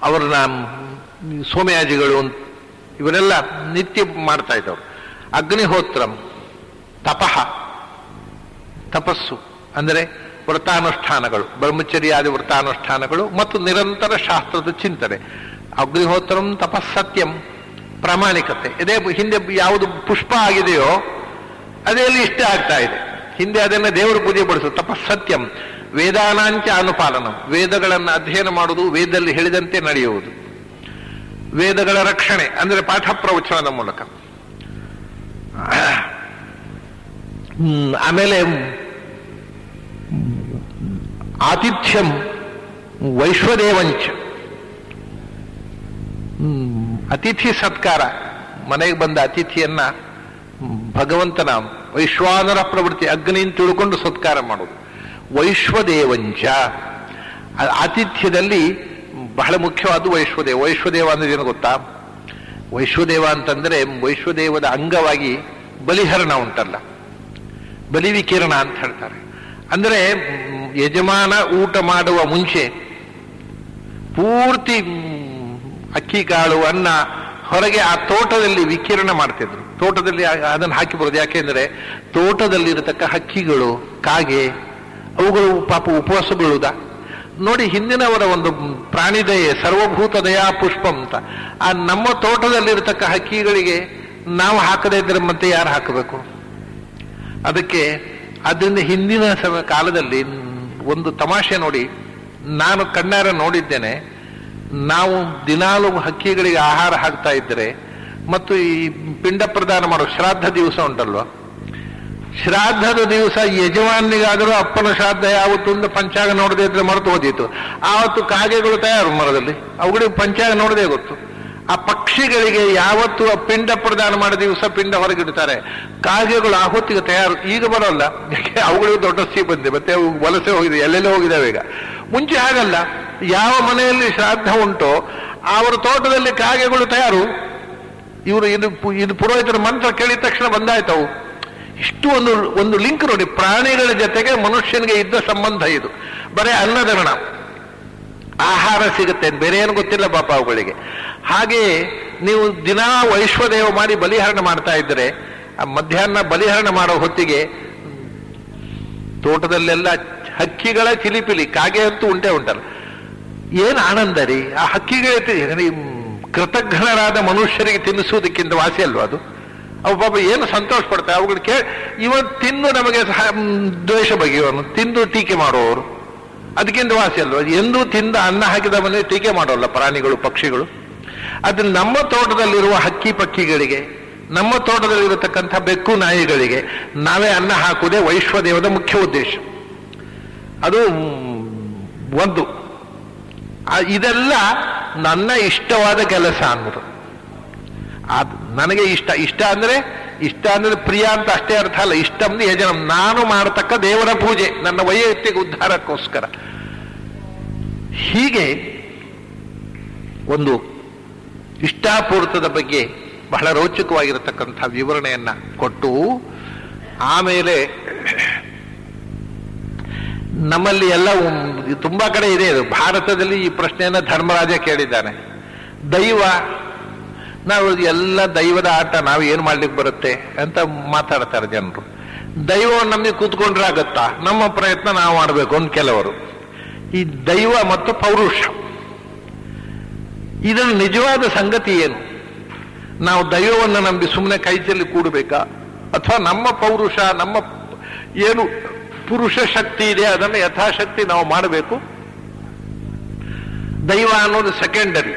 S1: ಅವ್ರನ್ನ ಸೋಮಯಾಜಿಗಳು ಇವರೆಲ್ಲ ನಿತ್ಯ ಮಾಡ್ತಾ ಇದ್ದವರು. ಅಗ್ನಿಹೋತ್ರಂ ತಪಃ, ತಪಸ್ಸು ಅಂದರೆ ವ್ರತಾನುಷ್ಠಾನಗಳು, ಬ್ರಹ್ಮಚರ್ಯಾದಿ ವ್ರತಾನುಷ್ಠಾನಗಳು ಮತ್ತು ನಿರಂತರ ಶಾಸ್ತ್ರದ ಚಿಂತನೆ. ಅಗ್ನಿಹೋತ್ರಂ ತಪಸ್ಸತ್ಯಂ ಪ್ರಾಮಾಣಿಕತೆ. ಇದೇ ಹಿಂದೆ ಯಾವುದು ಪುಷ್ಪ ಆಗಿದೆಯೋ ಅದೇ ಇಷ್ಟ ಆಗ್ತಾ ಇದೆ. ಹಿಂದೆ ಅದನ್ನ ದೇವರ ಪೂಜೆ ಬಡಿಸು. ತಪಸ್ಸತ್ಯಂ ವೇದಾನಾಂಚ ಅನುಪಾಲನಂ. ವೇದಗಳನ್ನು ಅಧ್ಯಯನ ಮಾಡುವುದು, ವೇದದಲ್ಲಿ ಹೇಳಿದಂತೆ ನಡೆಯುವುದು, ವೇದಗಳ ರಕ್ಷಣೆ ಅಂದರೆ ಪಾಠ ಪ್ರವಚನದ ಮೂಲಕ. ಆಮೇಲೆ ಆತಿಥ್ಯಂ ವೈಶ್ವದೇವಂಚ. ಅತಿಥಿ ಸತ್ಕಾರ, ಮನೆಗೆ ಬಂದ ಅತಿಥಿಯನ್ನ ಭಗವಂತನ ವೈಶ್ವಾನರ ಪ್ರವೃತ್ತಿ, ಅಗ್ನಿಯನ್ನು ತಿಳ್ಕೊಂಡು ಸತ್ಕಾರ ಮಾಡೋದು. ವೈಶ್ವದೇವಂಚ ಆತಿಥ್ಯದಲ್ಲಿ ಬಹಳ ಮುಖ್ಯವಾದ ವೈಶ್ವದೇವ. ವೈಶ್ವದೇವ ಅಂದ್ರೆ ಏನು ಗೊತ್ತಾ? ವೈಶ್ವದೇವ ಅಂತಂದ್ರೆ ವೈಶ್ವದೇವದ ಅಂಗವಾಗಿ ಬಲಿಹರಣ ಉಂಟಲ್ಲ, ಬಲಿವಿಕಿರಣ ಅಂತ ಹೇಳ್ತಾರೆ. ಅಂದ್ರೆ ಯಜಮಾನ ಊಟ ಮಾಡುವ ಮುಂಚೆ ಪೂರ್ತಿ ಅಕ್ಕಿ ಕಾಳು ಅನ್ನ ಹೊರಗೆ ಆ ತೋಟದಲ್ಲಿ ವಿಕಿರಣ ಮಾಡ್ತಿದ್ರು. ತೋಟದಲ್ಲಿ ಅದನ್ನು ಹಾಕಿ ಬರೋದು. ಯಾಕೆಂದ್ರೆ ತೋಟದಲ್ಲಿರತಕ್ಕ ಹಕ್ಕಿಗಳು, ಕಾಗೆ, ಅವುಗಳು ಪಾಪ ಉಪವಾಸ ಬೀಳುವುದ ನೋಡಿ. ಹಿಂದಿನವರ ಒಂದು ಪ್ರಾಣಿದಯೆ, ಸರ್ವಭೂತ ದಯಾ ಪುಷ್ಪಂ ಅಂತ. ಆ ನಮ್ಮ ತೋಟದಲ್ಲಿರತಕ್ಕ ಹಕ್ಕಿಗಳಿಗೆ ನಾವು ಹಾಕದೇ ಇದ್ರೆ ಮತ್ತೆ ಯಾರು ಹಾಕಬೇಕು? ಅದಕ್ಕೆ ಅದರಿಂದ ಹಿಂದಿನ ಕಾಲದಲ್ಲಿ ಒಂದು ತಮಾಷೆ ನೋಡಿ, ನಾನು ಕಣ್ಣಾರ ನೋಡಿದ್ದೇನೆ. ನಾವು ದಿನಾಲು ಹಕ್ಕಿಗಳಿಗೆ ಆಹಾರ ಹಾಕ್ತಾ ಇದ್ರೆ ಮತ್ತು ಈ ಪಿಂಡ ಪ್ರದಾನ ಮಾಡೋ ಶ್ರಾದ್ದ ದಿವಸ ಉಂಟಲ್ವ, ಶ್ರಾದ್ದದ ದಿವಸ ಯಜಮಾನಿಗಾದರೂ ಅಪ್ಪನ ಶ್ರಾದ್ದ ಯಾವತ್ತು ಅಂತ ಪಂಚಾಂಗ ನೋಡದೇ ಇದ್ರೆ ಮರೆತು ಹೋದಿತ್ತು. ಆವತ್ತು ಕಾಗೆಗಳು ತಯಾರು ಮರದಲ್ಲಿ, ಅವುಗಳಿಗೆ ಪಂಚಾಂಗ ನೋಡದೇ ಗೊತ್ತು. ಆ ಪಕ್ಕ ಪಕ್ಷಿಗಳಿಗೆ ಯಾವತ್ತು ಪಿಂಡ ಪ್ರದಾನ ಮಾಡಿದ ದಿವಸ ಪಿಂಡ ಹೊರಗಿಡ್ತಾರೆ. ಕಾಗೆಗಳು ಆ ಹೊತ್ತಿಗೆ ತಯಾರು, ಈಗ ಬರೋಲ್ಲ, ಅವುಗಳಿಗೂ ದೊಡ್ಡ ಸಿ ಬಂದಿದೆ, ಮತ್ತೆ ಅವು ವಲಸೆ ಹೋಗಿದೆ, ಎಲ್ಲೆಲ್ಲೇ ಹೋಗಿದ್ದಾವೆ ಈಗ. ಮುಂಚೆ ಹಾಗಲ್ಲ, ಯಾವ ಮನೆಯಲ್ಲಿ ಶ್ರಾದ್ದ ಉಂಟೋ ಅವರ ತೋಟದಲ್ಲಿ ಕಾಗೆಗಳು ತಯಾರು. ಇವರು ಇದು ಪುರೋಹಿತರ ಮಂತ್ರ ಕೇಳಿದ ತಕ್ಷಣ ಬಂದಾಯ್ತವು. ಇಷ್ಟು ಒಂದು ಲಿಂಕ್ ನೋಡಿ, ಪ್ರಾಣಿಗಳ ಜೊತೆಗೆ ಮನುಷ್ಯನಿಗೆ ಇದ್ದ ಸಂಬಂಧ ಇದು. ಬರೀ ಅನ್ನದರಣ, ಆಹಾರ ಸಿಗುತ್ತೆ, ಬೇರೆ ಏನು ಗೊತ್ತಿಲ್ಲ ಪಾಪ ಅವುಗಳಿಗೆ. ಹಾಗೆ ನೀವು ದಿನಾ ವೈಶ್ವದೇವ ಮಾಡಿ ಬಲಿಹರಣ ಮಾಡ್ತಾ ಇದ್ದರೆ, ಆ ಮಧ್ಯಾಹ್ನ ಬಲಿಹರಣ ಮಾಡೋ ಹೊತ್ತಿಗೆ ತೋಟದಲ್ಲೆಲ್ಲ ಹಕ್ಕಿಗಳ ಚಿಲಿಪಿಲಿ, ಕಾಗೆ ಅಂತೂ ಉಂಟಲ್ಲ, ಏನು ಆನಂದ ರೀ ಆ ಹಕ್ಕಿಗಳೇ. ಕೃತಜ್ಞರಾದ ಮನುಷ್ಯರಿಗೆ ತಿನ್ನಿಸುವುದಕ್ಕಿಂತ ವಾಸಿ ಅಲ್ವಾ ಅದು? ಅವು ಪಾಪ ಏನು ಸಂತೋಷ ಪಡ್ತಾರೆ. ಅವುಗಳು ಇವತ್ತು ತಿಂದು ನಮಗೆ ದ್ವೇಷ ಬಗೆಯವನು, ತಿಂದು ಟೀಕೆ ಮಾಡುವವರು, ಅದಕ್ಕಿಂತ ವಾಸಿ ಅಲ್ವಾ? ಎಂದೂ ತಿಂದ ಅನ್ನ ಹಾಕಿದ ಮನೆ ಟೀಕೆ ಮಾಡೋಲ್ಲ ಪ್ರಾಣಿಗಳು ಪಕ್ಷಿಗಳು. ಅದು ನಮ್ಮ ತೋಟದಲ್ಲಿರುವ ಹಕ್ಕಿ ಪಕ್ಷಿಗಳಿಗೆ, ನಮ್ಮ ತೋಟದಲ್ಲಿರತಕ್ಕಂಥ ಬೆಕ್ಕು ನಾಯಿಗಳಿಗೆ ನಾವೇ ಅನ್ನ ಹಾಕುವುದೇ ವೈಶ್ವದೇವದ ಮುಖ್ಯ ಉದ್ದೇಶ. ಅದು ಒಂದು. ಇದೆಲ್ಲ ನನ್ನ ಇಷ್ಟವಾದ ಕೆಲಸ ಅನ್ನೋದು. ಅದು ನನಗೆ ಇಷ್ಟ ಅಂದ್ರೆ ಪ್ರಿಯ ಅಂತ ಅಷ್ಟೇ ಅರ್ಥ ಅಲ್ಲ. ಇಷ್ಟ ಅಂದ್ರೆ ಯಜನಂ, ನಾನು ಮಾಡತಕ್ಕ ದೇವರ ಪೂಜೆ, ನನ್ನ ವೈಯಕ್ತಿಕ ಉದ್ಧಾರಕ್ಕೋಸ್ಕರ. ಹೀಗೆ ಒಂದು ಇಷ್ಟಾಪೂರ್ತದ ಬಗ್ಗೆ ಬಹಳ ರೋಚಕವಾಗಿರತಕ್ಕಂಥ ವಿವರಣೆಯನ್ನ ಕೊಟ್ಟು, ಆಮೇಲೆ ನಮ್ಮಲ್ಲಿ ಎಲ್ಲ ತುಂಬಾ ಕಡೆ ಇದೆ ಇದು. ಭಾರತದಲ್ಲಿ ಈ ಪ್ರಶ್ನೆಯನ್ನ ಧರ್ಮರಾಜ ಕೇಳಿದ್ದಾನೆ. ದೈವ, ನಾವು ಎಲ್ಲ ದೈವದ ಆಟ, ನಾವು ಏನು ಮಾಡ್ಲಿಕ್ಕೆ ಬರುತ್ತೆ ಅಂತ ಮಾತಾಡ್ತಾರೆ ಜನರು. ದೈವವನ್ನು ನಮಗೆ ಕೂತ್ಕೊಂಡ್ರೆ ಆಗತ್ತಾ, ನಮ್ಮ ಪ್ರಯತ್ನ ನಾವು ಮಾಡಬೇಕು ಅಂತ ಕೆಲವರು. ಈ ದೈವ ಮತ್ತು ಪೌರುಷ, ಇದರ ನಿಜವಾದ ಸಂಗತಿ ಏನು? ನಾವು ದೈವವನ್ನು ನಂಬಿ ಸುಮ್ಮನೆ ಕೈ ಚೆಲ್ಲಿ ಕೂಡಬೇಕಾ, ಅಥವಾ ನಮ್ಮ ಪೌರುಷ, ನಮ್ಮ ಏನು ಪುರುಷ ಶಕ್ತಿ ಇದೆ ಅದನ್ನು ಯಥಾಶಕ್ತಿ ನಾವು ಮಾಡಬೇಕು? ದೈವ ಅನ್ನೋದು ಸೆಕೆಂಡರಿ,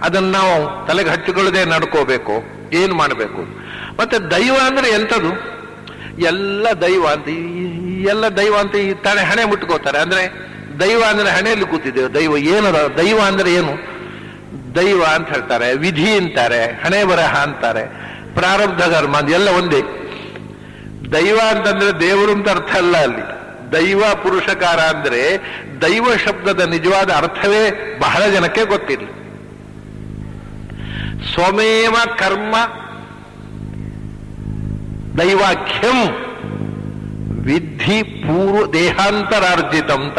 S1: ಅದನ್ನು ನಾವು ತಲೆಗೆ ಹಚ್ಚಿಕೊಳ್ಳದೆ ನಡ್ಕೋಬೇಕು, ಏನು ಮಾಡಬೇಕು? ಮತ್ತೆ ದೈವ ಅಂದ್ರೆ ಎಂಥದ್ದು? ಎಲ್ಲ ದೈವ ಅಂತ ಈ ತಾನೆ ಹಣೆ ಮುಟ್ಕೋತಾರೆ. ಅಂದ್ರೆ ದೈವ ಅಂದ್ರೆ ಹಣೆಯಲ್ಲಿ ಕೂತಿದ್ದೇವೆ. ದೈವ ಏನದ? ದೈವ ಅಂದ್ರೆ ಏನು? ದೈವ ಅಂತ ಹೇಳ್ತಾರೆ, ವಿಧಿ ಅಂತಾರೆ, ಹಣೆ ಬರಹ ಅಂತಾರೆ, ಪ್ರಾರಬ್ಧ ಕರ್ಮ, ಅದೆಲ್ಲ ಒಂದೇ. ದೈವ ಅಂತಂದ್ರೆ ದೇವರು ಅಂತ ಅರ್ಥ ಅಲ್ಲ ಅಲ್ಲಿ. ದೈವ ಪುರುಷಕಾರ ಅಂದ್ರೆ ದೈವ ಶಬ್ದದ ನಿಜವಾದ ಅರ್ಥವೇ ಬಹಳ ಜನಕ್ಕೆ ಗೊತ್ತಿಲ್ಲ. ಸ್ವಮೇವ ಕರ್ಮ ದೈವಾಖ್ಯಂ ವಿಧಿ ಪೂರ್ವ ದೇಹಾಂತರಾರ್ಜಿತ ಅಂತ.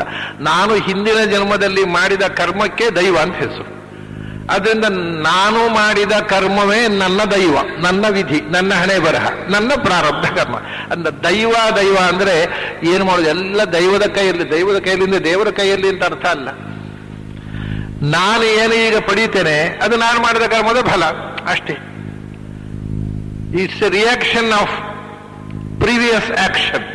S1: ನಾನು ಹಿಂದಿನ ಜನ್ಮದಲ್ಲಿ ಮಾಡಿದ ಕರ್ಮಕ್ಕೆ ದೈವ ಅಂತ ಹೆಸರು. ಅದರಿಂದ ನಾನು ಮಾಡಿದ ಕರ್ಮವೇ ನನ್ನ ದೈವ, ನನ್ನ ವಿಧಿ, ನನ್ನ ಹಣೆ ಬರಹ, ನನ್ನ ಪ್ರಾರಬ್ಧ ಕರ್ಮ. ಅಂದ್ರೆ ದೈವ ಅಂದ್ರೆ ಏನು ಮಾಡೋದು? ಎಲ್ಲ ದೈವದ ಕೈಯಲ್ಲಿ. ದೈವದ ಕೈಯಲ್ಲಿಂದ ದೇವರ ಕೈಯಲ್ಲಿ ಅಂತ ಅರ್ಥ ಅಲ್ಲ. ನಾನು ಏನು ಈಗ ಪಡೀತೇನೆ ಅದು ನಾನು ಮಾಡಿದ ಕರ್ಮದ ಫಲ ಅಷ್ಟೇ. It's A reaction of previous action.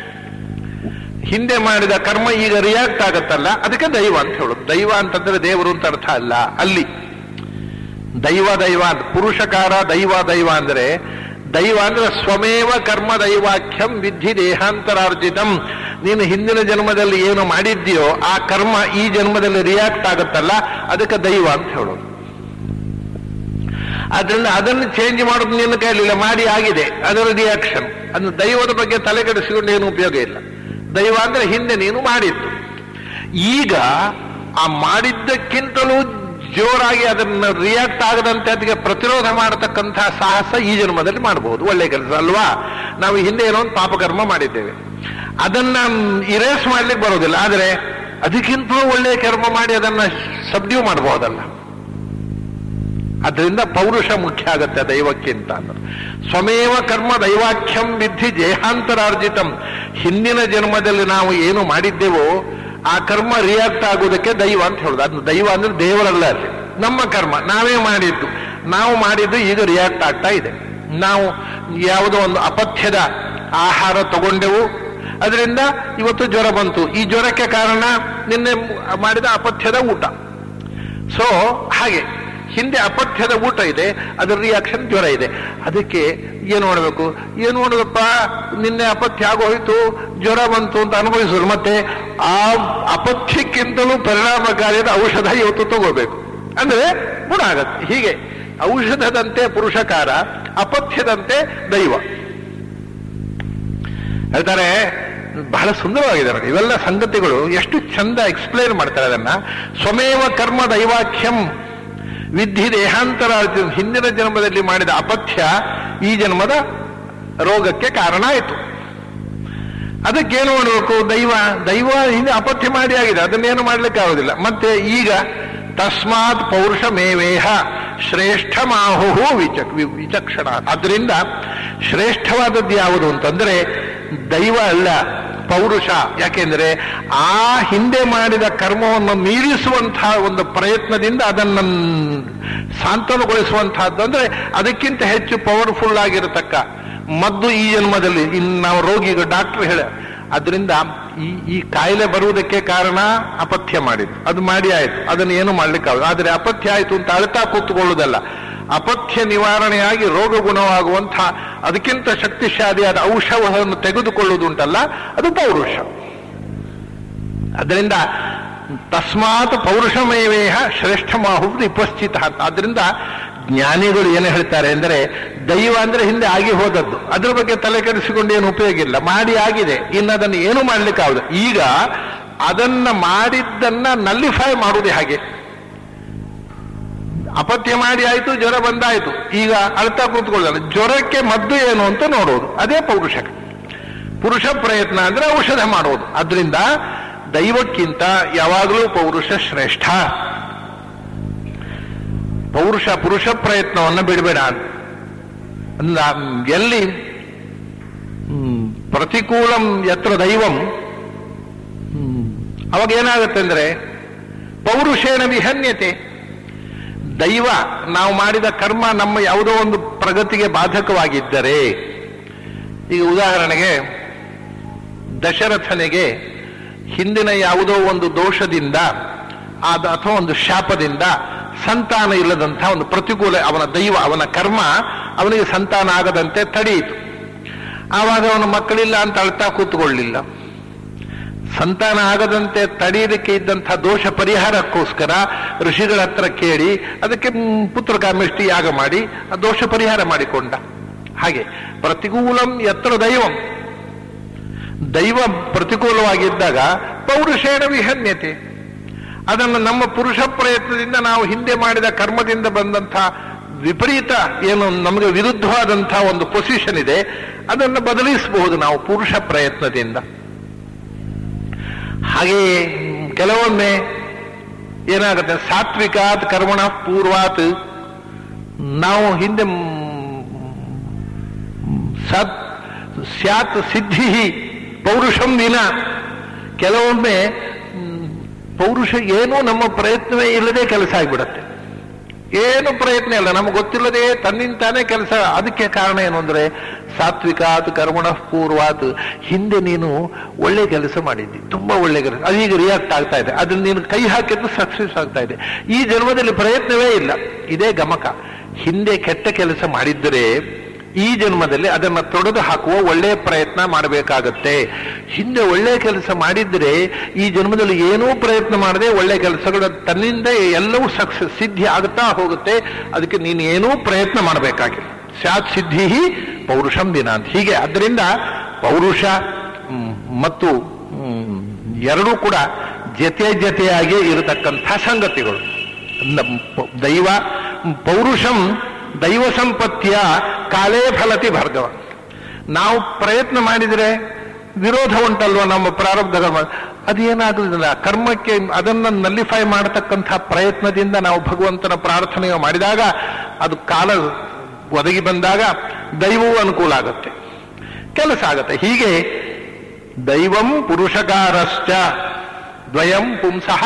S1: ಹಿಂದೆ ಮಾಡಿದ ಕರ್ಮ ಈಗ ರಿಯಾಕ್ಟ್ ಆಗತ್ತಲ್ಲ, ಅದಕ್ಕೆ ದೈವ ಅಂತ ಹೇಳೋದು. ದೈವ ಅಂತಂದ್ರೆ ದೇವರು ಅಂತ ಅರ್ಥ ಅಲ್ಲ ಅಲ್ಲಿ. ದೈವ ಅಂತ ಪುರುಷಕಾರ. ದೈವ ಅಂದ್ರೆ ಸ್ವಮೇವ ಕರ್ಮ ದೈವಾಖ್ಯಂ ವಿಧಿ ದೇಹಾಂತರಾರ್ಜಿತಂ. ನೀನು ಹಿಂದಿನ ಜನ್ಮದಲ್ಲಿ ಏನು ಮಾಡಿದ್ಯೋ ಆ ಕರ್ಮ ಈ ಜನ್ಮದಲ್ಲಿ ರಿಯಾಕ್ಟ್ ಆಗುತ್ತಲ್ಲ, ಅದಕ್ಕೆ ದೈವ ಅಂತ ಹೇಳೋದು. ಆದ್ರಿಂದ ಅದನ್ನು ಚೇಂಜ್ ಮಾಡೋದು ನಿನ್ನ ಕೈಲಿಲ್ಲ, ಮಾಡಿ ಆಗಿದೆ, ಅದರ ರಿಯಾಕ್ಷನ್. ಅದನ್ನು ದೈವದ ಬಗ್ಗೆ ತಲೆಕೆಡಿಸಿಕೊಂಡು ಏನು ಉಪಯೋಗ ಇಲ್ಲ. ದೈವ ಅಂದ್ರೆ ಹಿಂದೆ ನೀನು ಮಾಡಿದ್ದು, ಈಗ ಆ ಮಾಡಿದ್ದಕ್ಕಿಂತಲೂ ಜೋರಾಗಿ ಅದನ್ನು ರಿಯಾಕ್ಟ್ ಆಗದಂತೆ ಅದಕ್ಕೆ ಪ್ರತಿರೋಧ ಮಾಡತಕ್ಕಂತಹ ಸಾಹಸ ಈ ಜನ್ಮದಲ್ಲಿ ಮಾಡಬಹುದು. ಒಳ್ಳೆ ಕೆಲಸ ಅಲ್ವಾ? ನಾವು ಹಿಂದೆ ಏನೋ ಒಂದು ಪಾಪಕರ್ಮ ಮಾಡಿದ್ದೇವೆ, ಅದನ್ನ ಇರೇಸ್ ಮಾಡ್ಲಿಕ್ಕೆ ಬರೋದಿಲ್ಲ, ಆದರೆ ಅದಕ್ಕಿಂತಲೂ ಒಳ್ಳೆಯ ಕರ್ಮ ಮಾಡಿ ಅದನ್ನ ಸಬ್ಡ್ಯೂ ಮಾಡಬಹುದಲ್ಲ. ಅದರಿಂದ ಪೌರುಷ ಮುಖ್ಯ ಆಗತ್ತೆ ದೈವಕ್ಕಿಂತ. ಸ್ವಮೇವ ಕರ್ಮ ದೈವಾಖ್ಯಂ ವಿಧಿ ದೇಹಾಂತರಾರ್ಜಿತಂ. ಹಿಂದಿನ ಜನ್ಮದಲ್ಲಿ ನಾವು ಏನು ಮಾಡಿದ್ದೇವೋ ಆ ಕರ್ಮ ರಿಯಾಕ್ಟ್ ಆಗುವುದಕ್ಕೆ ದೈವ ಅಂತ ಹೇಳುದು. ಅದು ದೈವ ಅಂದ್ರೆ ದೇವರಲ್ಲ, ಅಲ್ಲಿ ನಮ್ಮ ಕರ್ಮ ನಾವೇ ಮಾಡಿದ್ದು. ನಾವು ಮಾಡಿದ್ದು ಈಗ ರಿಯಾಕ್ಟ್ ಆಗ್ತಾ ಇದೆ. ನಾವು ಯಾವುದೋ ಒಂದು ಅಪಥ್ಯದ ಆಹಾರ ತಗೊಂಡೆವು, ಅದರಿಂದ ಇವತ್ತು ಜ್ವರ ಬಂತು. ಈ ಜ್ವರಕ್ಕೆ ಕಾರಣ ನಿನ್ನೆ ಮಾಡಿದ ಅಪಥ್ಯದ ಊಟ. ಸೊ ಹಾಗೆ ಹಿಂದೆ ಅಪಥ್ಯದ ಊಟ ಇದೆ, ಅದರ ರಿಯಾಕ್ಷನ್ ಜ್ವರ ಇದೆ. ಅದಕ್ಕೆ ಏನು ಮಾಡಬೇಕು? ಏನು ಮಾಡೋದಪ್ಪ, ನಿನ್ನೆ ಅಪಥ್ಯ ಆಗೋಯ್ತು, ಜ್ವರ ಬಂತು ಅಂತ ಅನುಭವಿಸೋರು. ಮತ್ತೆ ಆ ಅಪಥ್ಯಕ್ಕಿಂತಲೂ ಪರಿಣಾಮಕಾರಿಯಾದ ಔಷಧ ಇವತ್ತು ತಗೋಬೇಕು, ಅಂದ್ರೆ ಗುಣ ಆಗತ್ತೆ. ಹೀಗೆ ಔಷಧದಂತೆ ಪುರುಷಕಾರ, ಅಪಥ್ಯದಂತೆ ದೈವ. ಹೇಳ್ತಾರೆ, ಬಹಳ ಸುಂದರವಾಗಿದ್ದಾರೆ ಇವೆಲ್ಲ ಸಂಗತಿಗಳು, ಎಷ್ಟು ಚಂದ ಎಕ್ಸ್ಪ್ಲೇನ್ ಮಾಡ್ತಾರೆ ಅದನ್ನ. ಸ್ವಮೇವ ಕರ್ಮ ದೈವಾಖ್ಯಂ ವಿಧಿ ದೇಹಾಂತರ. ಹಿಂದಿನ ಜನ್ಮದಲ್ಲಿ ಮಾಡಿದ ಅಪಥ್ಯ ಈ ಜನ್ಮದ ರೋಗಕ್ಕೆ ಕಾರಣ ಆಯಿತು. ಅದಕ್ಕೇನು ಮಾಡಬೇಕು? ದೈವ ಹಿಂದೆ ಅಪಥ್ಯ ಮಾಡಿ ಆಗಿದೆ, ಅದನ್ನೇನು ಮಾಡ್ಲಿಕ್ಕೆ ಆಗುದಿಲ್ಲ. ಮತ್ತೆ ಈಗ ತಸ್ಮಾತ್ ಪೌರುಷಮೇವೇಹ ಶ್ರೇಷ್ಠ ಮಾಹು ವಿಚಕ್ಷಣ. ಅದರಿಂದ ಶ್ರೇಷ್ಠವಾದದ್ದು ಯಾವುದು ಅಂತಂದ್ರೆ ದೈವ ಅಲ್ಲ, ಪೌರುಷ. ಯಾಕೆಂದ್ರೆ ಆ ಹಿಂದೆ ಮಾಡಿದ ಕರ್ಮವನ್ನು ಮೀರಿಸುವಂತಹ ಒಂದು ಪ್ರಯತ್ನದಿಂದ ಅದನ್ನು ಸಾಂತ್ವನಗೊಳಿಸುವಂತಹದ್ದು, ಅಂದ್ರೆ ಅದಕ್ಕಿಂತ ಹೆಚ್ಚು ಪವರ್ಫುಲ್ ಆಗಿರತಕ್ಕ ಮದ್ದು ಈ ಜನ್ಮದಲ್ಲಿ ನಾವು ರೋಗಿಗೆ ಡಾಕ್ಟರ್ ಹೇಳ. ಅದರಿಂದ ಈ ಕಾಯಿಲೆ ಬರುವುದಕ್ಕೆ ಕಾರಣ ಅಪಥ್ಯ ಮಾಡಿದ್ದು, ಅದು ಮಾಡಿ ಆಯ್ತು, ಅದನ್ನು ಏನು ಮಾಡ್ಲಿಕ್ಕಾಗ. ಆದರೆ ಅಪಥ್ಯ ಆಯ್ತು ಅಂತ ಅಳ್ತಾ ಕೂತ್ಕೊಳ್ಳುವುದಲ್ಲ, ಅಪಥ್ಯ ನಿವಾರಣೆಯಾಗಿ ರೋಗ ಗುಣವಾಗುವಂತಹ ಅದಕ್ಕಿಂತ ಶಕ್ತಿಶಾಲಿಯಾದ ಔಷಧವನ್ನು ತೆಗೆದುಕೊಳ್ಳುವುದುಂಟಲ್ಲ, ಅದು ಪೌರುಷ. ಅದರಿಂದ ತಸ್ಮಾತ್ ಪೌರುಷಮೇವೇಹ ಶ್ರೇಷ್ಠ ಮಾಹುವುದು ಉಪಸ್ಥಿತ. ಆದ್ದರಿಂದ ಜ್ಞಾನಿಗಳು ಏನು ಹೇಳ್ತಾರೆ ಅಂದರೆ, ದೈವ ಅಂದ್ರೆ ಹಿಂದೆ ಆಗಿ ಹೋದದ್ದು, ಅದ್ರ ಬಗ್ಗೆ ತಲೆ ಕೆಡಿಸಿಕೊಂಡು ಏನು ಉಪಯೋಗ ಇಲ್ಲ, ಮಾಡಿ ಆಗಿದೆ, ಇನ್ನು ಅದನ್ನು ಏನು ಮಾಡ್ಲಿಕ್ಕಾಗುದು. ಈಗ ಅದನ್ನ ಮಾಡಿದ್ದನ್ನ ನಲ್ಲಿಫೈ ಮಾಡುವುದೇ ಹಾಗೆ. ಅಪಥ್ಯ ಮಾಡಿ ಆಯ್ತು, ಜ್ವರ ಬಂದಾಯ್ತು, ಈಗ ಅಳ್ತಾ ಕೂತ್ಕೊಳ್ಳಲ್ಲ, ಜ್ವರಕ್ಕೆ ಮದ್ದು ಏನು ಅಂತ ನೋಡೋದು, ಅದೇ ಪೌರುಷ. ಪುರುಷ ಪ್ರಯತ್ನ ಅಂದ್ರೆ ಔಷಧ ಮಾಡೋದು. ಅದರಿಂದ ದೈವಕ್ಕಿಂತ ಯಾವಾಗಲೂ ಪೌರುಷ ಶ್ರೇಷ್ಠ. ಪುರುಷ ಪ್ರಯತ್ನವನ್ನು ಬಿಡಬೇಡ. ಎಲ್ಲಿ ಪ್ರತಿಕೂಲಂ ಯತ್ರ ದೈವಂ, ಅವಾಗ ಏನಾಗುತ್ತೆ ಅಂದ್ರೆ ಪೌರುಷೇಣ ವಿಹನ್ಯತೆ. ದೈವ ನಾವು ಮಾಡಿದ ಕರ್ಮ ನಮ್ಮ ಯಾವುದೋ ಒಂದು ಪ್ರಗತಿಗೆ ಬಾಧಕವಾಗಿದ್ದರೆ, ಈಗ ಉದಾಹರಣೆಗೆ ದಶರಥನಿಗೆ ಹಿಂದಿನ ಯಾವುದೋ ಒಂದು ದೋಷದಿಂದ ಅಥವಾ ಒಂದು ಶಾಪದಿಂದ ಸಂತಾನ ಇಲ್ಲದಂತಹ ಒಂದು ಪ್ರತಿಕೂಲ, ಅವನ ದೈವ ಅವನ ಕರ್ಮ ಅವನಿಗೆ ಸಂತಾನ ಆಗದಂತೆ ತಡೆಯಿತು. ಆವಾಗ ಅವನ ಮಕ್ಕಳಿಲ್ಲ ಅಂತ ಅಳ್ತಾ ಕೂತ್ಕೊಳ್ಳಿಲ್ಲ. ಸಂತಾನ ಆಗದಂತೆ ತಡೆಯಲಿಕ್ಕೆ ಇದ್ದಂತಹ ದೋಷ ಪರಿಹಾರಕ್ಕೋಸ್ಕರ ಋಷಿಗಳ ಹತ್ರ ಕೇಳಿ ಅದಕ್ಕೆ ಪುತ್ರಕಾಮೇಷ್ಟಿ ಯಾಗ ಮಾಡಿ ಆ ದೋಷ ಪರಿಹಾರ ಮಾಡಿಕೊಂಡ. ಹಾಗೆ ಪ್ರತಿಕೂಲಂ ಯತ್ರ ದೈವಂ, ದೈವ ಪ್ರತಿಕೂಲವಾಗಿದ್ದಾಗ ಪೌರುಷೇಣ ವಿಹನ್ಯತೆ. ಅದನ್ನು ನಮ್ಮ ಪುರುಷ ಪ್ರಯತ್ನದಿಂದ ನಾವು ಹಿಂದೆ ಮಾಡಿದ ಕರ್ಮದಿಂದ ಬಂದಂತಹ ವಿಪರೀತ ಏನು ನಮಗೆ ವಿರುದ್ಧವಾದಂತಹ ಒಂದು ಪೊಸಿಷನ್ ಇದೆ, ಅದನ್ನು ಬದಲಿಸಬಹುದು ನಾವು ಪುರುಷ ಪ್ರಯತ್ನದಿಂದ. ಹಾಗೆಯೇ ಕೆಲವೊಮ್ಮೆ ಏನಾಗುತ್ತೆ, ಸಾತ್ವಿಕಾತ್ ಕರ್ಮಣ ಪೂರ್ವಾತ್, ನಾವು ಹಿಂದೆ ಸ್ಯಾತ್ ಸಿದ್ಧಿ ಪೌರುಷಂ ವಿನ, ಕೆಲವೊಮ್ಮೆ ಪೌರುಷ ಏನೂ ನಮ್ಮ ಪ್ರಯತ್ನವೇ ಇಲ್ಲದೆ ಕೆಲಸ ಆಗಿಬಿಡತ್ತೆ. ಏನು ಪ್ರಯತ್ನ ಇಲ್ಲ, ನಮಗೆ ಗೊತ್ತಿಲ್ಲದೆ ತನ್ನಿಂತಾನೇ ಕೆಲಸ. ಅದಕ್ಕೆ ಕಾರಣ ಏನು ಅಂದ್ರೆ ಸಾತ್ವಿಕಾತ್ ಕರ್ಮಣ ಪೂರ್ವಾತ್, ಹಿಂದೆ ನೀನು ಒಳ್ಳೆ ಕೆಲಸ ಮಾಡಿದ್ದಿ, ತುಂಬಾ ಒಳ್ಳೆ ಕೆಲಸ, ಅದೀಗ ರಿಯಾಕ್ಟ್ ಆಗ್ತಾ ಇದೆ, ಅದನ್ನ ನೀನು ಕೈ ಹಾಕಿದ್ದು ಸಕ್ಸಸ್ ಆಗ್ತಾ ಇದೆ. ಈ ಜನ್ಮದಲ್ಲಿ ಪ್ರಯತ್ನವೇ ಇಲ್ಲ, ಇದೇ ಗಮಕ. ಹಿಂದೆ ಕೆಟ್ಟ ಕೆಲಸ ಮಾಡಿದ್ದರೆ ಈ ಜನ್ಮದಲ್ಲಿ ಅದನ್ನು ತೊಡೆದು ಹಾಕುವ ಒಳ್ಳೆಯ ಪ್ರಯತ್ನ ಮಾಡಬೇಕಾಗತ್ತೆ. ಹಿಂದೆ ಒಳ್ಳೆ ಕೆಲಸ ಮಾಡಿದ್ರೆ ಈ ಜನ್ಮದಲ್ಲಿ ಏನೂ ಪ್ರಯತ್ನ ಮಾಡದೆ ಒಳ್ಳೆ ಕೆಲಸಗಳು ತನ್ನಿಂದ ಎಲ್ಲವೂ ಸಕ್ಸಸ್ ಸಿದ್ಧಿ ಆಗುತ್ತಾ ಹೋಗುತ್ತೆ. ಅದಕ್ಕೆ ನೀನು ಏನೂ ಪ್ರಯತ್ನ ಮಾಡಬೇಕಾಗಿಲ್ಲ. ಸ್ಯಾತ್ ಸಿದ್ಧಿ ಪೌರುಷಂ ದಿನ ಅಂತ ಹೀಗೆ. ಅದರಿಂದ ಪೌರುಷ ಮತ್ತು ಎರಡೂ ಕೂಡ ಜೊತೆಯಾಗಿ ಇರತಕ್ಕಂಥ ಸಂಗತಿಗಳು. ದೈವ ಪೌರುಷಂ ದೈವ ಸಂಪತ್ತಿಯ ಕಾಲೇ ಫಲತಿ ಭಾರ್ಗವ. ನಾವು ಪ್ರಯತ್ನ ಮಾಡಿದರೆ ವಿರೋಧ ಉಂಟಲ್ವ ನಮ್ಮ ಪ್ರಾರಬ್ಧ ಕರ್ಮ, ಅದೇನಾಗುವುದಿಲ್ಲ. ಕರ್ಮಕ್ಕೆ ಅದನ್ನು ನಲ್ಲಿಫೈ ಮಾಡತಕ್ಕಂಥ ಪ್ರಯತ್ನದಿಂದ ನಾವು ಭಗವಂತನ ಪ್ರಾರ್ಥನೆ ಮಾಡಿದಾಗ ಅದು ಕಾಲ ಒದಗಿ ಬಂದಾಗ ದೈವವೂ ಅನುಕೂಲ ಆಗುತ್ತೆ, ಕೆಲಸ ಆಗತ್ತೆ. ಹೀಗೆ ದೈವಂ ಪುರುಷಕಾರಶ್ಚ ದ್ವಯಂ ಪುಂಸಃ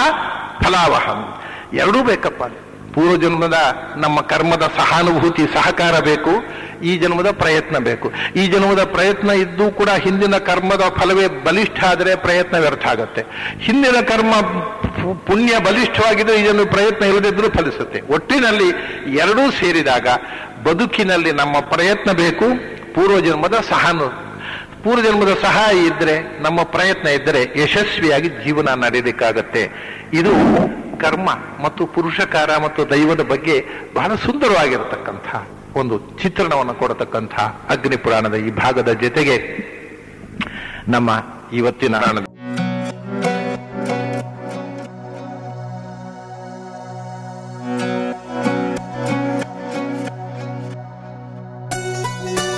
S1: ಫಲಾವಹಂ. ಎರಡೂ ಬೇಕಪ್ಪ. ಪೂರ್ವ ಜನ್ಮದ ನಮ್ಮ ಕರ್ಮದ ಸಹಾನುಭೂತಿ ಸಹಕಾರ ಬೇಕು, ಈ ಜನ್ಮದ ಪ್ರಯತ್ನ ಬೇಕು. ಈ ಜನ್ಮದ ಪ್ರಯತ್ನ ಇದ್ದು ಕೂಡ ಹಿಂದಿನ ಕರ್ಮದ ಫಲವೇ ಬಲಿಷ್ಠ ಆದರೆ ಪ್ರಯತ್ನ ವ್ಯರ್ಥ ಆಗುತ್ತೆ. ಹಿಂದಿನ ಕರ್ಮ ಪುಣ್ಯ ಬಲಿಷ್ಠವಾಗಿದ್ದು ಈ ಜನ್ಮ ಪ್ರಯತ್ನ ಇಲ್ಲದಿದ್ರೂ ಫಲಿಸುತ್ತೆ. ಒಟ್ಟಿನಲ್ಲಿ ಎರಡೂ ಸೇರಿದಾಗ ಬದುಕಿನಲ್ಲಿ ನಮ್ಮ ಪ್ರಯತ್ನ ಬೇಕು, ಪೂರ್ವಜನ್ಮದ ಸಹಾಯ ಇದ್ರೆ, ನಮ್ಮ ಪ್ರಯತ್ನ ಇದ್ದರೆ ಯಶಸ್ವಿಯಾಗಿ ಜೀವನ ನಡೆಯಲಿಕ್ಕಾಗತ್ತೆ. ಇದು ಕರ್ಮ ಮತ್ತು ಪುರುಷಕಾರ ಮತ್ತು ದೈವದ ಬಗ್ಗೆ ಬಹಳ ಸುಂದರವಾಗಿರತಕ್ಕಂಥ ಒಂದು ಚಿತ್ರಣವನ್ನು ಕೊಡತಕ್ಕಂಥ ಅಗ್ನಿ ಪುರಾಣದ ಈ ಭಾಗದ ಜೊತೆಗೆ ನಮ್ಮ ಇವತ್ತಿನ